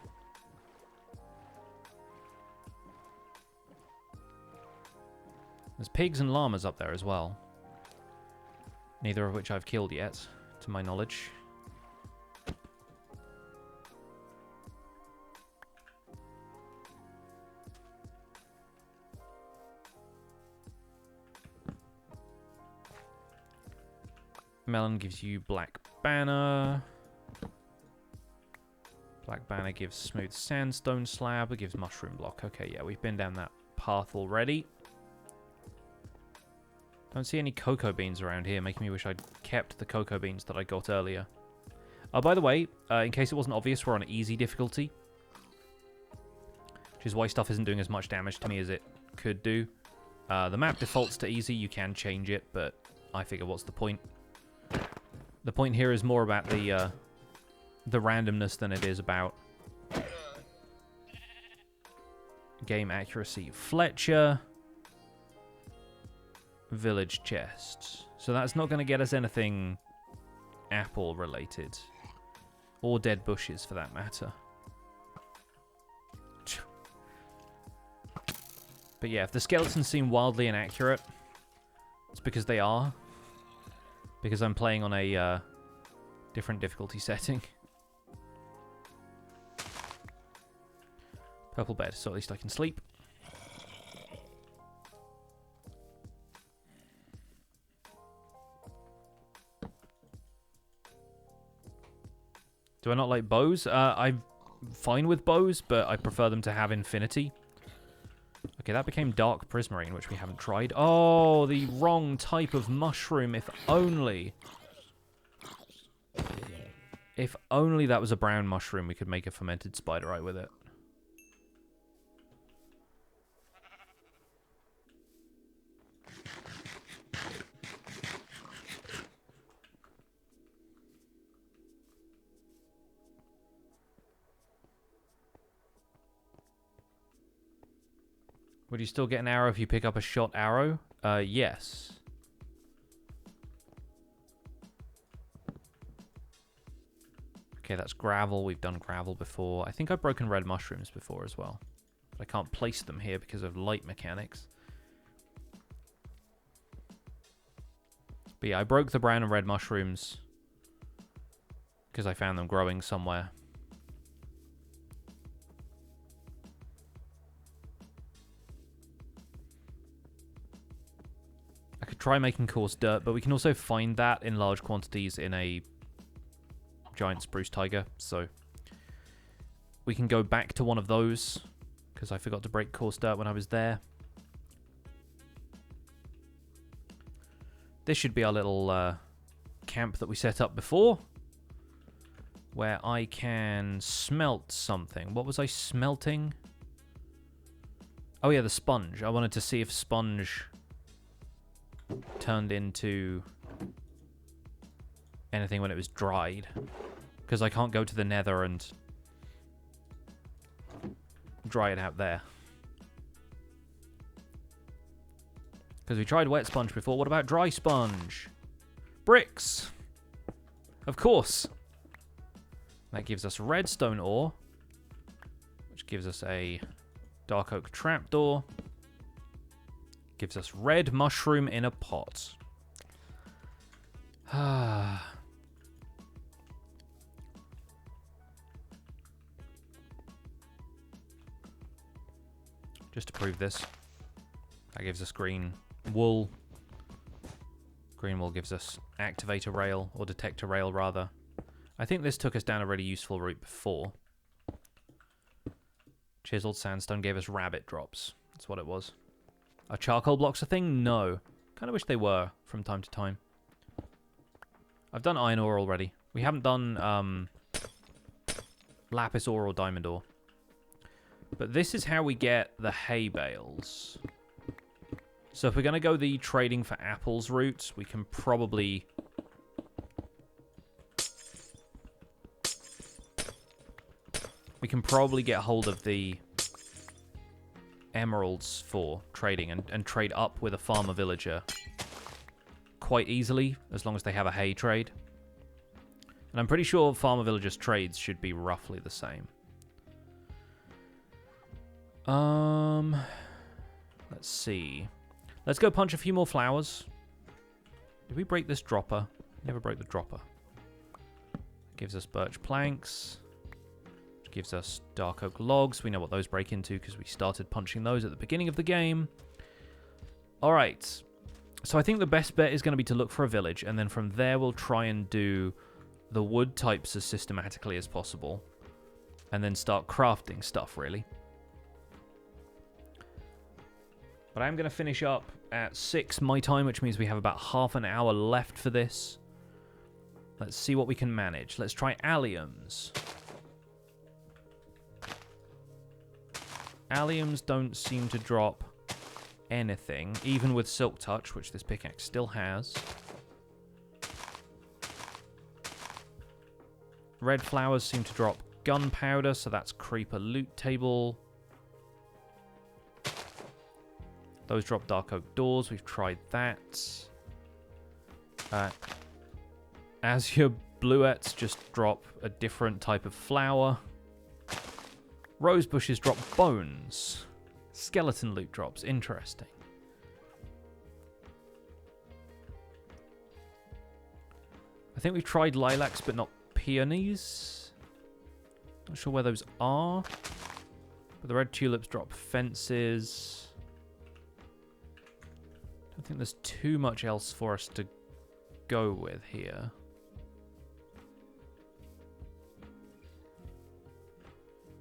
There's pigs and llamas up there as well. Neither of which I've killed yet, to my knowledge. Melon gives you black banner. Black banner gives smooth sandstone slab. It gives mushroom block. Okay, yeah, we've been down that path already. Don't see any cocoa beans around here, making me wish I'd kept the cocoa beans that I got earlier. Oh, by the way, in case it wasn't obvious, we're on easy difficulty. Which is why stuff isn't doing as much damage to me as it could do. The map defaults to easy. You can change it, but I figure what's the point? The point here is more about the randomness than it is about game accuracy. Fetchr. Village chests. So that's not going to get us anything apple related. Or dead bushes for that matter. But yeah, if the skeletons seem wildly inaccurate, it's because they are. Because I'm playing on a different difficulty setting. Purple bed, so at least I can sleep. Do I not like bows? I'm fine with bows, but I prefer them to have infinity. Okay, that became dark prismarine, which we haven't tried. Oh, the wrong type of mushroom, if only. If only that was a brown mushroom, we could make a fermented spiderite with it. Would you still get an arrow if you pick up a shot arrow? Yes. Okay, that's gravel. We've done gravel before. I think I've broken red mushrooms before as well. But I can't place them here because of light mechanics. But yeah, I broke the brown and red mushrooms because I found them growing somewhere. I could try making coarse dirt, but we can also find that in large quantities in a giant spruce tiger, so we can go back to one of those because I forgot to break coarse dirt when I was there. This should be our little camp that we set up before, where I can smelt something. What was I smelting? Oh yeah, the sponge. I wanted to see if sponge turned into anything when it was dried, because I can't go to the nether and dry it out there. Because we tried wet sponge before. What about dry sponge? Bricks! Of course! That gives us redstone ore, which gives us a dark oak trapdoor. Gives us red mushroom in a pot. Just to prove this, that gives us green wool. Green wool gives us activator rail, or detector rail rather. I think this took us down a really useful route before. Chiseled sandstone gave us rabbit drops. That's what it was. Are charcoal blocks a thing? No. Kind of wish they were from time to time. I've done iron ore already. We haven't done lapis ore or diamond ore. But this is how we get the hay bales. So if we're going to go the trading for apples route, we can probably... get hold of the emeralds for trading and trade up with a farmer villager quite easily, as long as they have a hay trade. And I'm pretty sure farmer villagers' trades should be roughly the same. Let's see. Let's go punch a few more flowers. Did we break this dropper? Never broke the dropper. Gives us birch planks. Which gives us dark oak logs. We know what those break into because we started punching those at the beginning of the game. Alright. So I think the best bet is going to be to look for a village, and then from there we'll try and do the wood types as systematically as possible. And then start crafting stuff, really. But I'm going to finish up at 6 my time, which means we have about half an hour left for this. Let's see what we can manage. Let's try alliums. Alliums don't seem to drop anything, even with Silk Touch, which this pickaxe still has. Red flowers seem to drop gunpowder, so that's creeper loot table. Those drop dark oak doors. We've tried that. Azure bluets just drop a different type of flower. Rose bushes drop bones. Skeleton loot drops. Interesting. I think we've tried lilacs, but not peonies. Not sure where those are. But the red tulips drop fences. I don't think there's too much else for us to go with here.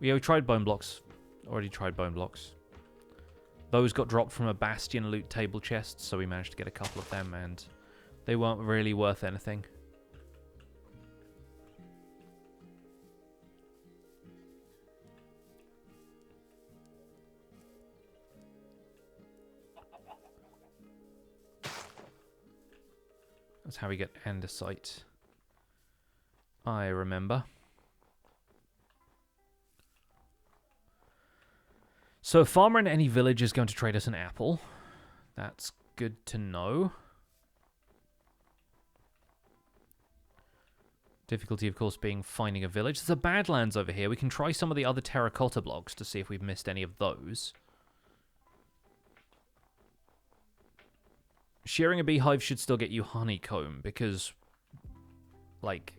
Yeah, we tried bone blocks. Already tried bone blocks. Those got dropped from a bastion loot table chest, so we managed to get a couple of them, and they weren't really worth anything. That's how we get andesite. I remember. So a farmer in any village is going to trade us an apple. That's good to know. Difficulty, of course, being finding a village. There's a Badlands over here. We can try some of the other terracotta blocks to see if we've missed any of those. Shearing a beehive should still get you honeycomb, because, like,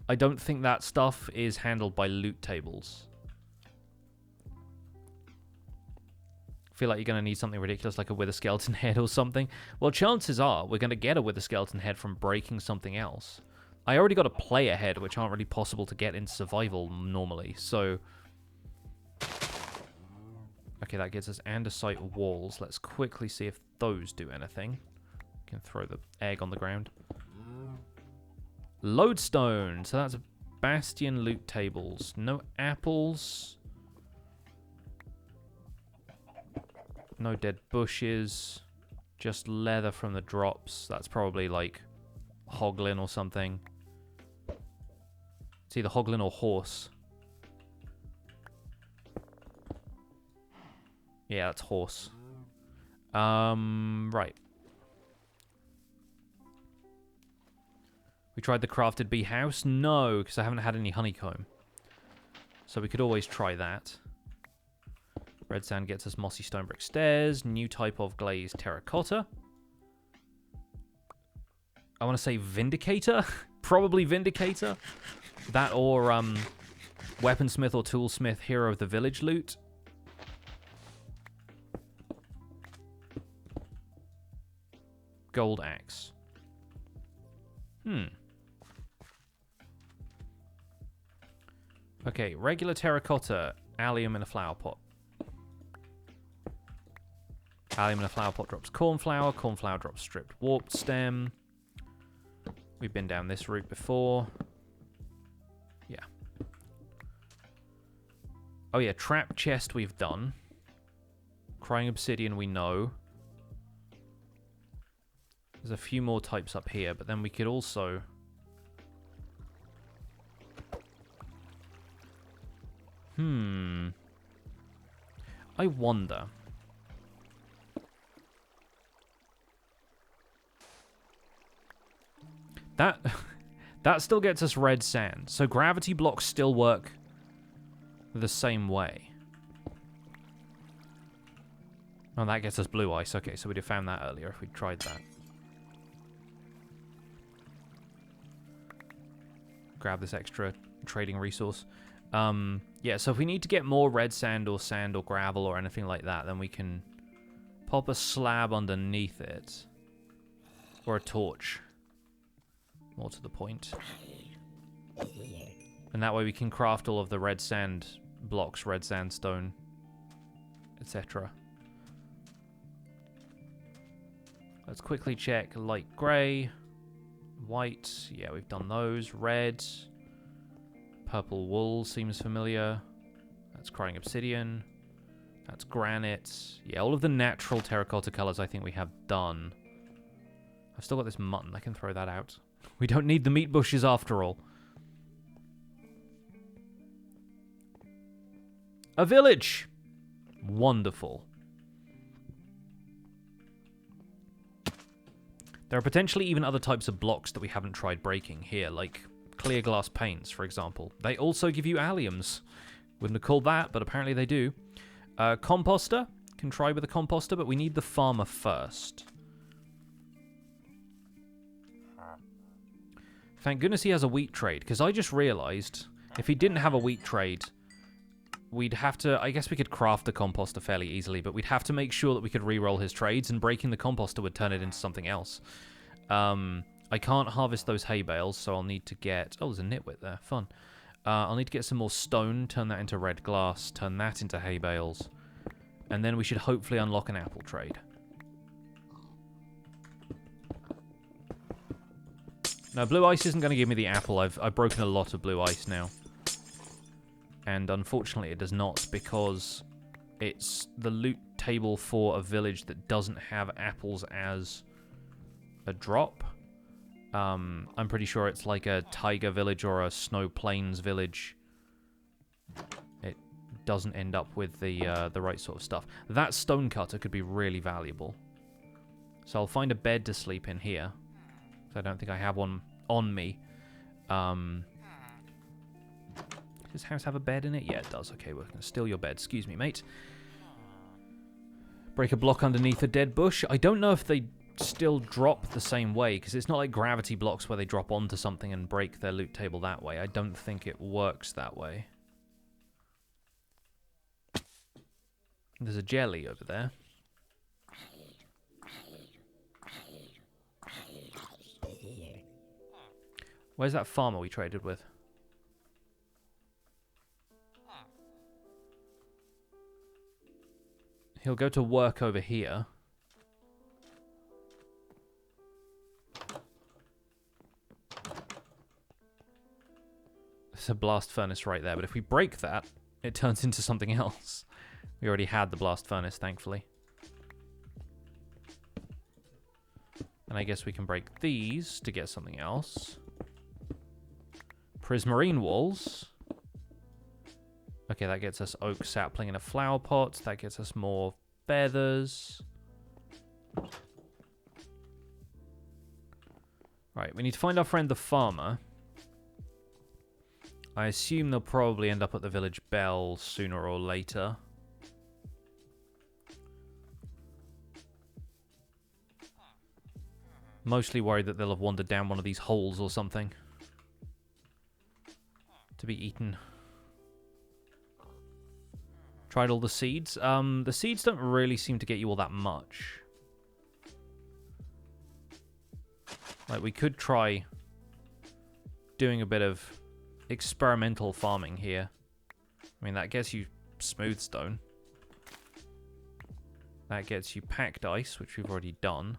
I don't think that stuff is handled by loot tables. I feel like you're going to need something ridiculous like a wither skeleton head or something. Well, chances are we're going to get a wither skeleton head from breaking something else. I already got a player head, which aren't really possible to get in survival normally, so... Okay, that gives us andesite walls. Let's quickly see if those do anything. We can throw the egg on the ground. Lodestone. So that's bastion loot tables. No apples. No dead bushes. Just leather from the drops. That's probably like hoglin or something. It's either hoglin or horse. Yeah, that's horse. Right. We tried the crafted bee house? No, because I haven't had any honeycomb. So we could always try that. Red sand gets us mossy stone brick stairs. New type of glazed terracotta. I want to say Vindicator? Probably Vindicator. That or Weaponsmith or Toolsmith, Hero of the Village loot. Gold axe. Okay, regular terracotta, allium in a flower pot. Allium in a flower pot drops cornflower. Cornflower drops stripped warped stem. We've been down this route before. Yeah. Oh yeah, trap chest we've done. Crying obsidian we know. There's a few more types up here, but then we could also... I wonder. That still gets us red sand. So gravity blocks still work the same way. Oh, that gets us blue ice. Okay, so we'd have found that earlier if we'd tried that. Grab this extra trading resource. Yeah, so if we need to get more red sand or gravel or anything like that, then we can pop a slab underneath it. Or a torch. More to the point. And that way we can craft all of the red sand blocks, red sandstone, etc. Let's quickly check light grey, white, yeah, we've done those, red, purple wool seems familiar, that's crying obsidian, that's granite, yeah, all of the natural terracotta colours I think we have done. I've still got this mutton, I can throw that out. We don't need the meat bushes after all. A village! Wonderful. There are potentially even other types of blocks that we haven't tried breaking here, like clear glass panes, for example. They also give you alliums. Wouldn't have called that, but apparently they do. Composter. Can try with a composter, but we need the farmer first. Thank goodness he has a wheat trade, because I just realised if he didn't have a wheat trade, we'd have to... I guess we could craft the composter fairly easily, but we'd have to make sure that we could re-roll his trades, and breaking the composter would turn it into something else. I can't harvest those hay bales, so I'll need to get... Oh, there's a nitwit there. Fun. I'll need to get some more stone, turn that into red glass, turn that into hay bales, and then we should hopefully unlock an apple trade. No, blue ice isn't going to give me the apple. I've broken a lot of blue ice now. And unfortunately it does not, because it's the loot table for a village that doesn't have apples as a drop. I'm pretty sure it's like a tiger village or a snow plains village. It doesn't end up with the right sort of stuff. That stone cutter could be really valuable. So I'll find a bed to sleep in here. I don't think I have one on me. Does this house have a bed in it? Yeah, it does. Okay, we're going to steal your bed. Excuse me, mate. Break a block underneath a dead bush. I don't know if they still drop the same way, because it's not like gravity blocks where they drop onto something and break their loot table that way. I don't think it works that way. There's a jelly over there. Where's that farmer we traded with? He'll go to work over here. There's a blast furnace right there, but if we break that, it turns into something else. We already had the blast furnace, thankfully. And I guess we can break these to get something else. Prismarine walls. Okay, that gets us oak sapling in a flower pot. That gets us more feathers. Right, we need to find our friend the farmer. I assume they'll probably end up at the village bell sooner or later. Mostly worried that they'll have wandered down one of these holes or something to be eaten. Tried all the seeds. The seeds don't really seem to get you all that much. Like, we could try doing a bit of experimental farming here. I mean, that gets you smooth stone. That gets you packed ice, which we've already done.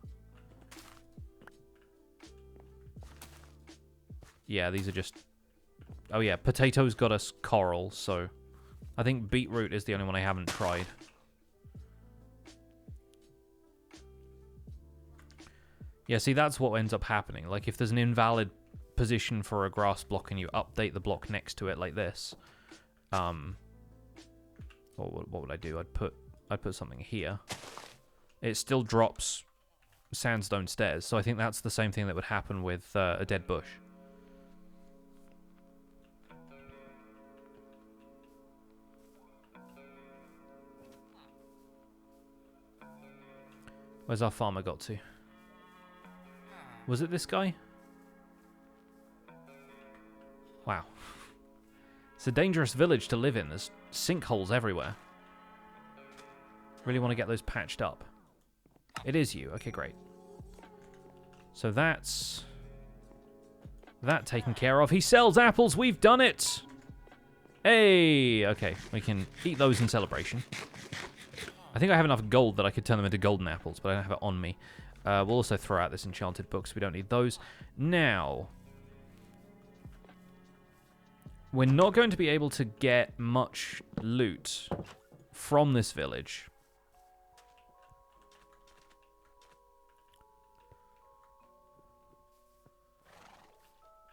Yeah, these are just... Oh yeah, potatoes got us coral, so... I think beetroot is the only one I haven't tried. Yeah, see, that's what ends up happening. Like, if there's an invalid position for a grass block and you update the block next to it like this, what would I do? I'd put something here. It still drops sandstone stairs, so I think that's the same thing that would happen with a dead bush. Where's our farmer got to? Was it this guy? Wow. It's a dangerous village to live in. There's sinkholes everywhere. Really want to get those patched up. It is you. Okay, great. So that's... that taken care of. He sells apples. We've done it! Hey! Okay, we can eat those in celebration. I think I have enough gold that I could turn them into golden apples, but I don't have it on me. We'll also throw out this enchanted book, so we don't need those. Now, we're not going to be able to get much loot from this village.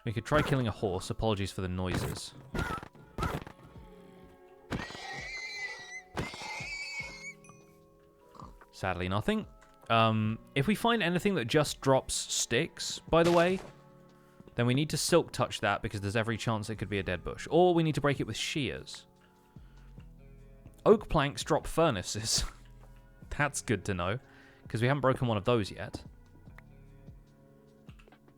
We could try killing a horse. Apologies for the noises. Sadly, nothing. If we find anything that just drops sticks, by the way, then we need to silk touch that because there's every chance it could be a dead bush. Or we need to break it with shears. Oak planks drop furnaces. That's good to know, because we haven't broken one of those yet.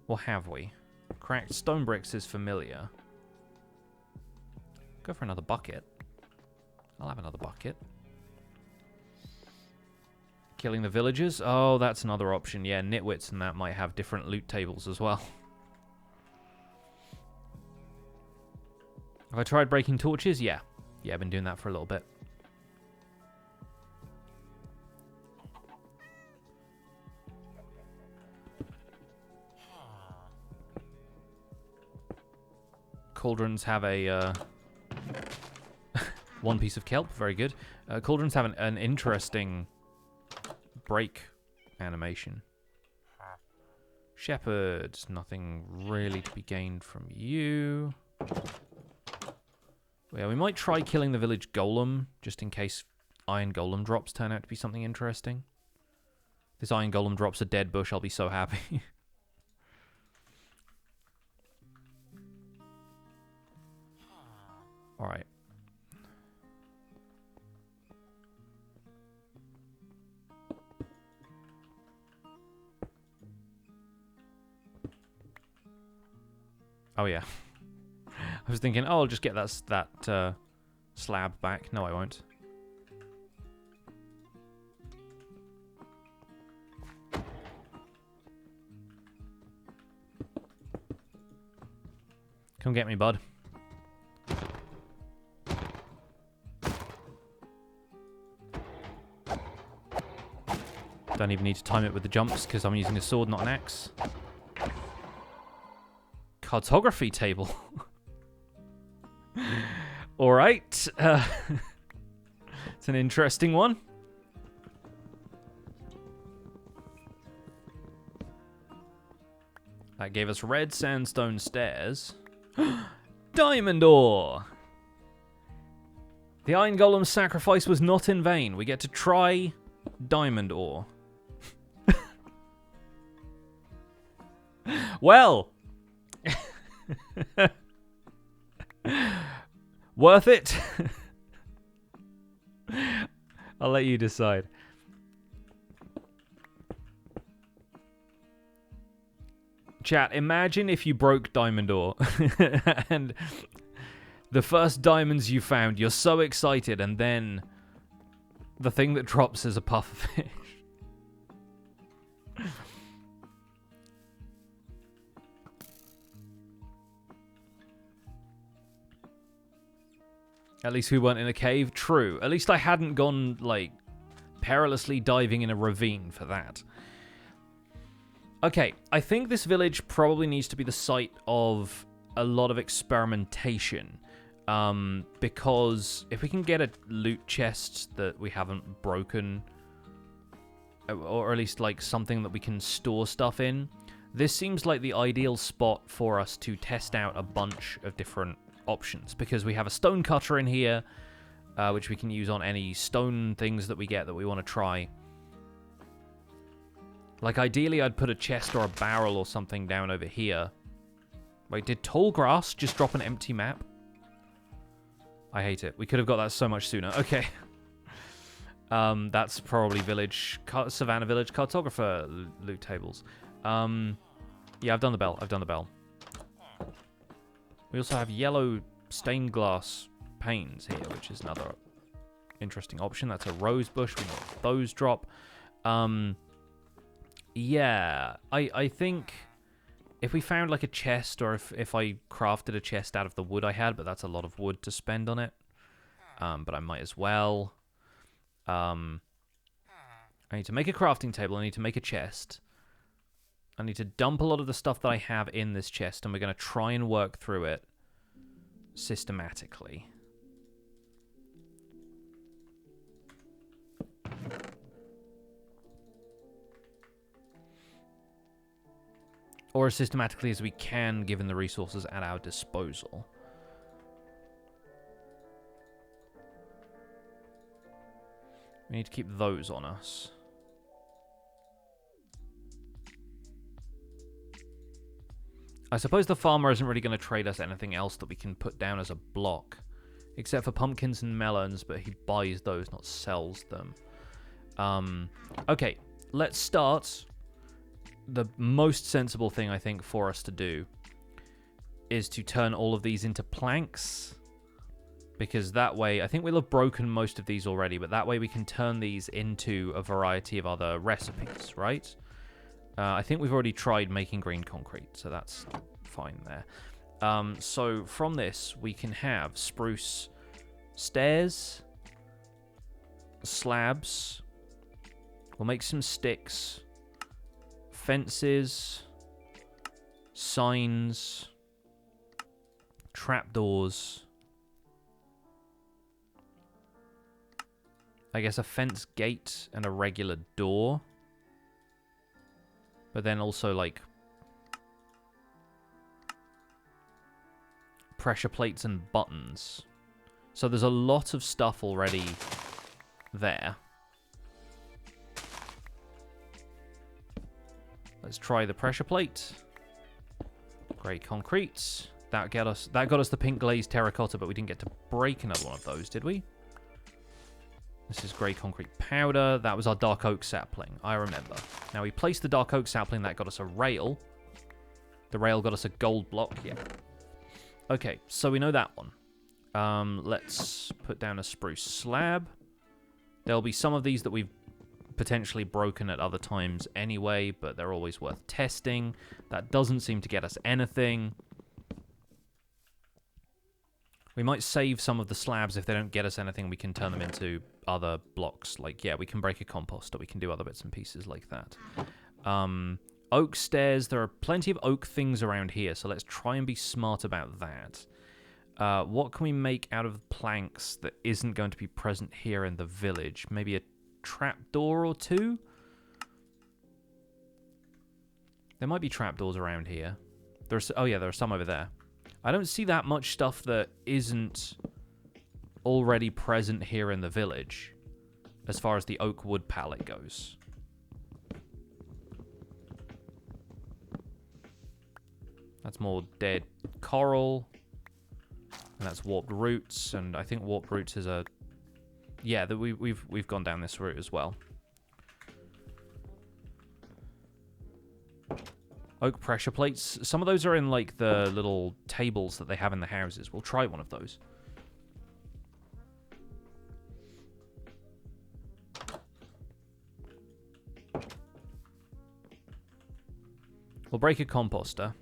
Or have we? Cracked stone bricks is familiar. Go for another bucket. I'll have another bucket. Killing the villagers? Oh, that's another option. Yeah, nitwits and that might have different loot tables as well. Have I tried breaking torches? Yeah. Yeah, I've been doing that for a little bit. Cauldrons have a... one piece of kelp. Very good. Cauldrons have an interesting... break animation. Shepherd, nothing really to be gained from you. Yeah, we might try killing the village golem, just in case iron golem drops turn out to be something interesting. If this iron golem drops a dead bush, I'll be so happy. Alright. Oh, yeah. I was thinking, oh, I'll just get that slab back. No, I won't. Come get me, bud. Don't even need to time it with the jumps because I'm using a sword, not an axe. Cartography table. Alright. It's an interesting one. That gave us red sandstone stairs. Diamond ore! The Iron Golem's sacrifice was not in vain. We get to try diamond ore. Well. Worth it? I'll let you decide. Chat, imagine if you broke diamond ore and the first diamonds you found, you're so excited, and then the thing that drops is a pufferfish. At least we weren't in a cave. True. At least I hadn't gone, like, perilously diving in a ravine for that. Okay, I think this village probably needs to be the site of a lot of experimentation. Because if we can get a loot chest that we haven't broken, or at least, like, something that we can store stuff in, this seems like the ideal spot for us to test out a bunch of different options, because we have a stone cutter in here, which we can use on any stone things that we get that we want to try. Like, ideally, I'd put a chest or a barrel or something down over here. Wait, did tall grass just drop an empty map? I hate it. We could have got that so much sooner. Okay. That's probably Savannah Village cartographer loot tables. Yeah, I've done the bell. I've done the bell. We also have yellow stained glass panes here, which is another interesting option. That's a rose bush. We know those drop. Yeah, I think if we found like a chest, or if I crafted a chest out of the wood I had, but that's a lot of wood to spend on it. But I might as well. I need to make a crafting table. I need to make a chest. I need to dump a lot of the stuff that I have in this chest, and we're going to try and work through it systematically. Or as systematically as we can, given the resources at our disposal. We need to keep those on us. I suppose the farmer isn't really going to trade us anything else that we can put down as a block. Except for pumpkins and melons, but he buys those, not sells them. Okay, let's start. The most sensible thing, I think, for us to do is to turn all of these into planks. Because that way, I think we'll have broken most of these already, but that way we can turn these into a variety of other recipes, right? I think we've already tried making green concrete, so that's fine there. So from this, we can have spruce stairs, slabs. We'll make some sticks, fences, signs, trapdoors. I guess a fence gate and a regular door. But then also, like, pressure plates and buttons. So there's a lot of stuff already there. Let's try the pressure plate. Grey concrete. That got us the pink glazed terracotta, but we didn't get to break another one of those, did we? This is grey concrete powder. That was our dark oak sapling, I remember. Now, we placed the dark oak sapling. That got us a rail. The rail got us a gold block. Yeah. Okay, so we know that one. Let's put down a spruce slab. There'll be some of these that we've potentially broken at other times anyway, but they're always worth testing. That doesn't seem to get us anything. We might save some of the slabs. If they don't get us anything, we can turn them into other blocks. Like, yeah, we can break a composter. We can do other bits and pieces like that. Oak stairs. There are plenty of oak things around here, so let's try and be smart about that. What can we make out of planks that isn't going to be present here in the village? Maybe a trapdoor or two? There might be trapdoors around here. Oh yeah, there are some over there. I don't see that much stuff that isn't already present here in the village as far as the oak wood palette goes. That's more dead coral. And that's warped roots, and I think warped roots is a... Yeah, we've gone down this route as well. Oak pressure plates. Some of those are in, like, the little tables that they have in the houses. We'll try one of those. We'll break a composter.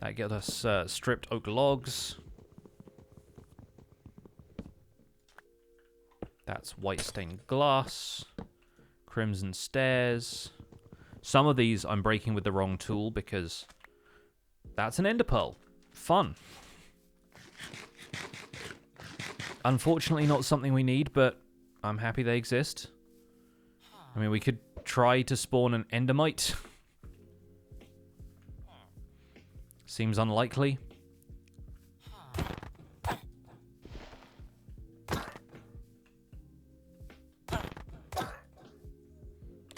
That gets us stripped oak logs. That's white stained glass. Crimson stairs. Some of these I'm breaking with the wrong tool because that's an ender pearl. Fun. Unfortunately not something we need, but I'm happy they exist. I mean, we could try to spawn an endermite. Seems unlikely.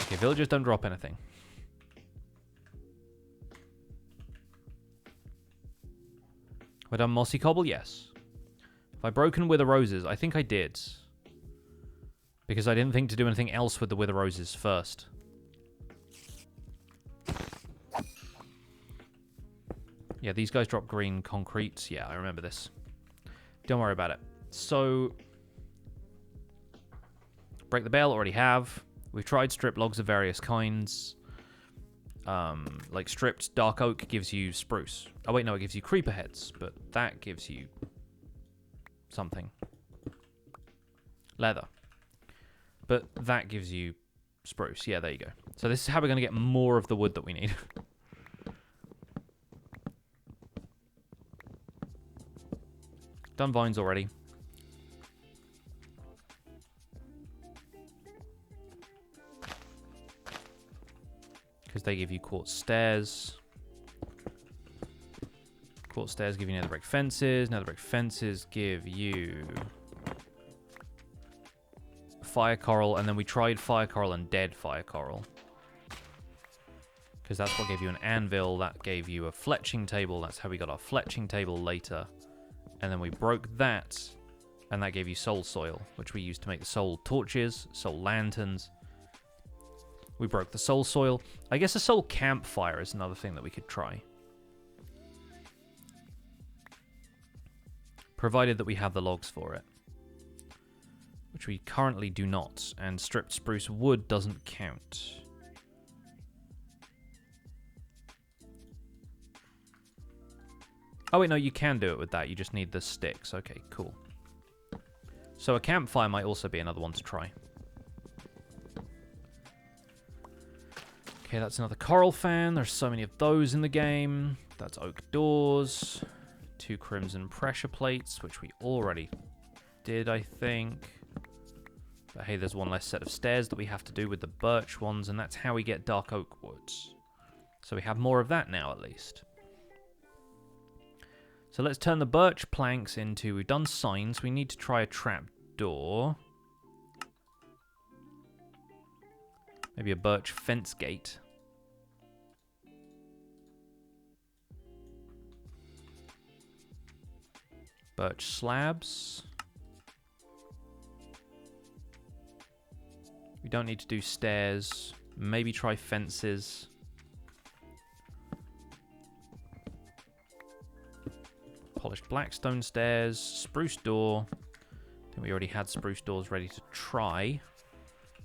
Okay, villagers don't drop anything. Have I done mossy cobble? Yes. Have I broken wither roses? I think I did. Because I didn't think to do anything else with the wither roses first. Yeah, these guys drop green concrete. Yeah, I remember this. Don't worry about it. So, break the bale, already have. We've tried strip logs of various kinds. Like stripped dark oak gives you spruce. Oh wait, no, it gives you creeper heads, but that gives you something. Leather. But that gives you spruce. Yeah, there you go. So this is how we're going to get more of the wood that we need. Done vines already. Because they give you quartz stairs. Quartz stairs give you nether brick fences. Nether brick fences give you fire coral. And then we tried fire coral and dead fire coral. Because that's what gave you an anvil. That gave you a fletching table. That's how we got our fletching table later. And then we broke that, and that gave you soul soil, which we used to make the soul torches, soul lanterns. We broke the soul soil. I guess a soul campfire is another thing that we could try. Provided that we have the logs for it. Which we currently do not, and stripped spruce wood doesn't count. Oh wait, no, you can do it with that. You just need the sticks. Okay, cool. So a campfire might also be another one to try. Okay, that's another coral fan. There's so many of those in the game. That's oak doors. 2 crimson pressure plates, which we already did, I think. But hey, there's one less set of stairs that we have to do with the birch ones, and that's how we get dark oak woods. So we have more of that now, at least. So let's turn the birch planks into... We've done signs. We need to try a trap door. Maybe a birch fence gate. Birch slabs. We don't need to do stairs. Maybe try fences. Polished blackstone stairs, spruce door. I think we already had spruce doors ready to try.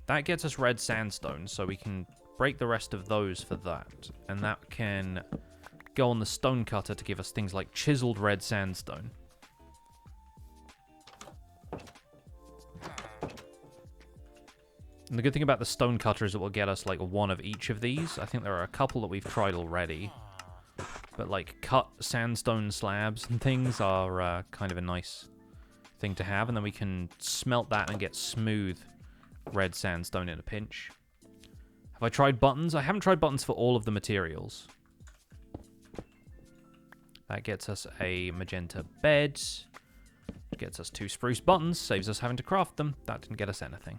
That gets us red sandstone, so we can break the rest of those for that. And that can go on the stone cutter to give us things like chiseled red sandstone. And the good thing about the stone cutter is it will get us like one of each of these. I think there are a couple that we've tried already. But like cut sandstone slabs and things are kind of a nice thing to have. And then we can smelt that and get smooth red sandstone in a pinch. Have I tried buttons? I haven't tried buttons for all of the materials. That gets us a magenta bed. Gets us 2 spruce buttons, saves us having to craft them. That didn't get us anything.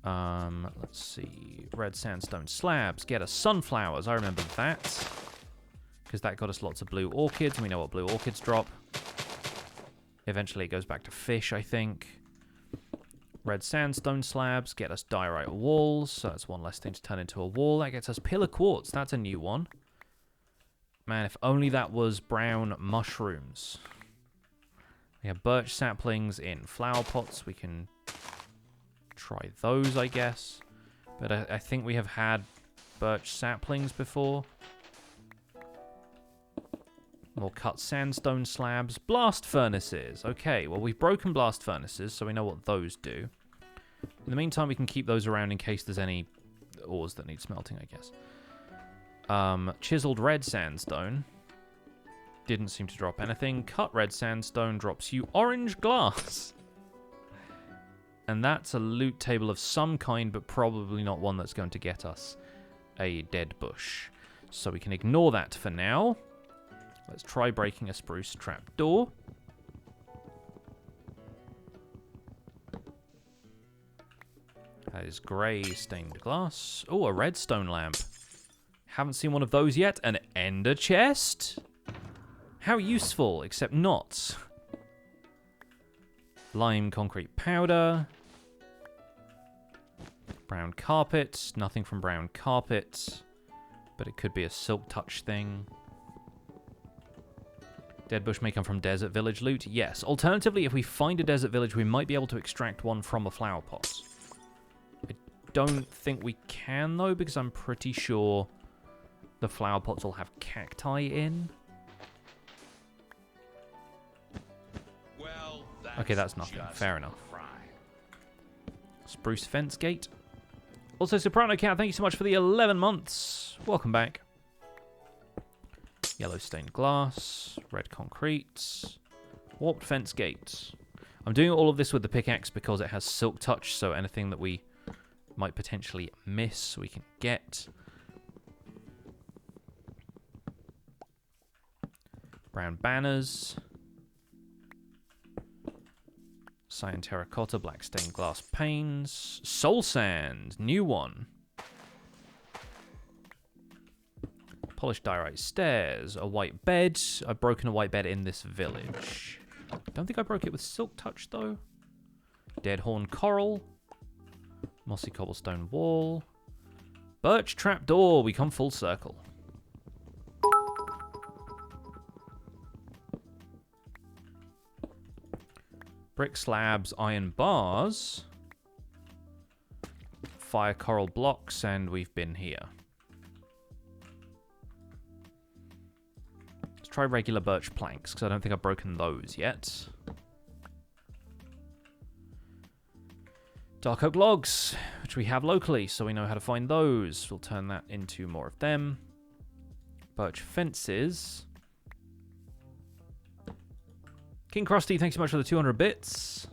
Let's see. Red sandstone slabs get us sunflowers. I remember that. Because that got us lots of blue orchids, and we know what blue orchids drop. Eventually it goes back to fish, I think. Red sandstone slabs get us diorite walls, so that's one less thing to turn into a wall. That gets us pillar quartz. That's a new one. Man, if only that was brown mushrooms. We have birch saplings in flower pots. We can try those, I guess. But I think we have had birch saplings before. More cut sandstone slabs. Blast furnaces. Okay, well, we've broken blast furnaces, so we know what those do. In the meantime, we can keep those around in case there's any ores that need smelting, I guess. Chiseled red sandstone. Didn't seem to drop anything. Cut red sandstone drops you orange glass. And that's a loot table of some kind, but probably not one that's going to get us a dead bush. So we can ignore that for now. Let's try breaking a spruce trapdoor. That is grey stained glass. Oh, a redstone lamp. Haven't seen one of those yet. An ender chest? How useful, except not. Lime concrete powder. Brown carpet. Nothing from brown carpet. But it could be a silk touch thing. Dead bush may come from desert village loot. Yes. Alternatively, if we find a desert village, we might be able to extract one from a flower pot. I don't think we can, though, because I'm pretty sure the flower pots will have cacti in. Well, Okay, that's nothing. Fair enough. Crime. Spruce fence gate. Also, Soprano Cat, thank you so much for the 11 months. Welcome back. Yellow stained glass. Red concrete. Warped fence gate. I'm doing all of this with the pickaxe because it has silk touch, so anything that we might potentially miss, we can get. Brown banners. Cyan terracotta, black stained glass panes. Soul sand, new one. Polished diorite stairs, a white bed. I've broken a white bed in this village. Don't think I broke it with silk touch though. Dead horn coral. Mossy cobblestone wall. Birch trapdoor, we come full circle. Brick slabs, iron bars, fire coral blocks, and we've been here. Let's try regular birch planks, because I don't think I've broken those yet. Dark oak logs, which we have locally, so we know how to find those. We'll turn that into more of them. Birch fences. King Krusty, thanks so much for the 200 bits.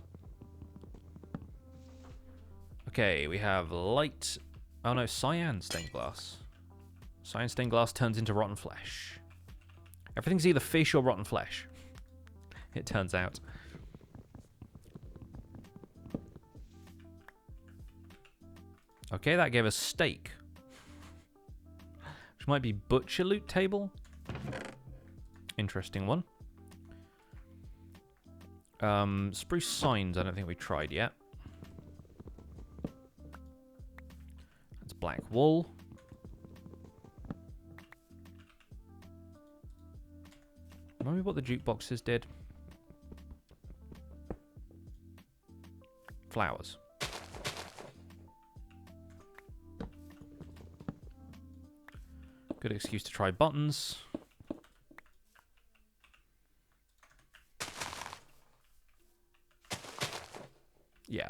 Okay, we have light... Oh no, cyan stained glass. Cyan stained glass turns into rotten flesh. Everything's either fish or rotten flesh. It turns out. Okay, that gave us steak. Which might be butcher loot table. Interesting one. Spruce signs, I don't think we tried yet. That's black wool. Remember what the jukeboxes did? Flowers. Good excuse to try buttons.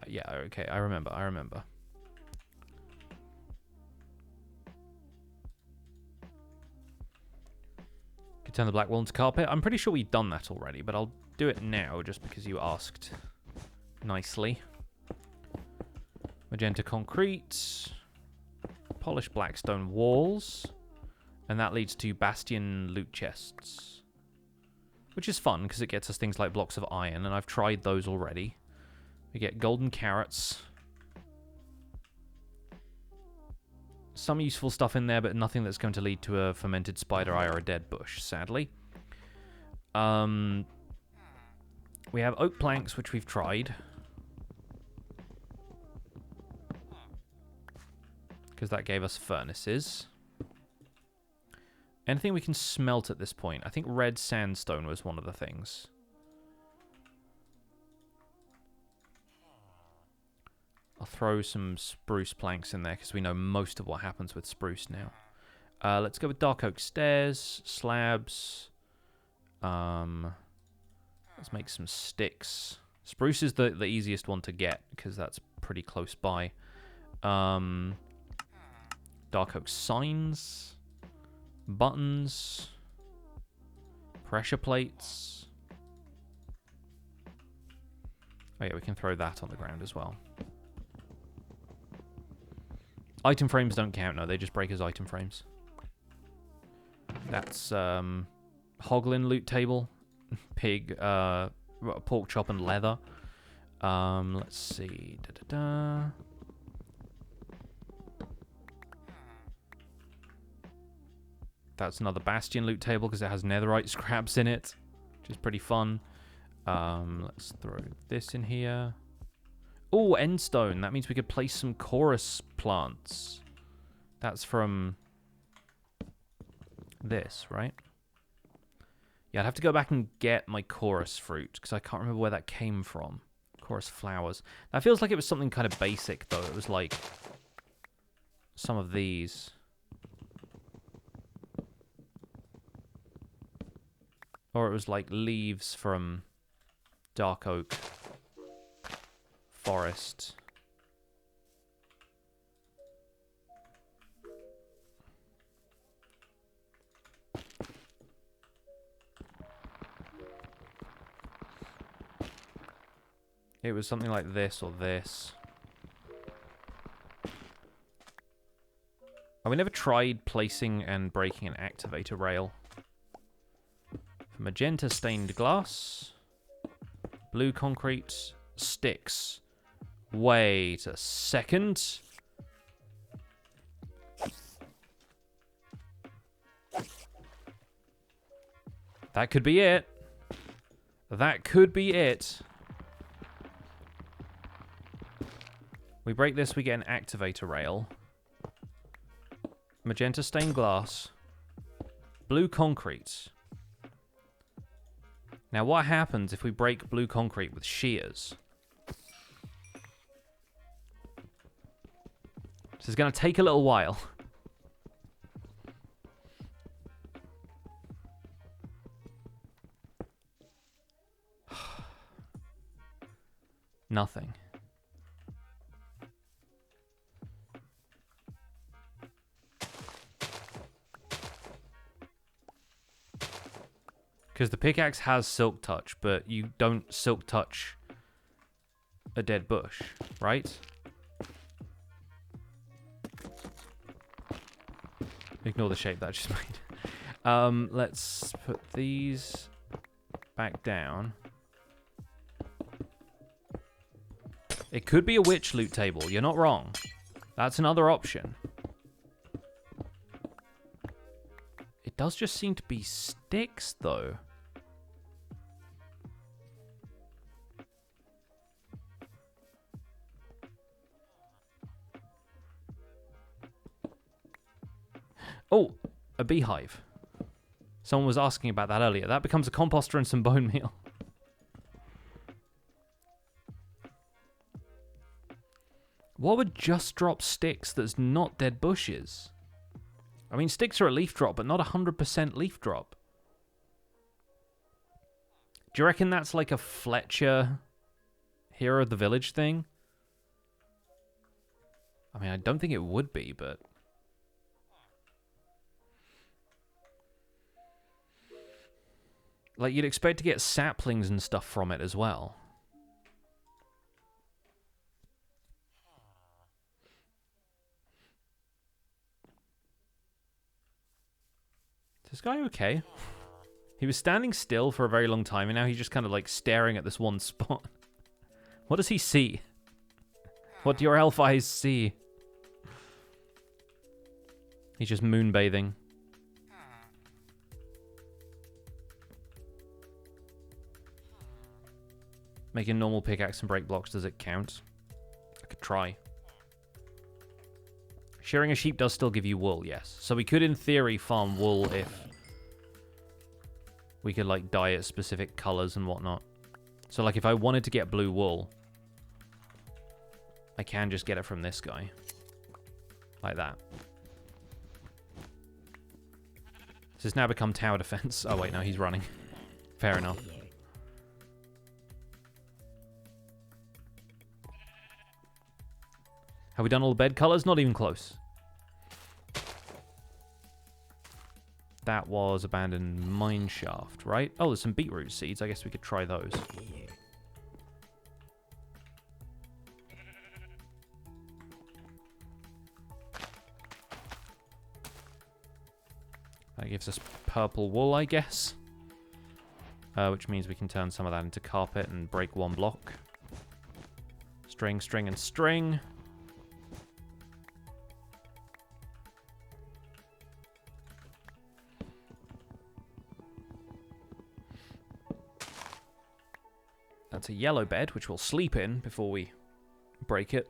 Yeah, okay, I remember. Could turn the black wool into carpet. I'm pretty sure we've done that already, but I'll do it now just because you asked nicely. Magenta concrete. Polished black stone walls. And that leads to bastion loot chests. which is fun because it gets us things like blocks of iron, and I've tried those already. We get golden carrots. Some useful stuff in there, but nothing that's going to lead to a fermented spider eye or a dead bush, sadly. We have oak planks, which we've tried. Because that gave us furnaces. Anything we can smelt at this point? I think red sandstone was one of the things. I'll throw some spruce planks in there because we know most of what happens with spruce now. Let's go with dark oak stairs, slabs. Let's make some sticks. Spruce is the easiest one to get because that's pretty close by. Dark oak signs. Buttons, pressure plates. Oh yeah, we can throw that on the ground as well. Item frames don't count, no, they just break as item frames. That's hoglin loot table, pig, pork chop and leather. Let's see. That's another bastion loot table because it has netherite scraps in it, which is pretty fun. Let's throw this in here. Oh, endstone. That means we could place some chorus plants. That's from this, right? Yeah, I'd have to go back and get my chorus fruit because I can't remember where that came from. Chorus flowers. That feels like it was something kind of basic, though. It was like some of these. Or it was like leaves from dark oak forest. It was something like this or this. Oh, we never tried placing and breaking an activator rail. Magenta stained glass. Blue concrete. Sticks. Wait a second. That could be it. That could be it. We break this, we get an activator rail. Magenta stained glass. Blue concrete. Now, what happens if we break blue concrete with shears? This is going to take a little while. Nothing. Because the pickaxe has silk touch, but you don't silk touch a dead bush, right? Ignore the shape that I just made. Let's put these back down. It could be a witch loot table. You're not wrong. That's another option. It does just seem to be sticks, though. Oh, a beehive. Someone was asking about that earlier. That becomes a composter and some bone meal. What would just drop sticks that's not dead bushes? I mean, sticks are a leaf drop, but not 100% leaf drop. Do you reckon that's like a Fetchr Hero of the Village thing? I mean, I don't think it would be, but... like, you'd expect to get saplings and stuff from it as well. Is this guy okay? He was standing still for a very long time, and now he's just kind of like staring at this one spot. What does he see? What do your elf eyes see? He's just moonbathing. Making normal pickaxe and break blocks, does it count? I could try. Shearing a sheep does still give you wool, yes. So we could, in theory, farm wool if we could, like, dye it specific colors and whatnot. So, like, if I wanted to get blue wool, I can just get it from this guy. Like that. This has now become tower defense. Oh, wait, no, he's running. Fair enough. Have we done all the bed colors? Not even close. That was abandoned mine shaft, right? Oh, there's some beetroot seeds. I guess we could try those. That gives us purple wool, I guess. Which means we can turn some of that into carpet and break one block. String, string, and string. That's a yellow bed, which we'll sleep in before we break it.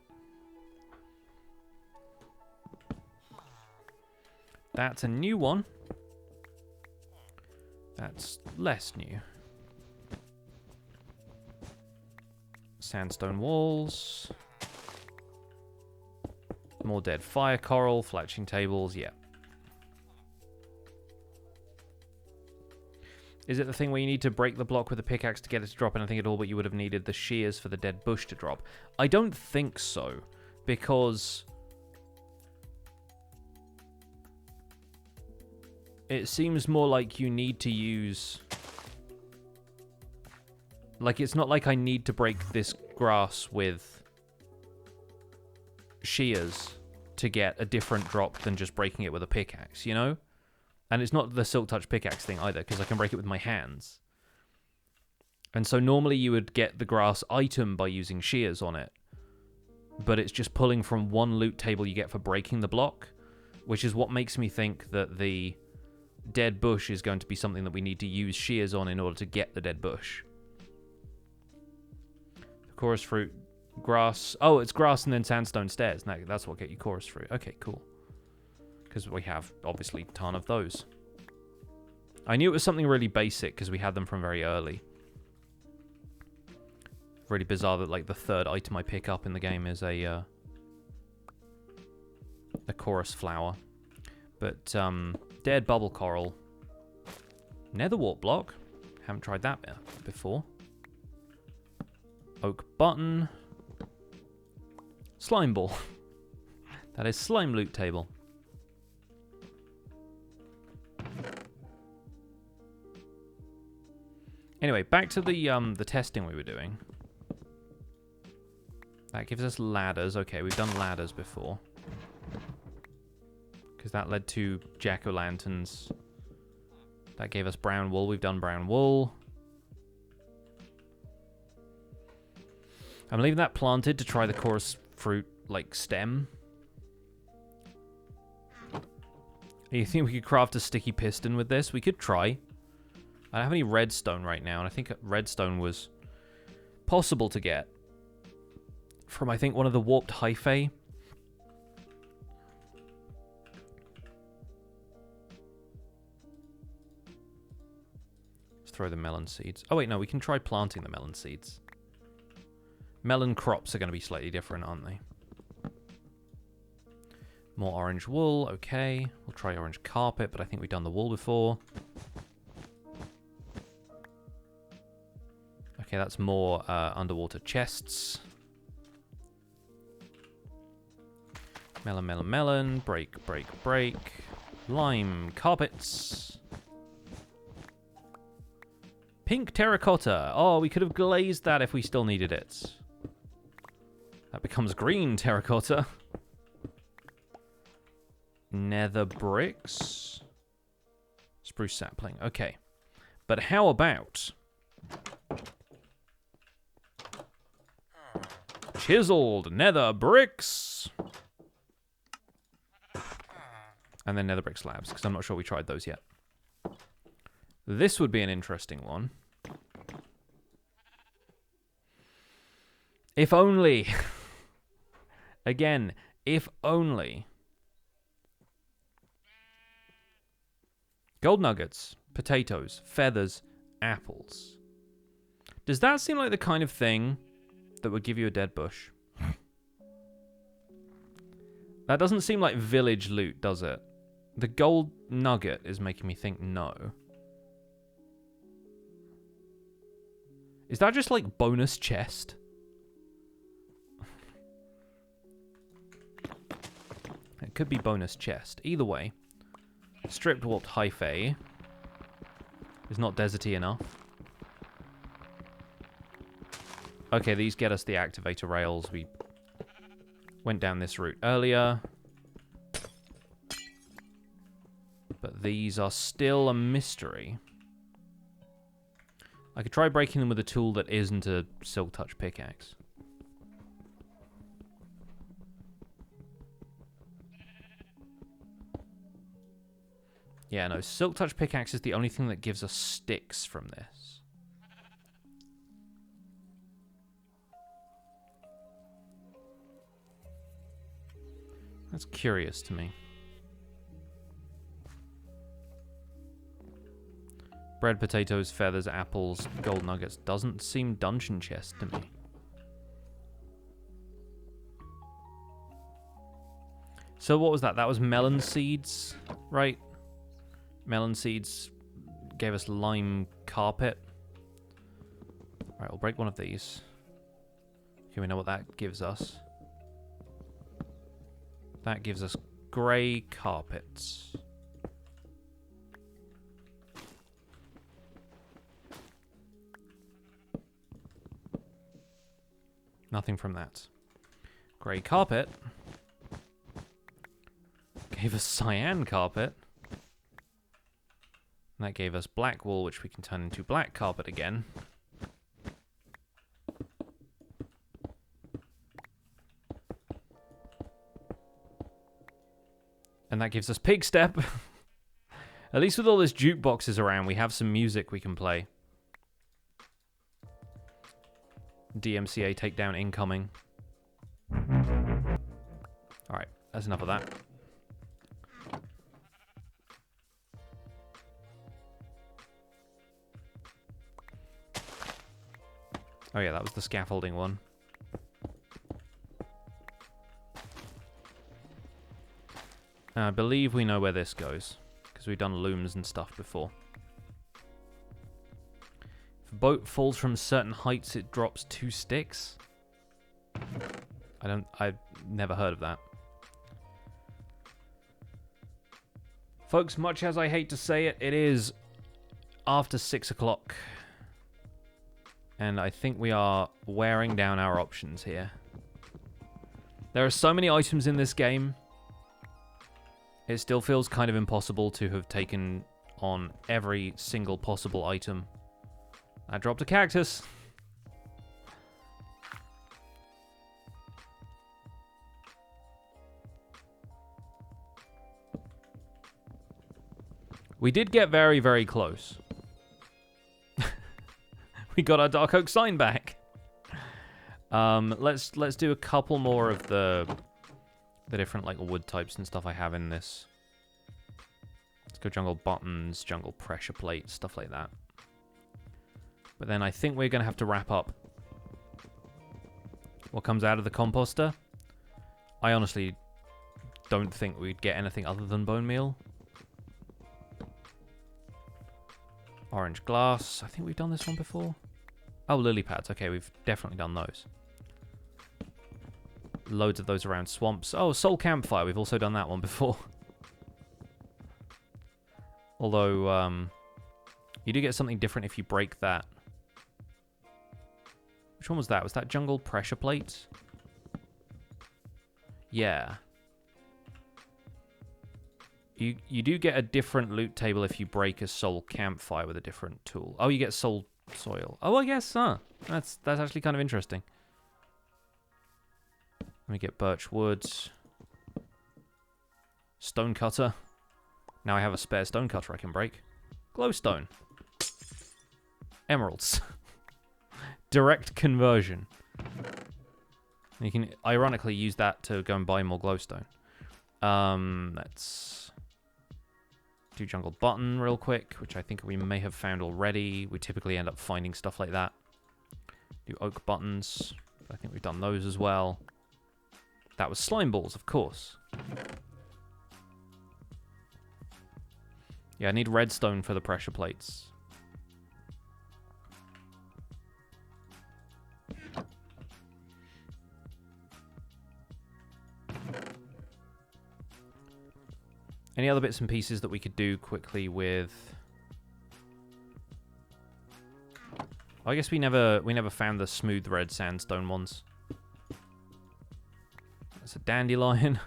That's a new one. That's less new. Sandstone walls. More dead fire coral, fletching tables, yeah. Is it the thing where you need to break the block with a pickaxe to get it to drop anything at all, but you would have needed the shears for the dead bush to drop? I don't think so, because it seems more like you need to use... Like, it's not like I need to break this grass with shears to get a different drop than just breaking it with a pickaxe, you know? And it's not the Silk Touch pickaxe thing either, because I can break it with my hands. And so normally you would get the grass item by using shears on it. But it's just pulling from one loot table you get for breaking the block, which is what makes me think that the dead bush is going to be something that we need to use shears on in order to get the dead bush. The chorus fruit, grass. Oh, it's grass and then sandstone stairs. No, that's what get you chorus fruit. Okay, cool. Because we have, obviously, a ton of those. I knew it was something really basic because we had them from very early. Really bizarre that, like, the third item I pick up in the game is a chorus flower. But, dead bubble coral. Nether wart block. Haven't tried that before. Oak button. Slime ball. That is slime loot table. Anyway, back to the testing we were doing. That gives us ladders. Okay, we've done ladders before. Because that led to jack-o'-lanterns. That gave us brown wool. We've done brown wool. I'm leaving that planted to try the chorus fruit, like, stem. You think we could craft a sticky piston with this? We could try. I don't have any redstone right now, and I think redstone was possible to get from, I think, one of the warped hyphae. Let's throw the melon seeds. Oh, wait, no, we can try planting the melon seeds. Melon crops are going to be slightly different, aren't they? More orange wool, okay. We'll try orange carpet, but I think we've done the wool before. Okay, that's more underwater chests. Melon, melon, melon. Break, break, break. Lime carpets. Pink terracotta. Oh, we could have glazed that if we still needed it. That becomes green terracotta. Nether bricks. Spruce sapling. Okay. But how about chiseled nether bricks? And then nether brick slabs, because I'm not sure we tried those yet. This would be an interesting one. If only. Again, if only. Gold nuggets, potatoes, feathers, apples. Does that seem like the kind of thing that would give you a dead bush? That doesn't seem like village loot, does it? The gold nugget is making me think no. Is that just like bonus chest? It could be bonus chest. Either way. Stripped warped hyphae is not deserty enough. Okay, these get us the activator rails. We went down this route earlier. But these are still a mystery. I could try breaking them with a tool that isn't a Silk Touch pickaxe. Yeah, no, Silk Touch pickaxe is the only thing that gives us sticks from this. That's curious to me. Bread, potatoes, feathers, apples, gold nuggets. Doesn't seem dungeon chest to me. So what was that? That was melon seeds, right? Melon seeds gave us lime carpet. Alright, we'll break one of these. Okay, we know what that gives us. That gives us grey carpets. Nothing from that. Grey carpet gave us cyan carpet. And that gave us black wool, which we can turn into black carpet again. And that gives us pig step. At least with all those jukeboxes around, we have some music we can play. DMCA takedown incoming. Alright, that's enough of that. Oh yeah, that was the scaffolding one. I believe we know where this goes, because we've done looms and stuff before. If a boat falls from certain heights, it drops 2 sticks? I've never heard of that. Folks, much as I hate to say it, it is after 6 o'clock. And I think we are wearing down our options here. There are so many items in this game. It still feels kind of impossible to have taken on every single possible item. I dropped a cactus. We did get very, very close. We got our Dark Oak sign back. Let's do a couple more of the different like wood types and stuff I have in this. Let's go jungle buttons, jungle pressure plates, stuff like that. But then I think we're gonna have to wrap up. What comes out of the composter? I honestly don't think we'd get anything other than bone meal. Orange glass. I think we've done this one before. Oh, lily pads. Okay, we've definitely done those. Loads of those around swamps. Oh, soul campfire. We've also done that one before. Although, you do get something different if you break that. Which one was that? Was that jungle pressure plate? Yeah. You do get a different loot table if you break a soul campfire with a different tool. Oh, you get soul soil. Oh, I guess, huh. That's actually kind of interesting. Let me get birch wood. Stone cutter. Now I have a spare stone cutter I can break. Glowstone. Emeralds. Direct conversion. You can ironically use that to go and buy more glowstone. Let's do jungle button real quick, which I think we may have found already. We typically end up finding stuff like that. Do oak buttons. I think we've done those as well. That was slime balls, of course. Yeah, I need redstone for the pressure plates. Any other bits and pieces that we could do quickly with? I guess we never found the smooth red sandstone ones. That's a dandelion.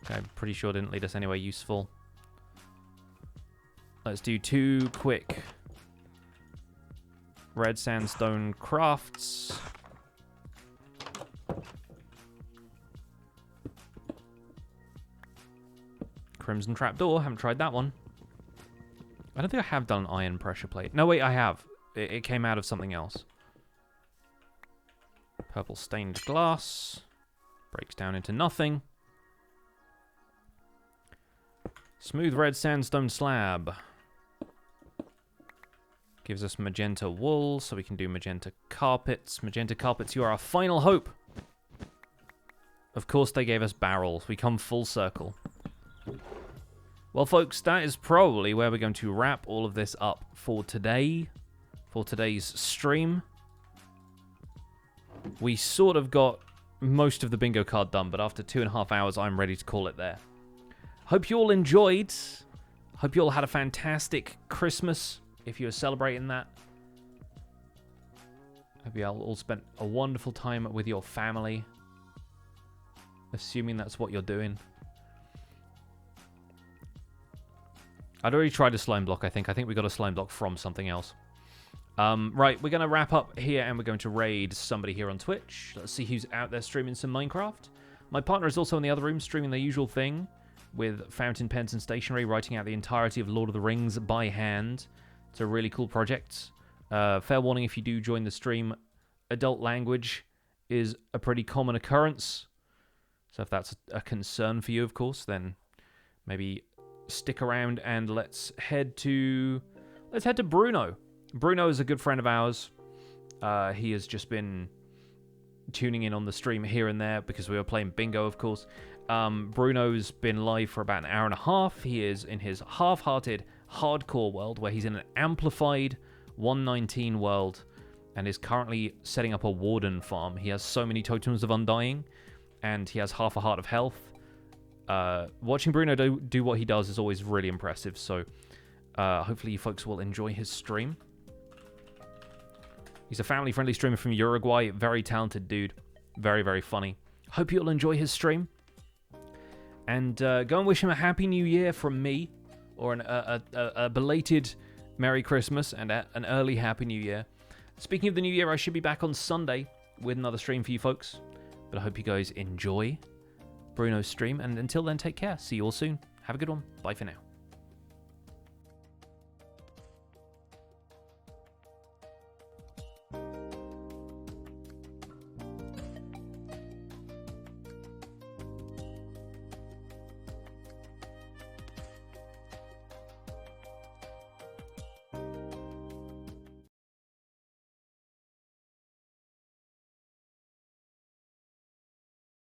Okay, I'm pretty sure didn't lead us anywhere useful. Let's do 2 quick red sandstone crafts. Crimson trapdoor, haven't tried that one. I don't think I have done an iron pressure plate. No, wait, I have. It came out of something else. Purple stained glass. Breaks down into nothing. Smooth red sandstone slab. Gives us magenta wool, so we can do magenta carpets. Magenta carpets, you are our final hope. Of course they gave us barrels. We come full circle. Well, folks, that is probably where we're going to wrap all of this up for today. For today's stream. We sort of got most of the bingo card done, but after 2.5 hours, I'm ready to call it there. Hope you all enjoyed. Hope you all had a fantastic Christmas, if you were celebrating that. Hope you all spent a wonderful time with your family. Assuming that's what you're doing. I'd already tried a slime block, I think. I think we got a slime block from something else. Right, we're going to wrap up here, and we're going to raid somebody here on Twitch. Let's see who's out there streaming some Minecraft. My partner is also in the other room streaming the usual thing, with fountain pens and stationery, writing out the entirety of Lord of the Rings by hand. It's a really cool project. Fair warning, if you do join the stream, adult language is a pretty common occurrence. So if that's a concern for you, of course, then maybe stick around and let's head to Bruno. Bruno is a good friend of ours. He has just been tuning in on the stream here and there because we were playing bingo, of course. Bruno's been live for about an hour and a half. He is in his half-hearted hardcore world where he's in an amplified 119 world and is currently setting up a warden farm. He has so many totems of undying and he has half a heart of health. Watching Bruno do what he does is always really impressive, so hopefully you folks will enjoy his stream. He's a family-friendly streamer from Uruguay. Very talented dude. Very, very funny. Hope you'll enjoy his stream. And go and wish him a Happy New Year from me. Or a belated Merry Christmas and an early Happy New Year. Speaking of the New Year, I should be back on Sunday with another stream for you folks. But I hope you guys enjoy Bruno's stream. And until then, take care. See you all soon. Have a good one. Bye for now.